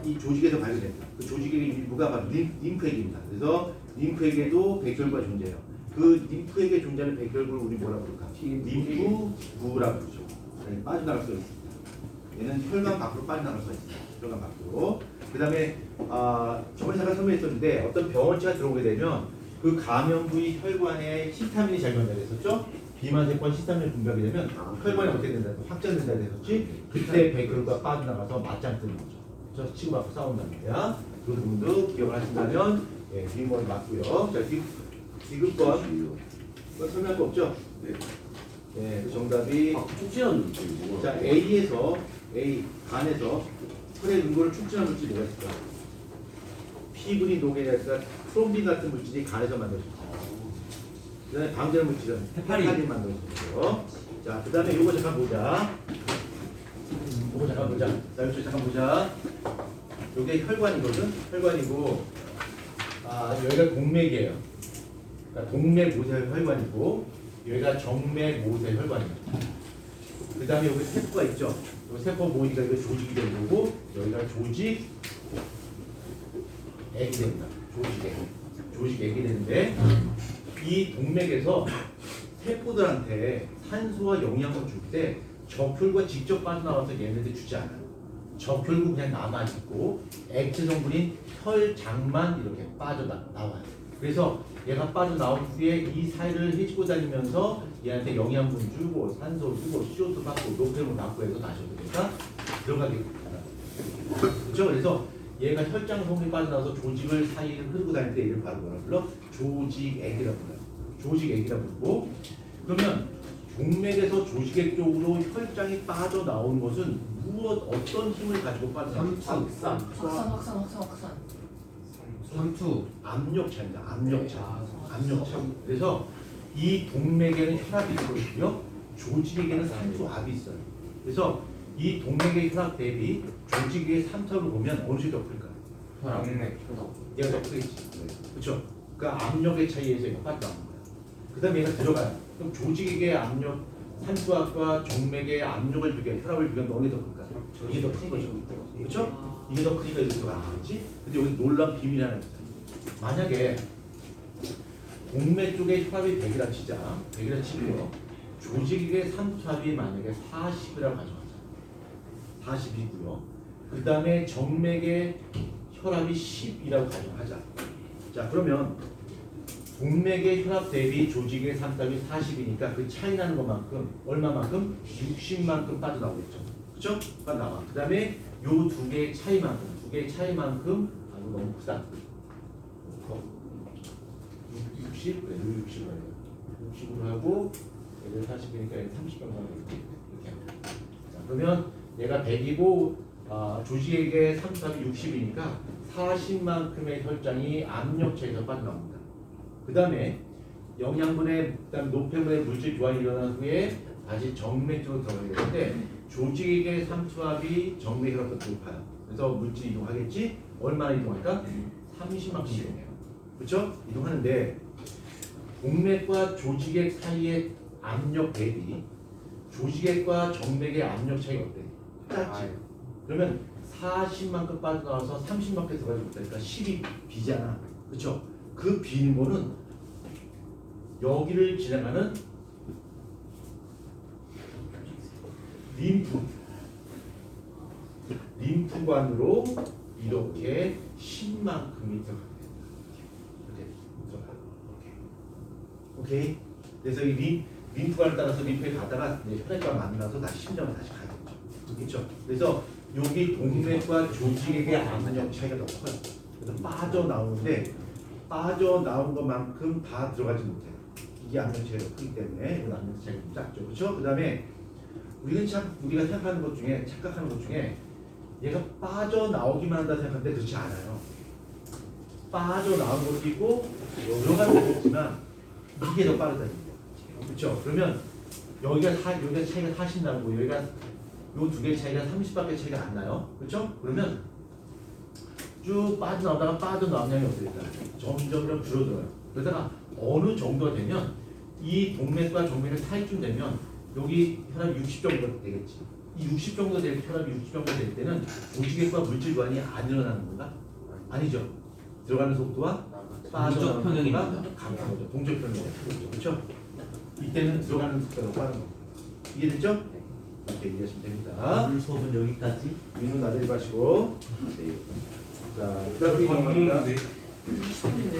이 조직에서 발견된다. 그 조직의 일부가 바로 림프액입니다. 그래서 림프액에도 백혈구가 존재해요. 그 림프액에 존재하는 백혈구를 우리 뭐라고 부를까? 림프구라고 부르죠. 네, 빠져나갈 수가 있습니다. 얘는 혈관 밖으로 빠져나갈 수가 있습니다. 혈관 밖으로. 그 다음에 저번에 잠깐 설명했었는데 어떤 병원체가 들어오게 되면 그 감염 부위 혈관에 히스타민이 잘 전달이 됐었죠? 비만세포 히스타민을 분비하게 되면 혈관이 어떻게 된다? 확장된다 했었지? 그때 백혈구가 빠져나가서 맞짱 뜨는 거죠. 저 치고받고 싸운다는 거야. 그 부분도 기억을 하신다면 예, 뒷머리 맞고요. 자, 디귿번 이거 설명할 거 없죠? 네. 네, 그 정답이 축제는 자 A에서 간에서 혈의 응고를 촉진하는 물질이 뭐가 있을까? 피군이 녹여내니까 트롬빈 같은 물질이 간에서 만들어집니다. 그다음에 방제하는 물질은 헤파린 만들어집니다. 자, 그다음에 요거 잠깐 보자. 요거 잠깐 보자. 자, 요거 잠깐 보자. 요게 혈관이거든. 혈관이고 여기가 동맥이에요. 그러니까 동맥 모세 혈관이고 여기가 정맥 모세 혈관입니다. 그 다음에 여기 세포가 있죠. 여기 세포 모이니까 이거 조직이 되는 거고 여기가 조직액이 됩니다. 조직액이 되는데 이 동맥에서 세포들한테 산소와 영양을 줄 때 적혈구가 직접 빠져나와서 얘네들 주지 않아요. 적혈구 그냥 남아있고 액체 성분인 혈장만 이렇게 빠져나와요. 그래서 얘가 빠져나온 후에 이 사이를 헤치고 다니면서 얘한테 영양분 주고 산소 주고 CO2 받고 노폐물 받고 해서 다시 어떻게 될까? 들어가게 됩니다. 그렇죠? 그래서 얘가 혈장 성분이 빠져나와서 조직을 사이를 흐르고 다닐 때 얘를 바로 뭐라 불러? 조직액이라고 불러요. 조직액이라고 부르고 그러면 동맥에서 조직액 쪽으로 혈장이 빠져나오는 것은 어떤 힘을 가지고 빠져나오는 확산. 삼투. 압력차입니다. 압력차. 그래서 이 동맥에는 혈압이 있거든요. 조직에게는 산소압이 있어요. 그래서 이 동맥의 혈압 대비 조직의 산소압을 보면 어느 쪽이 더 클까요? 혈압. 얘가 더 크겠지. 그렇죠? 그러니까 압력의 차이에서 얘가 빠져나오는 거야. 그 다음에 얘가 들어가요. 그럼 조직의 압력, 산소압과 정맥의 압력을 비교해 혈압을 비교하면 어느 게 더 클까요? 이게 더 큰 거죠. 그렇죠? 이게 더 크니까 이렇게 많겠지? 근데 여기 놀라운 비밀이 하나 있어요. 만약에 동맥 쪽에 혈압이 100이라 치자. 100이라 치고요. 조직의 산소압이 만약에 40이라고 가져가자. 40이고요. 그 다음에 정맥의 혈압이 10이라고 가정하자. 자, 그러면 동맥의 혈압 대비 조직의 산소압이 40이니까 그 차이 나는 것만큼 얼마만큼? 60만큼 빠져나오겠죠. 그렇죠? 빠져나와. 그 다음에 요 두 개의 차이만큼 아주 너무 크다. 60? 그래, 60으로 하고 얘를 40이니까 30병만 이렇게 합니다. 자, 그러면 얘가 100이고 조직에게 산소압이 60이니까 40만큼의 혈장이 압력차에서 빠져나옵니다. 그 다음에 영양분의 그다음 노폐물의 물질 교환이 일어난 후에 다시 정맥 쪽으로 들어가게 되는데 조직에게 산소압이 정맥 혈압보다 높아요. 그래서 물질 이동하겠지? 얼마나 이동할까? 30만큼 이동해요. 그렇죠? 이동하는데 동맥과 조직액 사이의 압력 대비 조직액과 정맥의 압력 차이가 어때? 작지? 그러면 40만큼 빠져나와서 30만큼 들어가지 못하니까 10이 비잖아. 그렇죠? 그 빈 거는 여기를 지나가는 림프관으로 이렇게 10만큼이 들어갑니다. 이렇게 들어가. 오케이. 그래서 이 림프관을 따라서 림프에 가다가 이제 혈액과 만나서 다시 심장을 다시 가야겠죠. 그렇죠? 그래서 여기 동맥과 조직에게 압력 차이가 너무 커요. 그래서 빠져나오는데 빠져나온 것만큼 다 들어가지 못해요. 이게 압력 차이가 크기 때문에 이건 압력 차이가 좀 작죠. 그렇죠? 그 다음에 우리가 생각하는 것 중에 착각하는 것 중에 얘가 빠져나오기만 한다 생각하는데 그렇지 않아요. 빠져나온 것도 있고 들어가는 것도 있지만 이게 더 빠르다. 그렇죠? 그러면 여기가 차이가 40 나고 여기가 요 두 개 차이가 30밖에 차이가 안 나요. 그렇죠? 그러면 쭉 빠져나오다가 빠져나온 양이 어떻게 될까요? 점점 줄어들어요. 그러다가 어느 정도가 되면 이 동맥과 정맥의 사이쯤 되면 여기 혈압이 60 정도 되겠지. 이 60 정도 될 혈압이 60 정도 될 때는 조직액과 물질관이 안 일어나는 건가? 아니죠. 들어가는 속도와 빠져나오는 동적평형입니다. 속도가 같은 거죠. 동적평형. 그렇죠? 이때는 들어가는 속도가 빠른 거. 이해됐죠? 이렇게 이해하시면 됩니다. 오늘 수업은 여기까지. 민우 나대지 마시고. 네. 자, 그 다음 페이지 갑니다. 20분인데.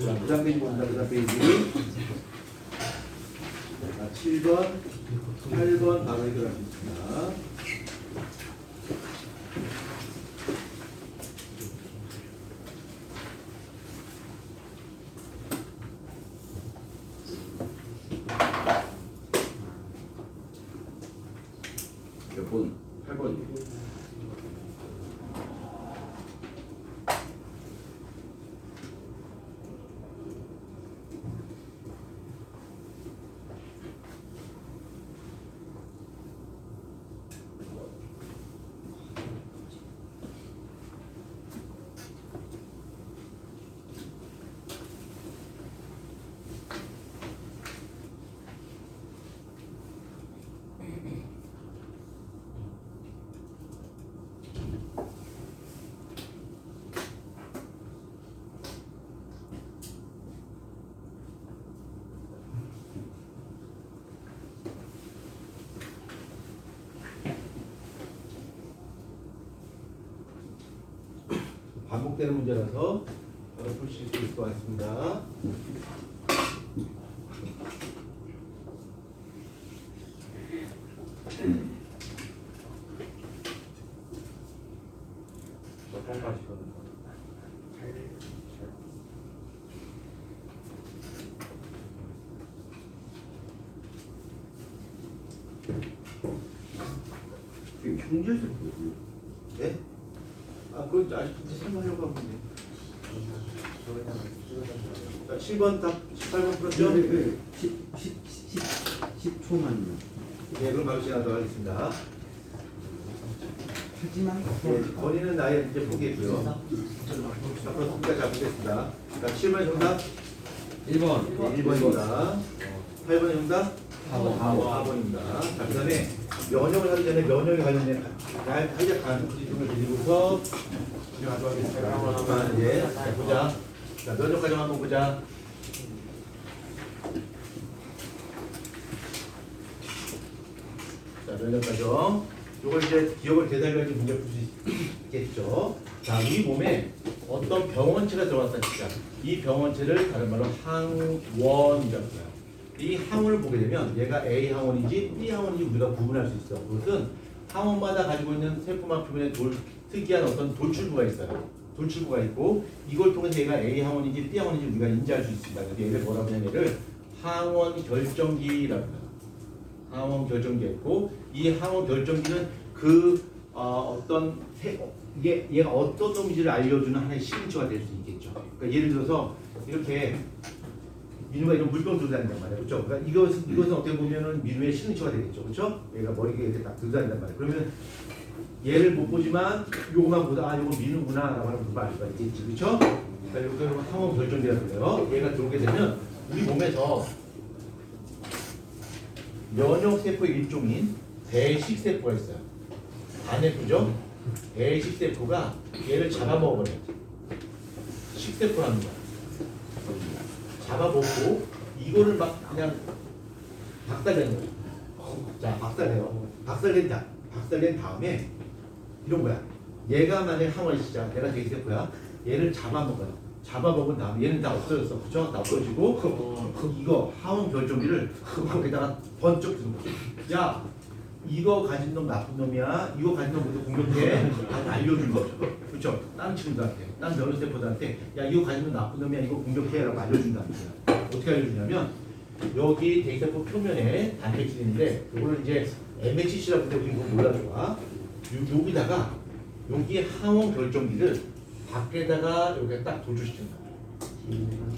자, 그 다음 페이지 봅니다. 그 다음 페이지. 자, 7번, 8번 바로 해결하겠습니다. 몇 번? 8번이요. 반복되는 문제라서 바로 풀실 수 있을 것 같습니다. 몇 번까지거든요. 이게 형제에서 뭐예요? 네? 아, 그건 아직 설명하려고 하고 있네. 자, 7번 답 18번 풀었죠? 10초만요. 네, 그럼 바로 진행하도록 하겠습니다. 하지만 네, 건의는 아예 이제 포기했고요. 앞으로 통까지 보겠습니다. 자, 7번 정답 1번. 네, 1번입니다. 8번 정답 4번입니다. 자, 그 다음에 면역을 하기 전에 면역에 관련된 활약 가능성 지점을 드리고서 진행하도록 하겠습니다. 이제 자, 보자. 자, 면역 과정 한번 보자. 자, 면역 과정. 요걸 이제 기억을 되살려야지 문제 풀 수 있겠죠. 자, 이 몸에 어떤 병원체가 들어왔다 치자. 이 병원체를 다른 말로 항원이라고 해요. 이 항원을 보게 되면 얘가 A 항원인지 B 항원인지 우리가 구분할 수 있어. 그것은 항원마다 가지고 있는 세포막 표면에 특이한 어떤 돌출부가 있어요. 돌출부가 있고 이걸 통해서 얘가 A 항원인지 B 항원인지 우리가 인지할 수 있습니다. 그래서 얘를 뭐라고 하냐면 얘를 항원 결정기라고 해요. 항원 결정기가 있고 이 항원 결정기는 얘가 어떤 놈인지를 알려주는 하나의 시그니처가 될 수 있겠죠. 그러니까 예를 들어서 이렇게 민우가 이런 물병 들고 다닌단 말이에요. 그렇죠? 그러니까 이것은 어떻게 보면은 민우의 시그니처가 되겠죠. 그렇죠? 얘가 머리에 이렇게 딱 들고 다닌단 말이에요. 그러면 얘를 못 보지만 요거만 보다 아 요거 민우구나 라고 하는 걸 알 수가 있겠지. 그렇죠? 그러니까 이거 항원 결정기라고 해요. 얘가 들어오게 되면 우리 몸에서 면역세포의 일종인 배식세포가 있어요. 반해프죠? A식세포가 얘를 잡아먹어버려요. 식세포라는 거야. 잡아먹고 이거를 막 그냥 박살내는 거야. 자, 박살내요. 박살낸 다음에 이런 거야. 얘가 만약에 항원이시자, 내가 A세포야. 얘를 잡아먹어요. 잡아먹은 다음에 얘는 다 없어졌어. 그죠? 다 없어지고 이거 항원 결정기를 거기다가 번쩍 드는 거야. 야, 이거 가진 놈 나쁜 놈이야. 이거 가진 놈 모두 공격해. 다 알려준 거죠. 그렇죠? 다른 친구들한테, 다른 면역세포들한테 야, 이거 가진 놈 나쁜 놈이야. 이거 공격해라고 알려준다는 거야. 어떻게 알려주냐면 여기 대세포 표면에 단백질이 있는데 이거를 이제 MHC라고 하는데 우리 그거 몰라 좋아. 여기다가 여기 항원 결정기를 밖에다가 여기에 딱 도출시키는 거야.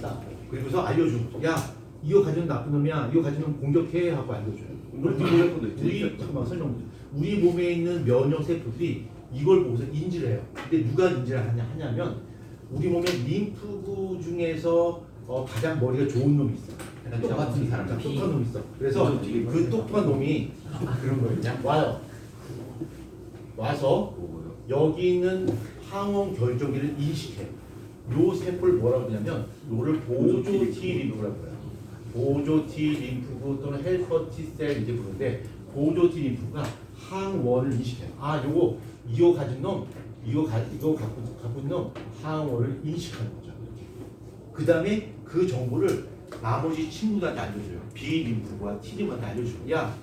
딱. 그리고서 알려주는 거야. 야, 이거 가진 놈 나쁜 놈이야. 이거 가진 놈 공격해 하고 알려줘요. 잠깐만 설명. 우리 몸에 있는 면역 세포들이 이걸 보고서 인지를 해요. 근데 누가 인지를 하냐면 우리 몸에 림프구 중에서 가장 머리가 좋은 놈이 있어. 저 같은 사람. 똑똑한 놈이 있어. 그래서 그 똑똑한 놈이 그런 거냐? 와요. 와서 여기 있는 항원 결정기를 인식해. 요 세포를 뭐라고 하냐면 요를 보조 T 림프라고 해요. 보조 T 림프구 또는 헬퍼 T셀 이렇게 부르는데 보조 T 림프가 항원을 인식해요. 아, 요거 이거 가진 놈, 이거 갖고 있는 놈 항원을 인식하는 거죠. 그 다음에 그 정보를 나머지 친구들한테 알려줘요. B 림프구와 T 림프한테 알려줘요. 야,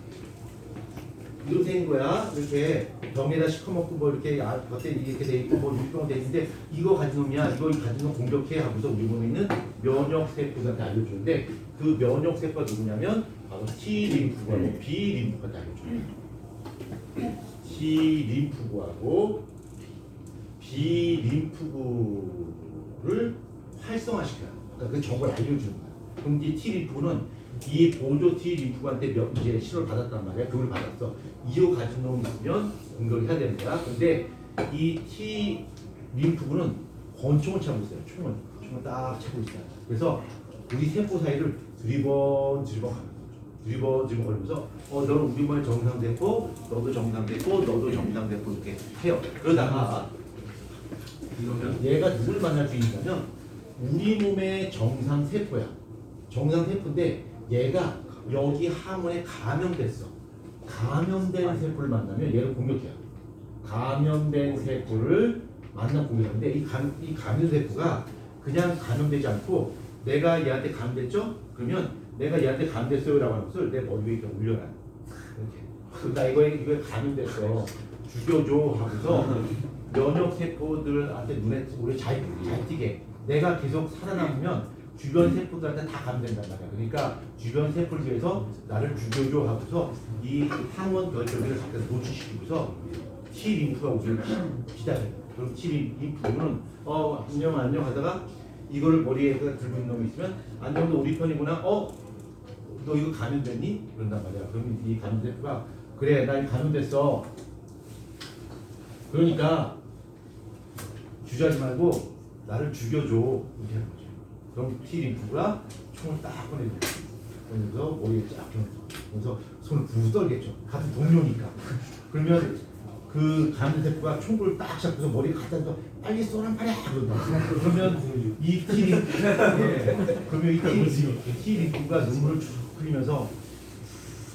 이렇게 된 거야. 이렇게 병에다 시커멓고 뭐 이렇게 겉에 이렇게 돼 있고 뭐 육병 돼 있는데 이거 가진 놈이야. 이거 가진 놈 공격해 하고서 우리 몸에 있는 면역 세포들한테 알려주는데 그 면역 세포가 누구냐면 바로 T 림프구하고 B 림프한테 알려줘요. T 림프구하고 B 림프구를 활성화시켜요. 그러니까 그 정보를 알려주는 거야. 그럼 이 T 림프구는 이 보조 T 림프구한테 이제 신호를 받았단 말이야. 그걸 받았어. 이거 가진 놈이 있으면 공격을 해야 되는 거야. 근데 이 T 림프구는 권총을 차고 있어요. 총을 딱 차고 있어요. 그래서 우리 세포 사이를 두리번 걸면서 너는 우리 몸의 정상세포, 너도 정상세포, 너도 정상세포 이렇게 해요. 그러다가 얘가 누굴 만날 수 있냐면 우리 몸의 정상세포야. 정상세포인데 얘가 여기 항원에 감염됐어. 감염된 세포를 만나면 얘를 공격해요. 감염된 세포를 만나면 공격하는데 이 감염 세포가 그냥 감염되지 않고 내가 얘한테 감염됐죠? 그러면 내가 얘한테 감염됐어요라고 하는 것을 내 머리 위에 이렇게 올려놔. 이렇게. 나 이거에 감염됐어. 죽여줘 하고서 면역 세포들한테 눈에 우리 잘 띄게 내가 계속 살아남으면 주변 세포들한테 다 감염된단 말이야. 그러니까 주변 세포를 위해서 나를 죽여줘 하고서 이 항원 결정기를 밖에서 노출시키고서 T 림프가 우리를 기다려요. 그럼 T 림프는 안녕 하다가 이거를 머리에 들고 있는 놈이 있으면 안녕 너 우리 편이구나. 너 이거 감염됐니? 그런단 말이야. 그럼 이 감염 세포가 그래 나 감염됐어. 그러니까 주저하지 말고 나를 죽여줘 이렇게 하는 거죠. 그럼 T 림프가 총을 딱 꺼내고 그래서 머리에 쫙 그래서 손을 부스 떨겠죠. 같은 동료니까. 그러면 그 감염 세포가 총을 딱 잡고서 머리에 갖다 놔서 빨리 쏘란 말이야 그런다. 그러면 이 T 림프 그러면 이 T 림프가 눈물을 쭉 흘리면서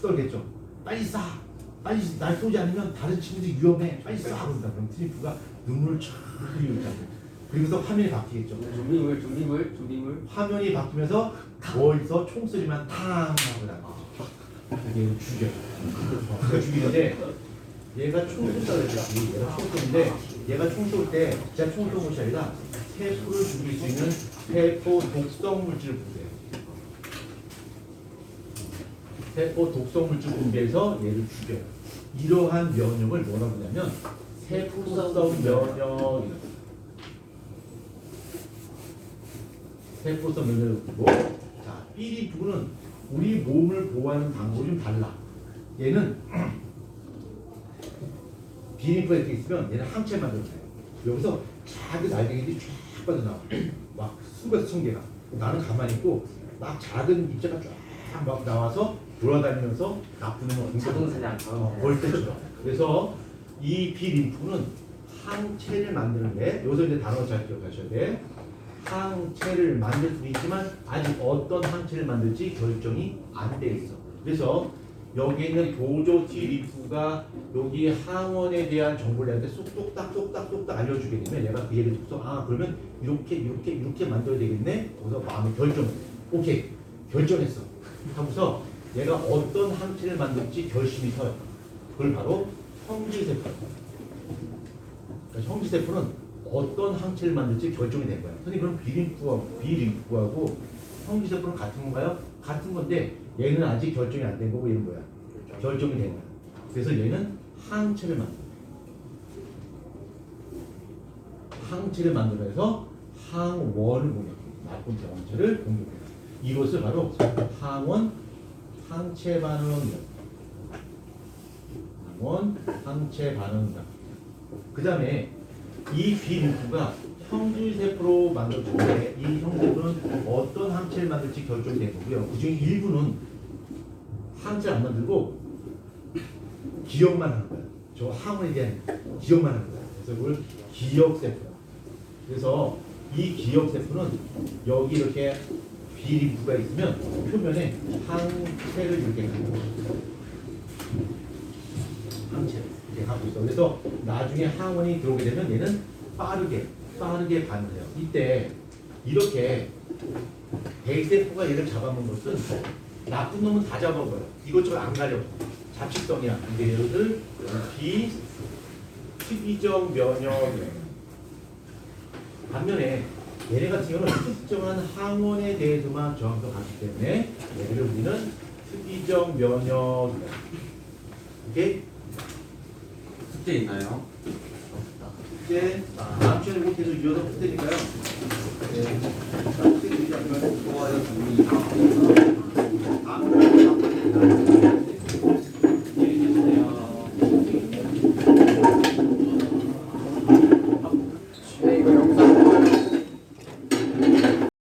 떨겠죠. 빨리 쏴. 빨리 날 쏘지 않으면 다른 친구들이 위험해. 빨리 쏴 그런다. 그럼 T 림프가 눈물을 쫙 흘리고 있다. 그리고서 화면이 바뀌겠죠. 조림을 화면이 바뀌면서 멀리서 총소리만 탕 하고 나가죠. 얘를 죽여. 그걸 죽이는데 얘가 총 쏜다 그랬지. 얘가 총 쏘는데 얘가 총 쏠 때 진짜 총 쏘는 것이 아니라 세포를 죽일 수 있는 세포 독성 물질을 분비해요. 세포 독성 물질 분비해서 얘를 죽여요. 이러한 면역을 뭐라고 하냐면 세포성 면역. 세포성 면역이고, 자, B 림프구는 우리 몸을 보호하는 방법이 좀 달라. 얘는 B 림프가 이렇게 있으면 얘는 항체 만들어져요. 여기서 작은 날개들이 쫙 빠져나와. 막 수백 천 개가. 나는 가만히 있고 막 작은 입자가 쫙 막 나와서 돌아다니면서 나쁜 놈을 자동 사냥. 벌 때죠. 그래서 이 B 림프는 항체를 만드는데 여기서 이제 단어 잘 기억하셔야 돼. 항체를 만들 수 있지만 아직 어떤 항체를 만들지 결정이 안 돼 있어. 그래서 여기 있는 보조 T 리프가 여기 항원에 대한 정보를 내한테 쏙쏙딱 알려주게 되면 얘가 그 얘기를 듣고서 아 그러면 이렇게 만들어야 되겠네. 거기서 마음의 결정. 오케이 결정했어. 하고서 얘가 어떤 항체를 만들지 결심이 서요. 그걸 바로 형질세포. 그러니까 형질세포는 어떤 항체를 만들지 결정이 된 거야. 선생님 그럼 비림프하고 형질세포는 같은 건가요? 같은 건데 얘는 아직 결정이 안 된 거고 얘는 뭐야? 결정이 된 거야. 그래서 얘는 항체를 만들어. 항체를 만들어서 항원을 공격해. 나쁜 대원체를 공격해. 이것을 바로 항원 항체 반응이다. 항원 항체 반응이다. 그 다음에 이 비림프가 형질세포로 만들어졌는데 이 형질세포는 어떤 항체를 만들지 결정이 된 거고요. 그 중에 일부는 항체를 안 만들고 기억만 하는 거야. 저 항원에 대한 기억만 하는 거야. 그래서 그걸 기억세포야. 그래서 이 기억세포는 여기 이렇게 비림프가 있으면 표면에 항체를 이렇게 갖고 있어. 항체를 이렇게 갖고 있어. 그래서 나중에 항원이 들어오게 되면 얘는 빠르게 반응해요. 이때 이렇게 대세포가 얘를 잡아먹은 것은 나쁜 놈은 다 잡아먹어요. 이것저것 안 가려. 잡식성이야. 근데 얘들 비특이적 면역. 반면에 얘네 같은 경우는 특정한 항원에 대해서만 저항성 갖기 때문에 얘를 우리는 특이적 면역. 오케이? 숙제 있나요? 이제 다음 시간에 뭐 계속 이어서 풀 테니까요. 네. 숙제 드리지 않으면 좋아요.